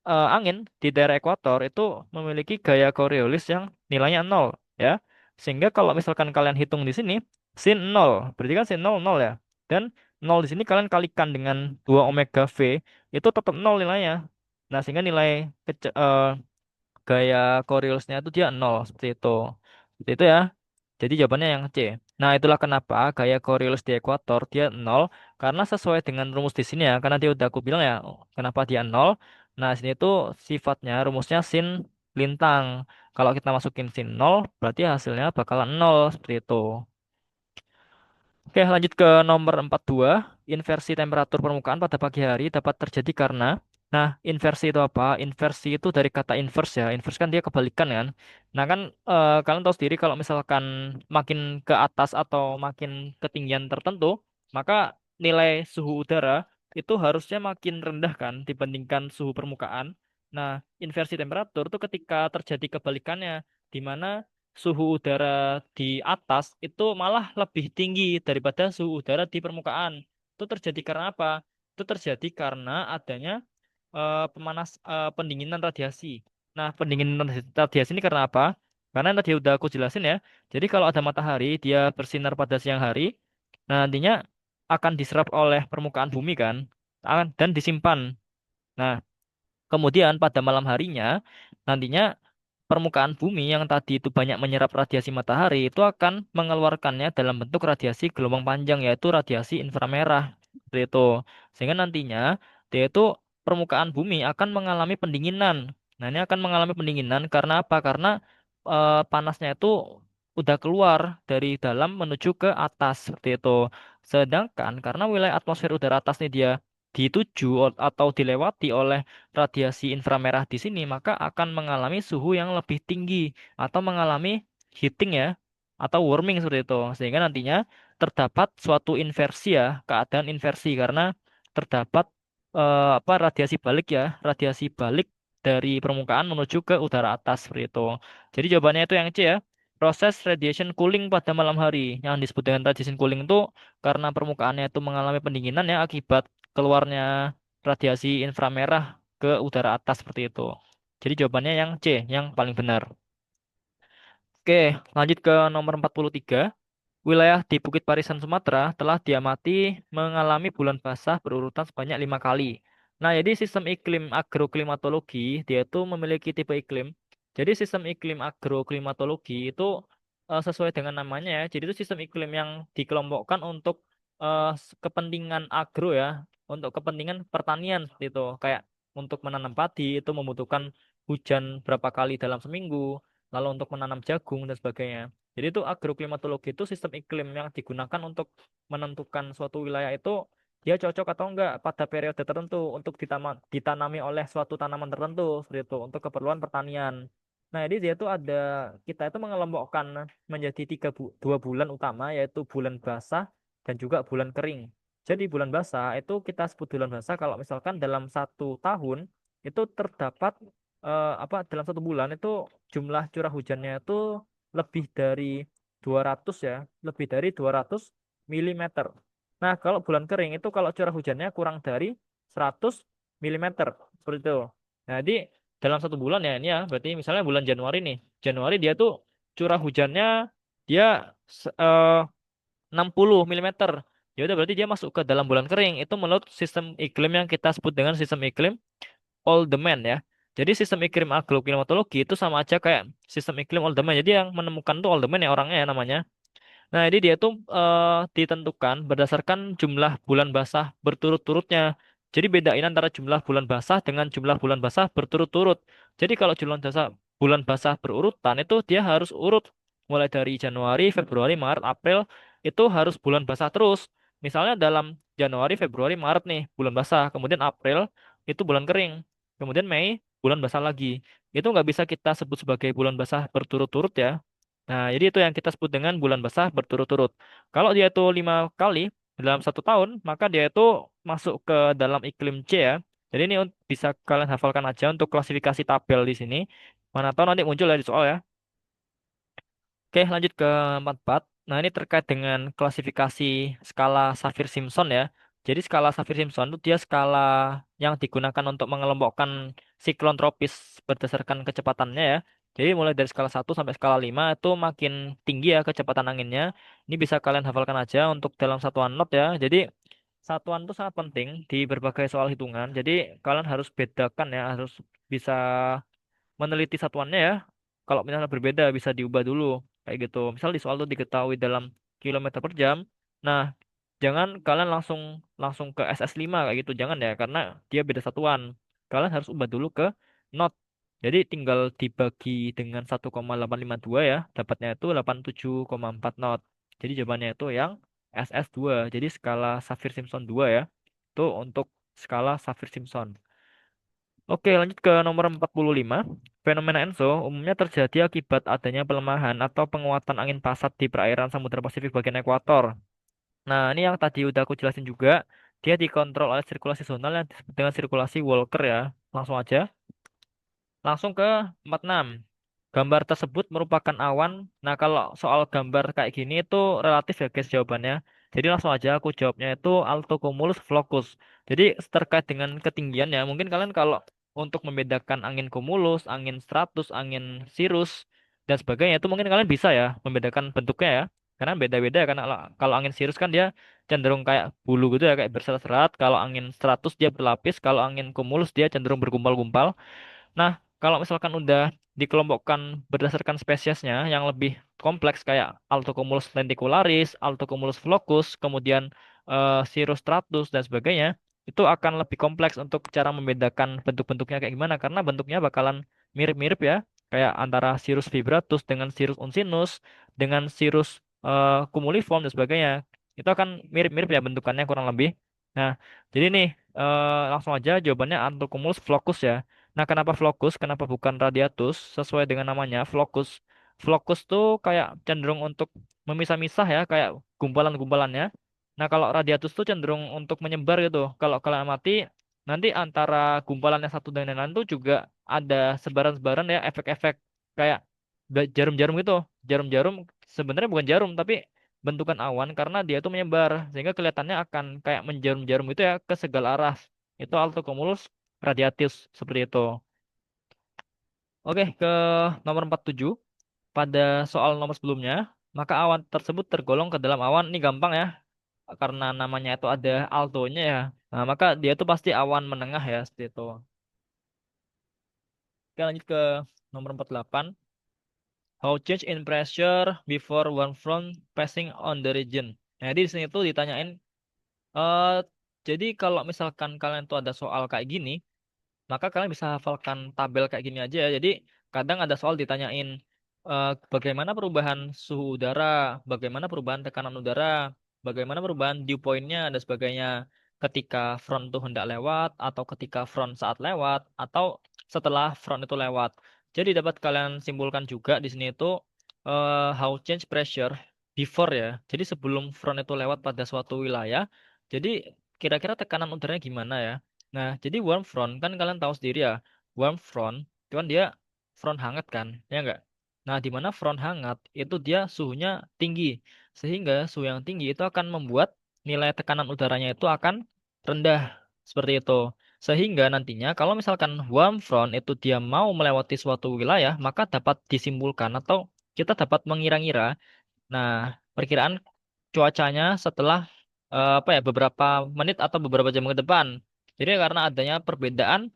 angin di daerah ekuator itu memiliki gaya Coriolis yang nilainya nol, ya. Sehingga kalau misalkan kalian hitung di sini, sin nol, berarti kan sin nol nol ya. Dan nol di sini kalian kalikan dengan 2 omega V, itu tetap nol nilainya. Nah, sehingga nilai gaya Coriolisnya itu dia nol seperti itu. Seperti itu ya. Jadi jawabannya yang C. Nah, itulah kenapa gaya Coriolis di ekuator dia nol karena sesuai dengan rumus di sini ya. Karena dia udah aku bilang ya, kenapa dia nol. Nah, sini tuh sifatnya rumusnya sin lintang. Kalau kita masukin sin nol, berarti hasilnya bakalan nol seperti itu. Oke, lanjut ke nomor 42. Inversi temperatur permukaan pada pagi hari dapat terjadi karena, nah, inversi itu apa? Inversi itu dari kata inverse ya. Inverse kan dia kebalikan kan. Nah, kan kalian tahu sendiri kalau misalkan makin ke atas atau makin ketinggian tertentu, maka nilai suhu udara itu harusnya makin rendah kan dibandingkan suhu permukaan. Nah, inversi temperatur itu ketika terjadi kebalikannya, di mana suhu udara di atas itu malah lebih tinggi daripada suhu udara di permukaan. Itu terjadi karena apa? Itu terjadi karena adanya pendinginan radiasi. Nah, pendinginan radiasi ini karena apa? Karena yang tadi udah aku jelasin ya. Jadi kalau ada matahari, dia bersinar pada siang hari, nah nantinya akan diserap oleh permukaan bumi kan, dan disimpan. Nah, kemudian pada malam harinya, nantinya permukaan bumi yang tadi itu banyak menyerap radiasi matahari itu akan mengeluarkannya dalam bentuk radiasi gelombang panjang yaitu radiasi inframerah. Seperti itu. Sehingga nantinya dia itu permukaan bumi akan mengalami pendinginan. Nah, ini akan mengalami pendinginan karena apa? Karena panasnya itu udah keluar dari dalam menuju ke atas seperti itu. Sedangkan karena wilayah atmosfer udara atas ini dia dituju atau dilewati oleh radiasi inframerah di sini, maka akan mengalami suhu yang lebih tinggi atau mengalami heating ya, atau warming seperti itu. Sehingga nantinya terdapat suatu inversi ya, keadaan inversi karena terdapat apa radiasi balik ya, radiasi balik dari permukaan menuju ke udara atas seperti itu. Jadi jawabannya itu yang C ya. Proses radiation cooling pada malam hari yang disebut dengan radiation cooling itu karena permukaannya itu mengalami pendinginan ya akibat keluarnya radiasi inframerah ke udara atas seperti itu. Jadi jawabannya yang C, yang paling benar. Oke, lanjut ke nomor 43. Wilayah di Bukit Barisan Sumatera telah diamati mengalami bulan basah berurutan sebanyak 5 kali. Nah, jadi sistem iklim agroklimatologi dia itu memiliki tipe iklim. Jadi sistem iklim agroklimatologi itu sesuai dengan namanya ya. Jadi itu sistem iklim yang dikelompokkan untuk kepentingan agro ya, untuk kepentingan pertanian seperti itu. Kayak untuk menanam padi itu membutuhkan hujan berapa kali dalam seminggu, lalu untuk menanam jagung dan sebagainya. Jadi itu agroklimatologi itu sistem iklim yang digunakan untuk menentukan suatu wilayah itu dia cocok atau enggak pada periode tertentu untuk ditanami oleh suatu tanaman tertentu seperti itu untuk keperluan pertanian. Nah, jadi dia tuh ada kita itu mengelompokkan menjadi 2 bulan utama yaitu bulan basah dan juga bulan kering. Jadi bulan basah itu kita sebut bulan basah kalau misalkan dalam 1 tahun itu terdapat dalam 1 bulan itu jumlah curah hujannya itu lebih dari 200 ya, lebih dari 200 milimeter. Nah, kalau bulan kering itu kalau curah hujannya kurang dari 100 milimeter seperti itu. Nah, jadi dalam 1 bulan ya ini ya berarti misalnya bulan Januari nih, Januari dia tuh curah hujannya dia se- eh, 60 milimeter. Ya udah berarti dia masuk ke dalam bulan kering itu menurut sistem iklim yang kita sebut dengan sistem iklim all demand ya. Jadi sistem iklim agroklimatologi itu sama aja kayak sistem iklim all demand. Jadi yang menemukan tuh all demand ya orangnya ya namanya. Nah, jadi dia tuh ditentukan berdasarkan jumlah bulan basah berturut-turutnya. Jadi bedain antara jumlah bulan basah dengan jumlah bulan basah berturut-turut. Jadi kalau bulan basah berurutan itu dia harus urut mulai dari Januari, Februari, Maret, April itu harus bulan basah terus. Misalnya dalam Januari, Februari, Maret nih bulan basah, kemudian April itu bulan kering, kemudian Mei bulan basah lagi. Itu nggak bisa kita sebut sebagai bulan basah berturut-turut ya. Nah, jadi itu yang kita sebut dengan bulan basah berturut-turut. Kalau dia itu 5 kali dalam 1 tahun, maka dia itu masuk ke dalam iklim C ya. Jadi ini bisa kalian hafalkan aja untuk klasifikasi tabel di sini. Mana tahu nanti muncul ya di soal ya. Oke, lanjut ke 44. Nah, ini terkait dengan klasifikasi skala Saffir-Simpson ya. Jadi skala Saffir-Simpson itu dia skala yang digunakan untuk mengelompokkan siklon tropis berdasarkan kecepatannya ya. Jadi mulai dari skala 1 sampai skala 5 itu makin tinggi ya kecepatan anginnya. Ini bisa kalian hafalkan aja untuk dalam satuan knot ya. Jadi satuan itu sangat penting di berbagai soal hitungan. Jadi kalian harus bedakan ya, harus bisa meneliti satuannya ya. Kalau misalnya berbeda bisa diubah dulu kayak gitu. Misal di soal itu diketahui dalam kilometer per jam. Nah, jangan kalian langsung langsung ke SS5 kayak gitu. Jangan ya karena dia beda satuan. Kalian harus ubah dulu ke knot. Jadi tinggal dibagi dengan 1,852 ya. Dapatnya itu 87,4 knot. Jadi jawabannya itu yang SS2. Jadi skala Saffir-Simpson 2 ya. Itu untuk skala Saffir-Simpson. Oke, lanjut ke nomor 45. Fenomena ENSO umumnya terjadi akibat adanya pelemahan atau penguatan angin pasat di perairan Samudra Pasifik bagian ekuator. Nah, ini yang tadi udah aku jelasin juga. Dia dikontrol oleh sirkulasi zonal yang disebut dengan sirkulasi Walker ya. Langsung aja. Langsung ke 46. Gambar tersebut merupakan awan. Nah, kalau soal gambar kayak gini itu relatif ya guys jawabannya. Jadi langsung aja aku jawabnya itu altocumulus floccus. Jadi terkait dengan ketinggiannya, mungkin kalian kalau untuk membedakan angin cumulus, angin stratus, angin cirrus dan sebagainya itu mungkin kalian bisa ya membedakan bentuknya ya. Karena beda-beda ya, karena kalau angin cirrus kan dia cenderung kayak bulu gitu ya, kayak berserat-serat. Kalau angin stratus dia berlapis, kalau angin cumulus dia cenderung bergumpal-gumpal. Nah, kalau misalkan udah dikelompokkan berdasarkan spesiesnya yang lebih kompleks kayak Altocumulus lenticularis, Altocumulus floccus, kemudian Cirrus stratus dan sebagainya, itu akan lebih kompleks untuk cara membedakan bentuk-bentuknya kayak gimana karena bentuknya bakalan mirip-mirip ya, kayak antara Cirrus vibratus dengan Cirrus uncinus dengan Cirrus cumuliform dan sebagainya. Itu akan mirip-mirip ya bentukannya kurang lebih. Nah, jadi nih langsung aja jawabannya Altocumulus floccus ya. Nah, kenapa flokus? Kenapa bukan radiatus? Sesuai dengan namanya, flokus. Flokus tuh kayak cenderung untuk memisah-misah ya, kayak gumpalan-gumpalannya. Nah, kalau radiatus tuh cenderung untuk menyebar gitu. Kalau kalian amati, nanti antara gumpalan yang satu dan yang lain tuh juga ada sebaran-sebaran ya, efek-efek kayak jarum-jarum gitu. Jarum-jarum sebenarnya bukan jarum, tapi bentukan awan karena dia tuh menyebar. Sehingga kelihatannya akan kayak menjarum-jarum itu ya ke segala arah. Itu altocumulus radiatus seperti itu. Oke, ke nomor 47. Pada soal nomor sebelumnya, maka awan tersebut tergolong ke dalam awan. Ini gampang ya, karena namanya itu ada altonya ya. Nah, maka dia itu pasti awan menengah ya, seperti itu. Oke, lanjut ke nomor 48. How change in pressure before one front passing on the region. Nah, jadi di sini tuh ditanyain, eh jadi kalau misalkan kalian tuh ada soal kayak gini, maka kalian bisa hafalkan tabel kayak gini aja ya. Jadi kadang ada soal ditanyain bagaimana perubahan suhu udara, bagaimana perubahan tekanan udara, bagaimana perubahan dew point-nya dan sebagainya ketika front itu hendak lewat atau ketika front saat lewat atau setelah front itu lewat. Jadi dapat kalian simpulkan juga di sini itu how change pressure before ya. Jadi sebelum front itu lewat pada suatu wilayah, jadi kira-kira tekanan udaranya gimana ya? Nah, jadi warm front kan kalian tahu sendiri ya, warm front itu kan dia front hangat kan, ya enggak? Nah, di mana front hangat itu dia suhunya tinggi, sehingga suhu yang tinggi itu akan membuat nilai tekanan udaranya itu akan rendah seperti itu. Sehingga nantinya kalau misalkan warm front itu dia mau melewati suatu wilayah, maka dapat disimpulkan atau kita dapat mengira-ngira. Nah, perkiraan cuacanya setelah apa ya beberapa menit atau beberapa jam ke depan. Jadi karena adanya perbedaan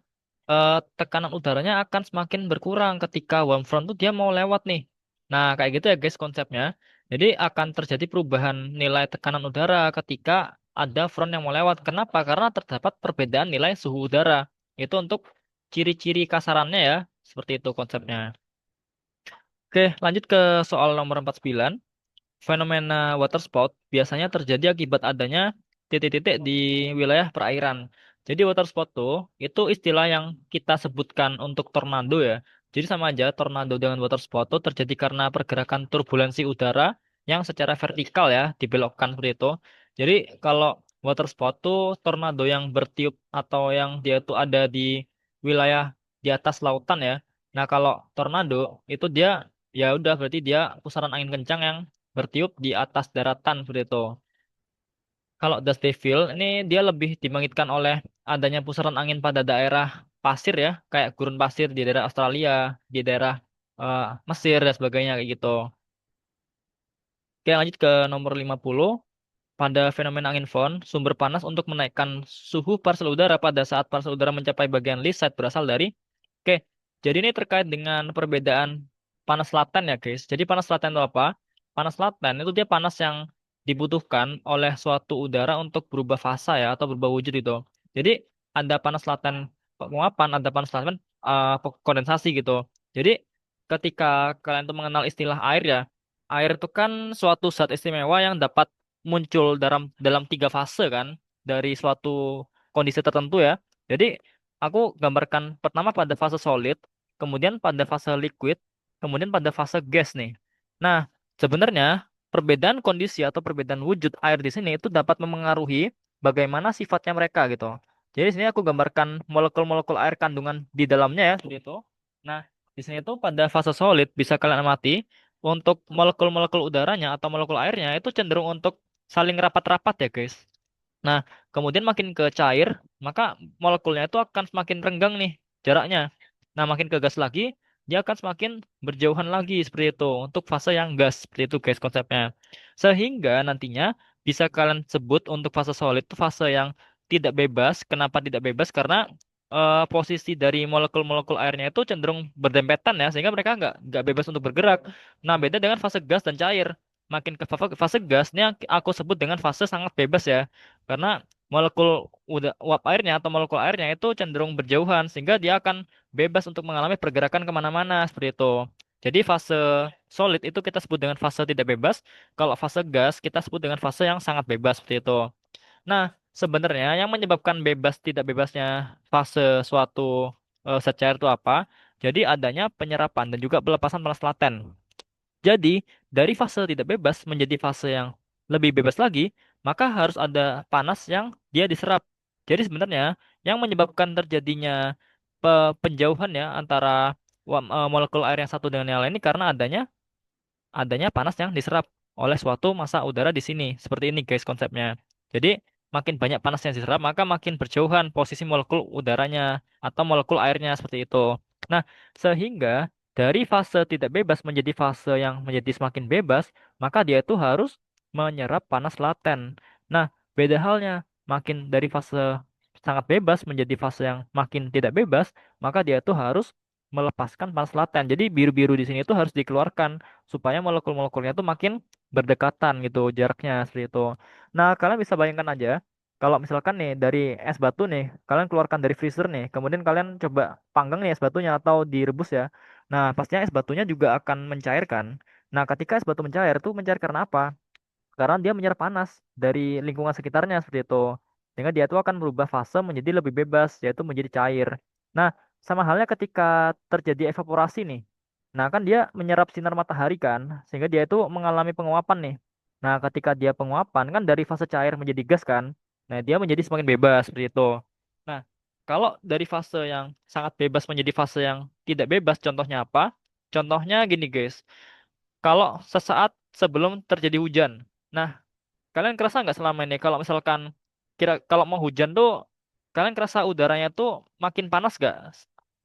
tekanan udaranya akan semakin berkurang ketika warm front tuh dia mau lewat nih. Nah, kayak gitu ya guys konsepnya. Jadi akan terjadi perubahan nilai tekanan udara ketika ada front yang mau lewat. Kenapa? Karena terdapat perbedaan nilai suhu udara. Itu untuk ciri-ciri kasarannya ya. Seperti itu konsepnya. Oke, lanjut ke soal nomor 49. Fenomena water spout biasanya terjadi akibat adanya titik-titik di wilayah perairan. Jadi water spout tuh itu istilah yang kita sebutkan untuk tornado ya. Jadi sama aja tornado dengan water spout tuh terjadi karena pergerakan turbulensi udara yang secara vertikal ya dibelokkan seperti itu. Jadi kalau water spout tuh tornado yang bertiup atau yang dia tuh ada di wilayah di atas lautan ya. Nah kalau tornado itu dia ya udah berarti dia pusaran angin kencang yang bertiup di atas daratan seperti itu. Kalau dust devil ini dia lebih dibangkitkan oleh adanya pusaran angin pada daerah pasir ya, kayak gurun pasir di daerah Australia, di daerah eh, Mesir dan sebagainya kayak gitu. Oke, lanjut ke nomor 50. Pada fenomena angin Von, sumber panas untuk menaikkan suhu parsel udara pada saat parsel udara mencapai bagian least side berasal dari. Oke, jadi ini terkait dengan perbedaan panas laten ya guys. Jadi panas laten itu apa? Panas laten itu dia panas yang dibutuhkan oleh suatu udara untuk berubah fasa ya atau berubah wujud itu. Jadi ada panas laten penguapan, ada panas laten kondensasi gitu. Jadi ketika kalian tuh mengenal istilah air ya, air itu kan suatu zat istimewa yang dapat muncul dalam tiga fase kan dari suatu kondisi tertentu ya. Jadi aku gambarkan pertama pada fase solid, kemudian pada fase liquid, kemudian pada fase gas nih. Nah, sebenarnya perbedaan kondisi atau perbedaan wujud air di sini itu dapat memengaruhi bagaimana sifatnya mereka gitu. Jadi di sini aku gambarkan molekul-molekul air kandungan di dalamnya ya seperti itu. Nah, di sini itu pada fase solid bisa kalian amati untuk molekul-molekul udaranya atau molekul airnya itu cenderung untuk saling rapat-rapat ya guys. Nah, kemudian makin ke cair, maka molekulnya itu akan semakin renggang nih jaraknya. Nah, makin ke gas lagi, dia akan semakin berjauhan lagi seperti itu untuk fase yang gas seperti itu guys konsepnya. Sehingga nantinya bisa kalian sebut untuk fase solid itu fase yang tidak bebas. Kenapa tidak bebas? Karena posisi dari molekul-molekul airnya itu cenderung berdempetan ya, sehingga mereka nggak bebas untuk bergerak. Nah, beda dengan fase gas dan cair. Makin ke fase gas, ini yang aku sebut dengan fase sangat bebas ya. Karena molekul uap airnya atau molekul airnya itu cenderung berjauhan sehingga dia akan bebas untuk mengalami pergerakan kemana-mana seperti itu. Jadi fase solid itu kita sebut dengan fase tidak bebas. Kalau fase gas kita sebut dengan fase yang sangat bebas seperti itu. Nah, sebenarnya yang menyebabkan bebas tidak bebasnya fase suatu zat cair itu apa? Jadi adanya penyerapan dan juga pelepasan panas laten. Jadi, dari fase tidak bebas menjadi fase yang lebih bebas lagi, maka harus ada panas yang dia diserap. Jadi sebenarnya yang menyebabkan terjadinya penjauhan ya antara molekul air yang satu dengan yang lain ini karena adanya panas yang diserap oleh suatu massa udara di sini. Seperti ini guys konsepnya. Jadi makin banyak panas yang diserap maka makin berjauhan posisi molekul udaranya atau molekul airnya seperti itu. Nah, sehingga dari fase tidak bebas menjadi fase yang menjadi semakin bebas, maka dia itu harus menyerap panas laten. Nah, beda halnya, makin dari fase sangat bebas menjadi fase yang makin tidak bebas, maka dia itu harus melepaskan panas laten. Jadi biru-biru di sini itu harus dikeluarkan supaya molekul-molekulnya itu makin berdekatan gitu jaraknya seperti itu. Nah, kalian bisa bayangkan aja kalau misalkan nih dari es batu nih, kalian keluarkan dari freezer nih, kemudian kalian coba panggang nih es batunya atau direbus ya. Nah, pastinya es batunya juga akan mencair kan. Nah, ketika es batu mencair tuh mencair karena apa? Karena dia menyerap panas dari lingkungan sekitarnya seperti itu. Sehingga dia itu akan berubah fase menjadi lebih bebas, yaitu menjadi cair. Nah, sama halnya ketika terjadi evaporasi nih. Nah, kan dia menyerap sinar matahari kan, sehingga dia itu mengalami penguapan nih. Nah, ketika dia penguapan kan dari fase cair menjadi gas kan. Nah, dia menjadi semakin bebas seperti itu. Nah, kalau dari fase yang sangat bebas menjadi fase yang tidak bebas, contohnya apa? Contohnya gini, guys. Kalau sesaat sebelum terjadi hujan. Nah, kalian kerasa nggak selama ini kalau misalkan kalau mau hujan tuh kalian kerasa udaranya tuh makin panas nggak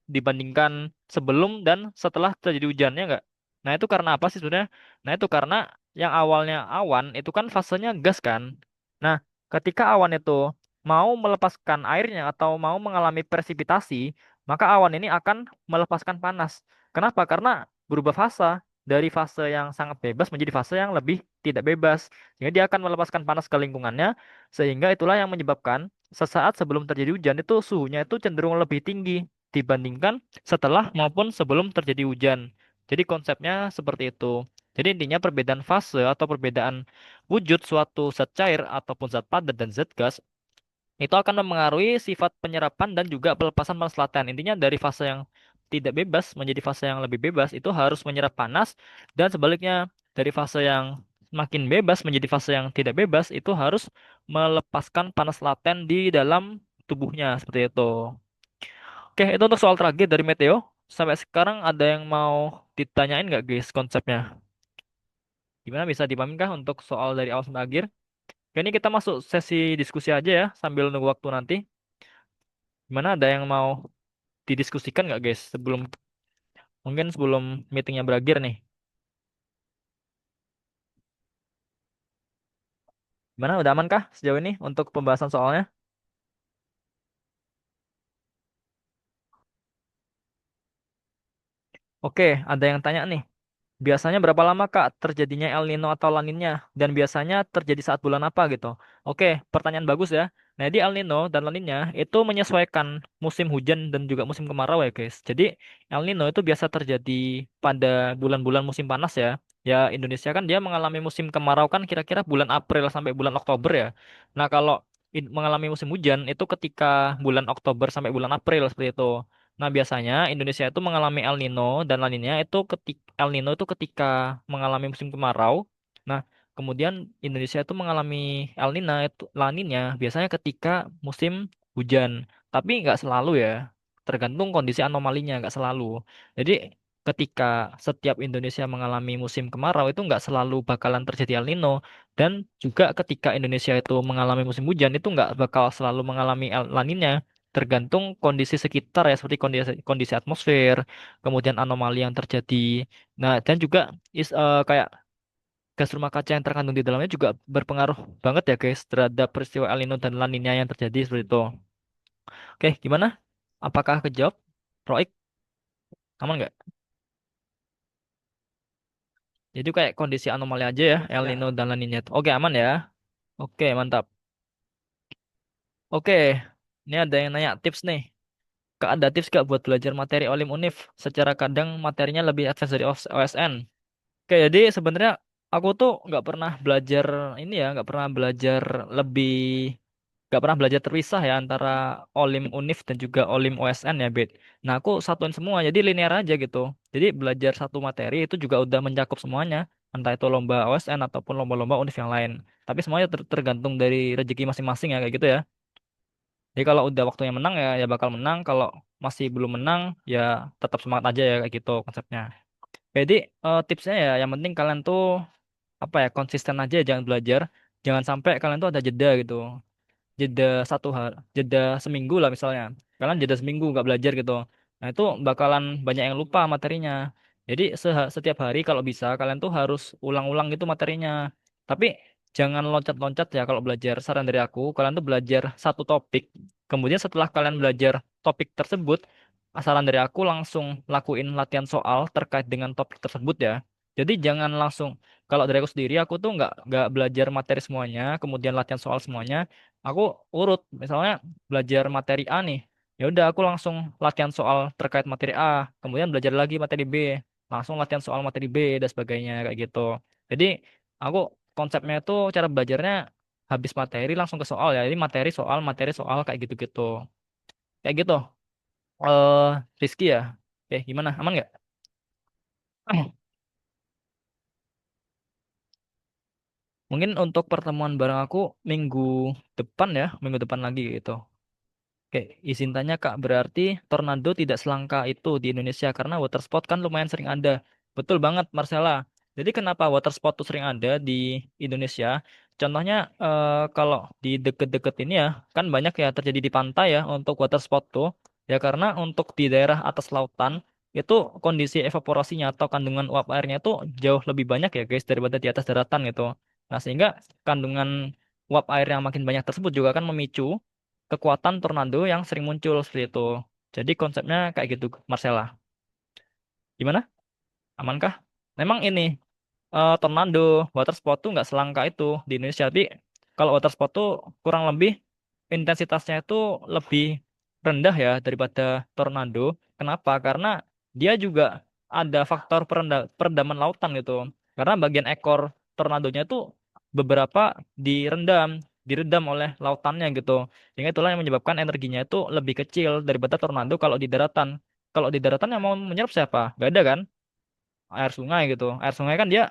dibandingkan sebelum dan setelah terjadi hujannya nggak? Nah itu karena apa sih sebenarnya? Nah itu karena yang awalnya awan itu kan fasenya gas kan. Nah ketika awan itu mau melepaskan airnya atau mau mengalami presipitasi, maka awan ini akan melepaskan panas. Kenapa? Karena berubah fase dari fase yang sangat bebas menjadi fase yang lebih tidak bebas. Sehingga dia akan melepaskan panas ke lingkungannya, sehingga itulah yang menyebabkan sesaat sebelum terjadi hujan itu suhunya itu cenderung lebih tinggi dibandingkan setelah maupun sebelum terjadi hujan. Jadi konsepnya seperti itu. Jadi intinya perbedaan fase atau perbedaan wujud suatu zat cair ataupun zat padat dan zat gas itu akan mempengaruhi sifat penyerapan dan juga pelepasan panas laten. Intinya dari fase yang tidak bebas menjadi fase yang lebih bebas itu harus menyerap panas dan sebaliknya dari fase yang makin bebas menjadi fase yang tidak bebas itu harus melepaskan panas laten di dalam tubuhnya seperti itu. Oke, itu untuk soal terakhir dari Meteo. Sampai sekarang ada yang mau ditanyain nggak guys konsepnya? Gimana bisa dipahamin kah untuk soal dari awal sampai akhir? Oke, ini kita masuk sesi diskusi aja ya sambil nunggu waktu nanti. Gimana ada yang mau didiskusikan nggak guys sebelum meetingnya berakhir nih? Gimana udah aman kah sejauh ini untuk pembahasan soalnya? Oke, ada yang tanya nih. Biasanya berapa lama Kak terjadinya El Nino atau La Niña? Dan biasanya terjadi saat bulan apa gitu? Oke, pertanyaan bagus ya. Nah, jadi El Nino dan La Niña itu menyesuaikan musim hujan dan juga musim kemarau ya guys. Jadi El Nino itu biasa terjadi pada bulan-bulan musim panas ya. Ya Indonesia kan dia mengalami musim kemarau kan kira-kira bulan April sampai bulan Oktober ya. Nah, kalau mengalami musim hujan itu ketika bulan Oktober sampai bulan April seperti itu. Nah, biasanya Indonesia itu mengalami El Nino dan La Nina itu ketika El Nino itu ketika mengalami musim kemarau. Nah, kemudian Indonesia itu mengalami El Nina itu La Nina biasanya ketika musim hujan. Tapi nggak selalu ya. Tergantung kondisi anomalinya, nggak selalu. Jadi ketika setiap Indonesia mengalami musim kemarau itu nggak selalu bakalan terjadi El Nino. Dan juga ketika Indonesia itu mengalami musim hujan itu nggak bakal selalu mengalami La Nina tergantung kondisi sekitar ya seperti kondisi kondisi atmosfer, kemudian anomali yang terjadi. Nah, dan juga kayak gas rumah kaca yang terkandung di dalamnya juga berpengaruh banget ya guys terhadap peristiwa El Nino dan La Nina yang terjadi seperti itu. Oke, gimana? Apakah kejawab? Roik, aman nggak? Jadi kayak kondisi anomali aja ya El Nino dan La Nina itu. Oke, aman ya. Oke, mantap. Oke, ini ada yang nanya tips nih. Kak, ada tips gak buat belajar materi Olim Univ? Secara kadang materinya lebih advance dari OSN. Oke, jadi sebenarnya aku tuh nggak pernah belajar ini ya, nggak pernah belajar lebih, nggak pernah belajar terpisah ya antara Olim Univ dan juga Olim OSN ya, Bet. Nah, aku satuin semua, jadi linear aja gitu. Jadi belajar satu materi itu juga udah mencakup semuanya, entah itu lomba OSN ataupun lomba-lomba Univ yang lain. Tapi semuanya tergantung dari rezeki masing-masing ya, kayak gitu ya. Jadi kalau udah waktunya menang ya, ya bakal menang. Kalau masih belum menang, ya tetap semangat aja ya, kayak gitu konsepnya. Jadi tipsnya ya, yang penting kalian tuh apa ya konsisten aja jangan belajar jangan sampai kalian tuh ada jeda gitu jeda satu hari jeda seminggu lah misalnya kalian jeda seminggu nggak belajar gitu nah itu bakalan banyak yang lupa materinya jadi setiap hari kalau bisa kalian tuh harus ulang-ulang gitu materinya tapi jangan loncat-loncat ya kalau belajar saran dari aku kalian tuh belajar satu topik kemudian setelah kalian belajar topik tersebut saran dari aku langsung lakuin latihan soal terkait dengan topik tersebut ya jadi jangan langsung kalau dari aku sendiri, aku tuh nggak belajar materi semuanya, kemudian latihan soal semuanya. Aku urut, misalnya belajar materi A nih, ya udah aku langsung latihan soal terkait materi A, kemudian belajar lagi materi B, langsung latihan soal materi B dan sebagainya kayak gitu. Jadi aku konsepnya itu cara belajarnya habis materi langsung ke soal ya, jadi materi soal kayak gitu-gitu, kayak gitu. eh Rizky ya. Oke, gimana? Aman nggak? Mungkin untuk pertemuan bareng aku minggu depan ya, minggu depan lagi gitu. Oke, izin tanya Kak, berarti tornado tidak selangka itu di Indonesia karena water spot kan lumayan sering ada. Betul banget, Marcella. Jadi kenapa water spot tuh sering ada di Indonesia? Contohnya kalau di deket-deket ini ya, kan banyak ya terjadi di pantai ya untuk water spot tuh. Ya karena untuk di daerah atas lautan itu kondisi evaporasinya atau kandungan uap airnya itu jauh lebih banyak ya guys daripada di atas daratan gitu. Nah, sehingga kandungan uap air yang makin banyak tersebut juga akan memicu kekuatan tornado yang sering muncul seperti itu. Jadi konsepnya kayak gitu, Marcella. Gimana? Amankah? Memang ini tornado, water spot tuh nggak selangka itu di Indonesia. Tapi kalau water spot tuh kurang lebih intensitasnya itu lebih rendah ya daripada tornado. Kenapa? Karena dia juga ada faktor perendaman lautan gitu. Karena bagian ekor tornadonya itu beberapa direndam, diredam oleh lautannya gitu. Sehingga itulah yang menyebabkan energinya itu lebih kecil daripada tornado kalau di daratan. Kalau di daratan yang mau menyerap siapa? Gak ada kan? Air sungai gitu. Air sungai kan dia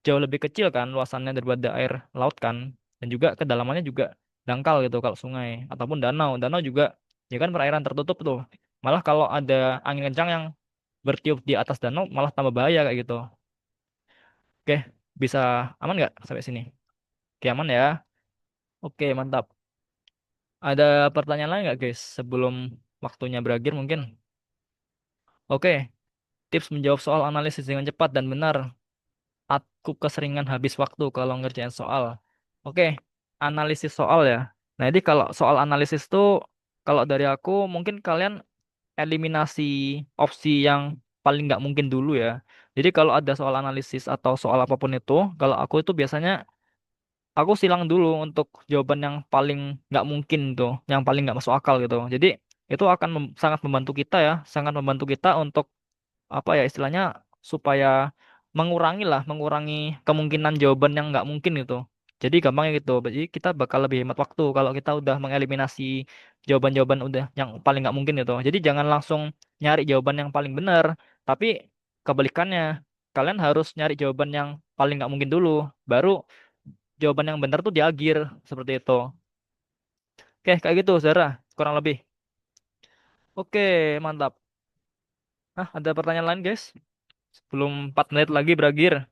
jauh lebih kecil kan luasannya daripada air laut kan, dan juga kedalamannya juga dangkal gitu kalau sungai ataupun danau. Danau juga ya kan perairan tertutup tuh, malah kalau ada angin kencang yang bertiup di atas danau malah tambah bahaya kayak gitu. Oke, bisa aman nggak sampai sini? Oke, aman ya. Oke, mantap. Ada pertanyaan lain nggak guys sebelum waktunya berakhir mungkin? Oke, tips menjawab soal analisis dengan cepat dan benar. Aku keseringan habis waktu kalau ngerjain soal. Oke, analisis soal ya. Nah, jadi kalau soal analisis tuh, kalau dari aku mungkin kalian eliminasi opsi yang paling nggak mungkin dulu ya. Jadi kalau ada soal analisis atau soal apapun itu, kalau aku itu biasanya aku silang dulu untuk jawaban yang paling nggak mungkin tuh, yang paling nggak masuk akal gitu. Jadi itu akan sangat membantu kita ya, sangat membantu kita untuk apa ya istilahnya supaya mengurangi kemungkinan jawaban yang nggak mungkin gitu. Jadi gampangnya gitu. Jadi kita bakal lebih hemat waktu kalau kita udah mengeliminasi jawaban-jawaban udah yang paling nggak mungkin gitu. Jadi jangan langsung nyari jawaban yang paling benar, tapi kebalikannya kalian harus nyari jawaban yang paling nggak mungkin dulu, baru jawaban yang benar tuh di akhir seperti itu. Oke, kayak gitu, Zara, kurang lebih. Oke, mantap. Ah, ada pertanyaan lain, guys? Sebelum 4 menit lagi berakhir.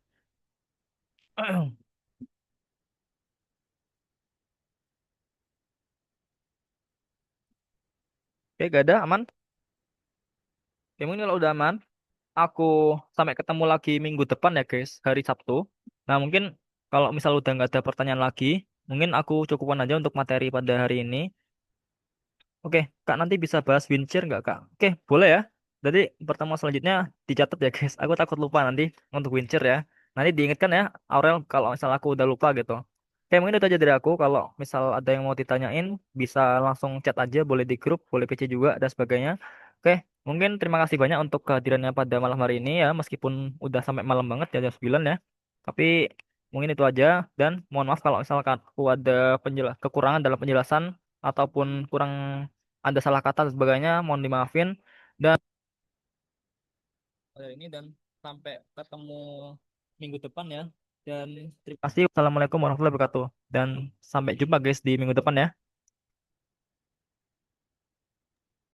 Oke, gak ada, aman. Ya mungkin kalau udah aman, aku sampai ketemu lagi minggu depan ya guys, hari Sabtu. Nah mungkin kalau misal udah nggak ada pertanyaan lagi, mungkin aku cukupkan aja untuk materi pada hari ini. Oke, Kak nanti bisa bahas Windsor nggak Kak? Oke, boleh ya. Jadi pertemuan selanjutnya dicatat ya guys. Aku takut lupa nanti untuk Windsor ya. Nanti diingatkan ya, Aurel kalau misal aku udah lupa gitu. Oke, mungkin itu aja dari aku. Kalau misal ada yang mau ditanyain, bisa langsung chat aja, boleh di grup, boleh PC juga, dan sebagainya. Oke, mungkin terima kasih banyak untuk kehadirannya pada malam hari ini ya, meskipun udah sampai malam banget ya, jam 9 ya. Tapi mungkin itu aja, dan mohon maaf kalau misalkan aku ada kekurangan dalam penjelasan ataupun kurang ada salah kata dan sebagainya, mohon dimaafin. Dan pada ini dan sampai ketemu minggu depan ya. Dan terima kasih. Wassalamualaikum warahmatullahi wabarakatuh. Dan sampai jumpa guys di minggu depan ya.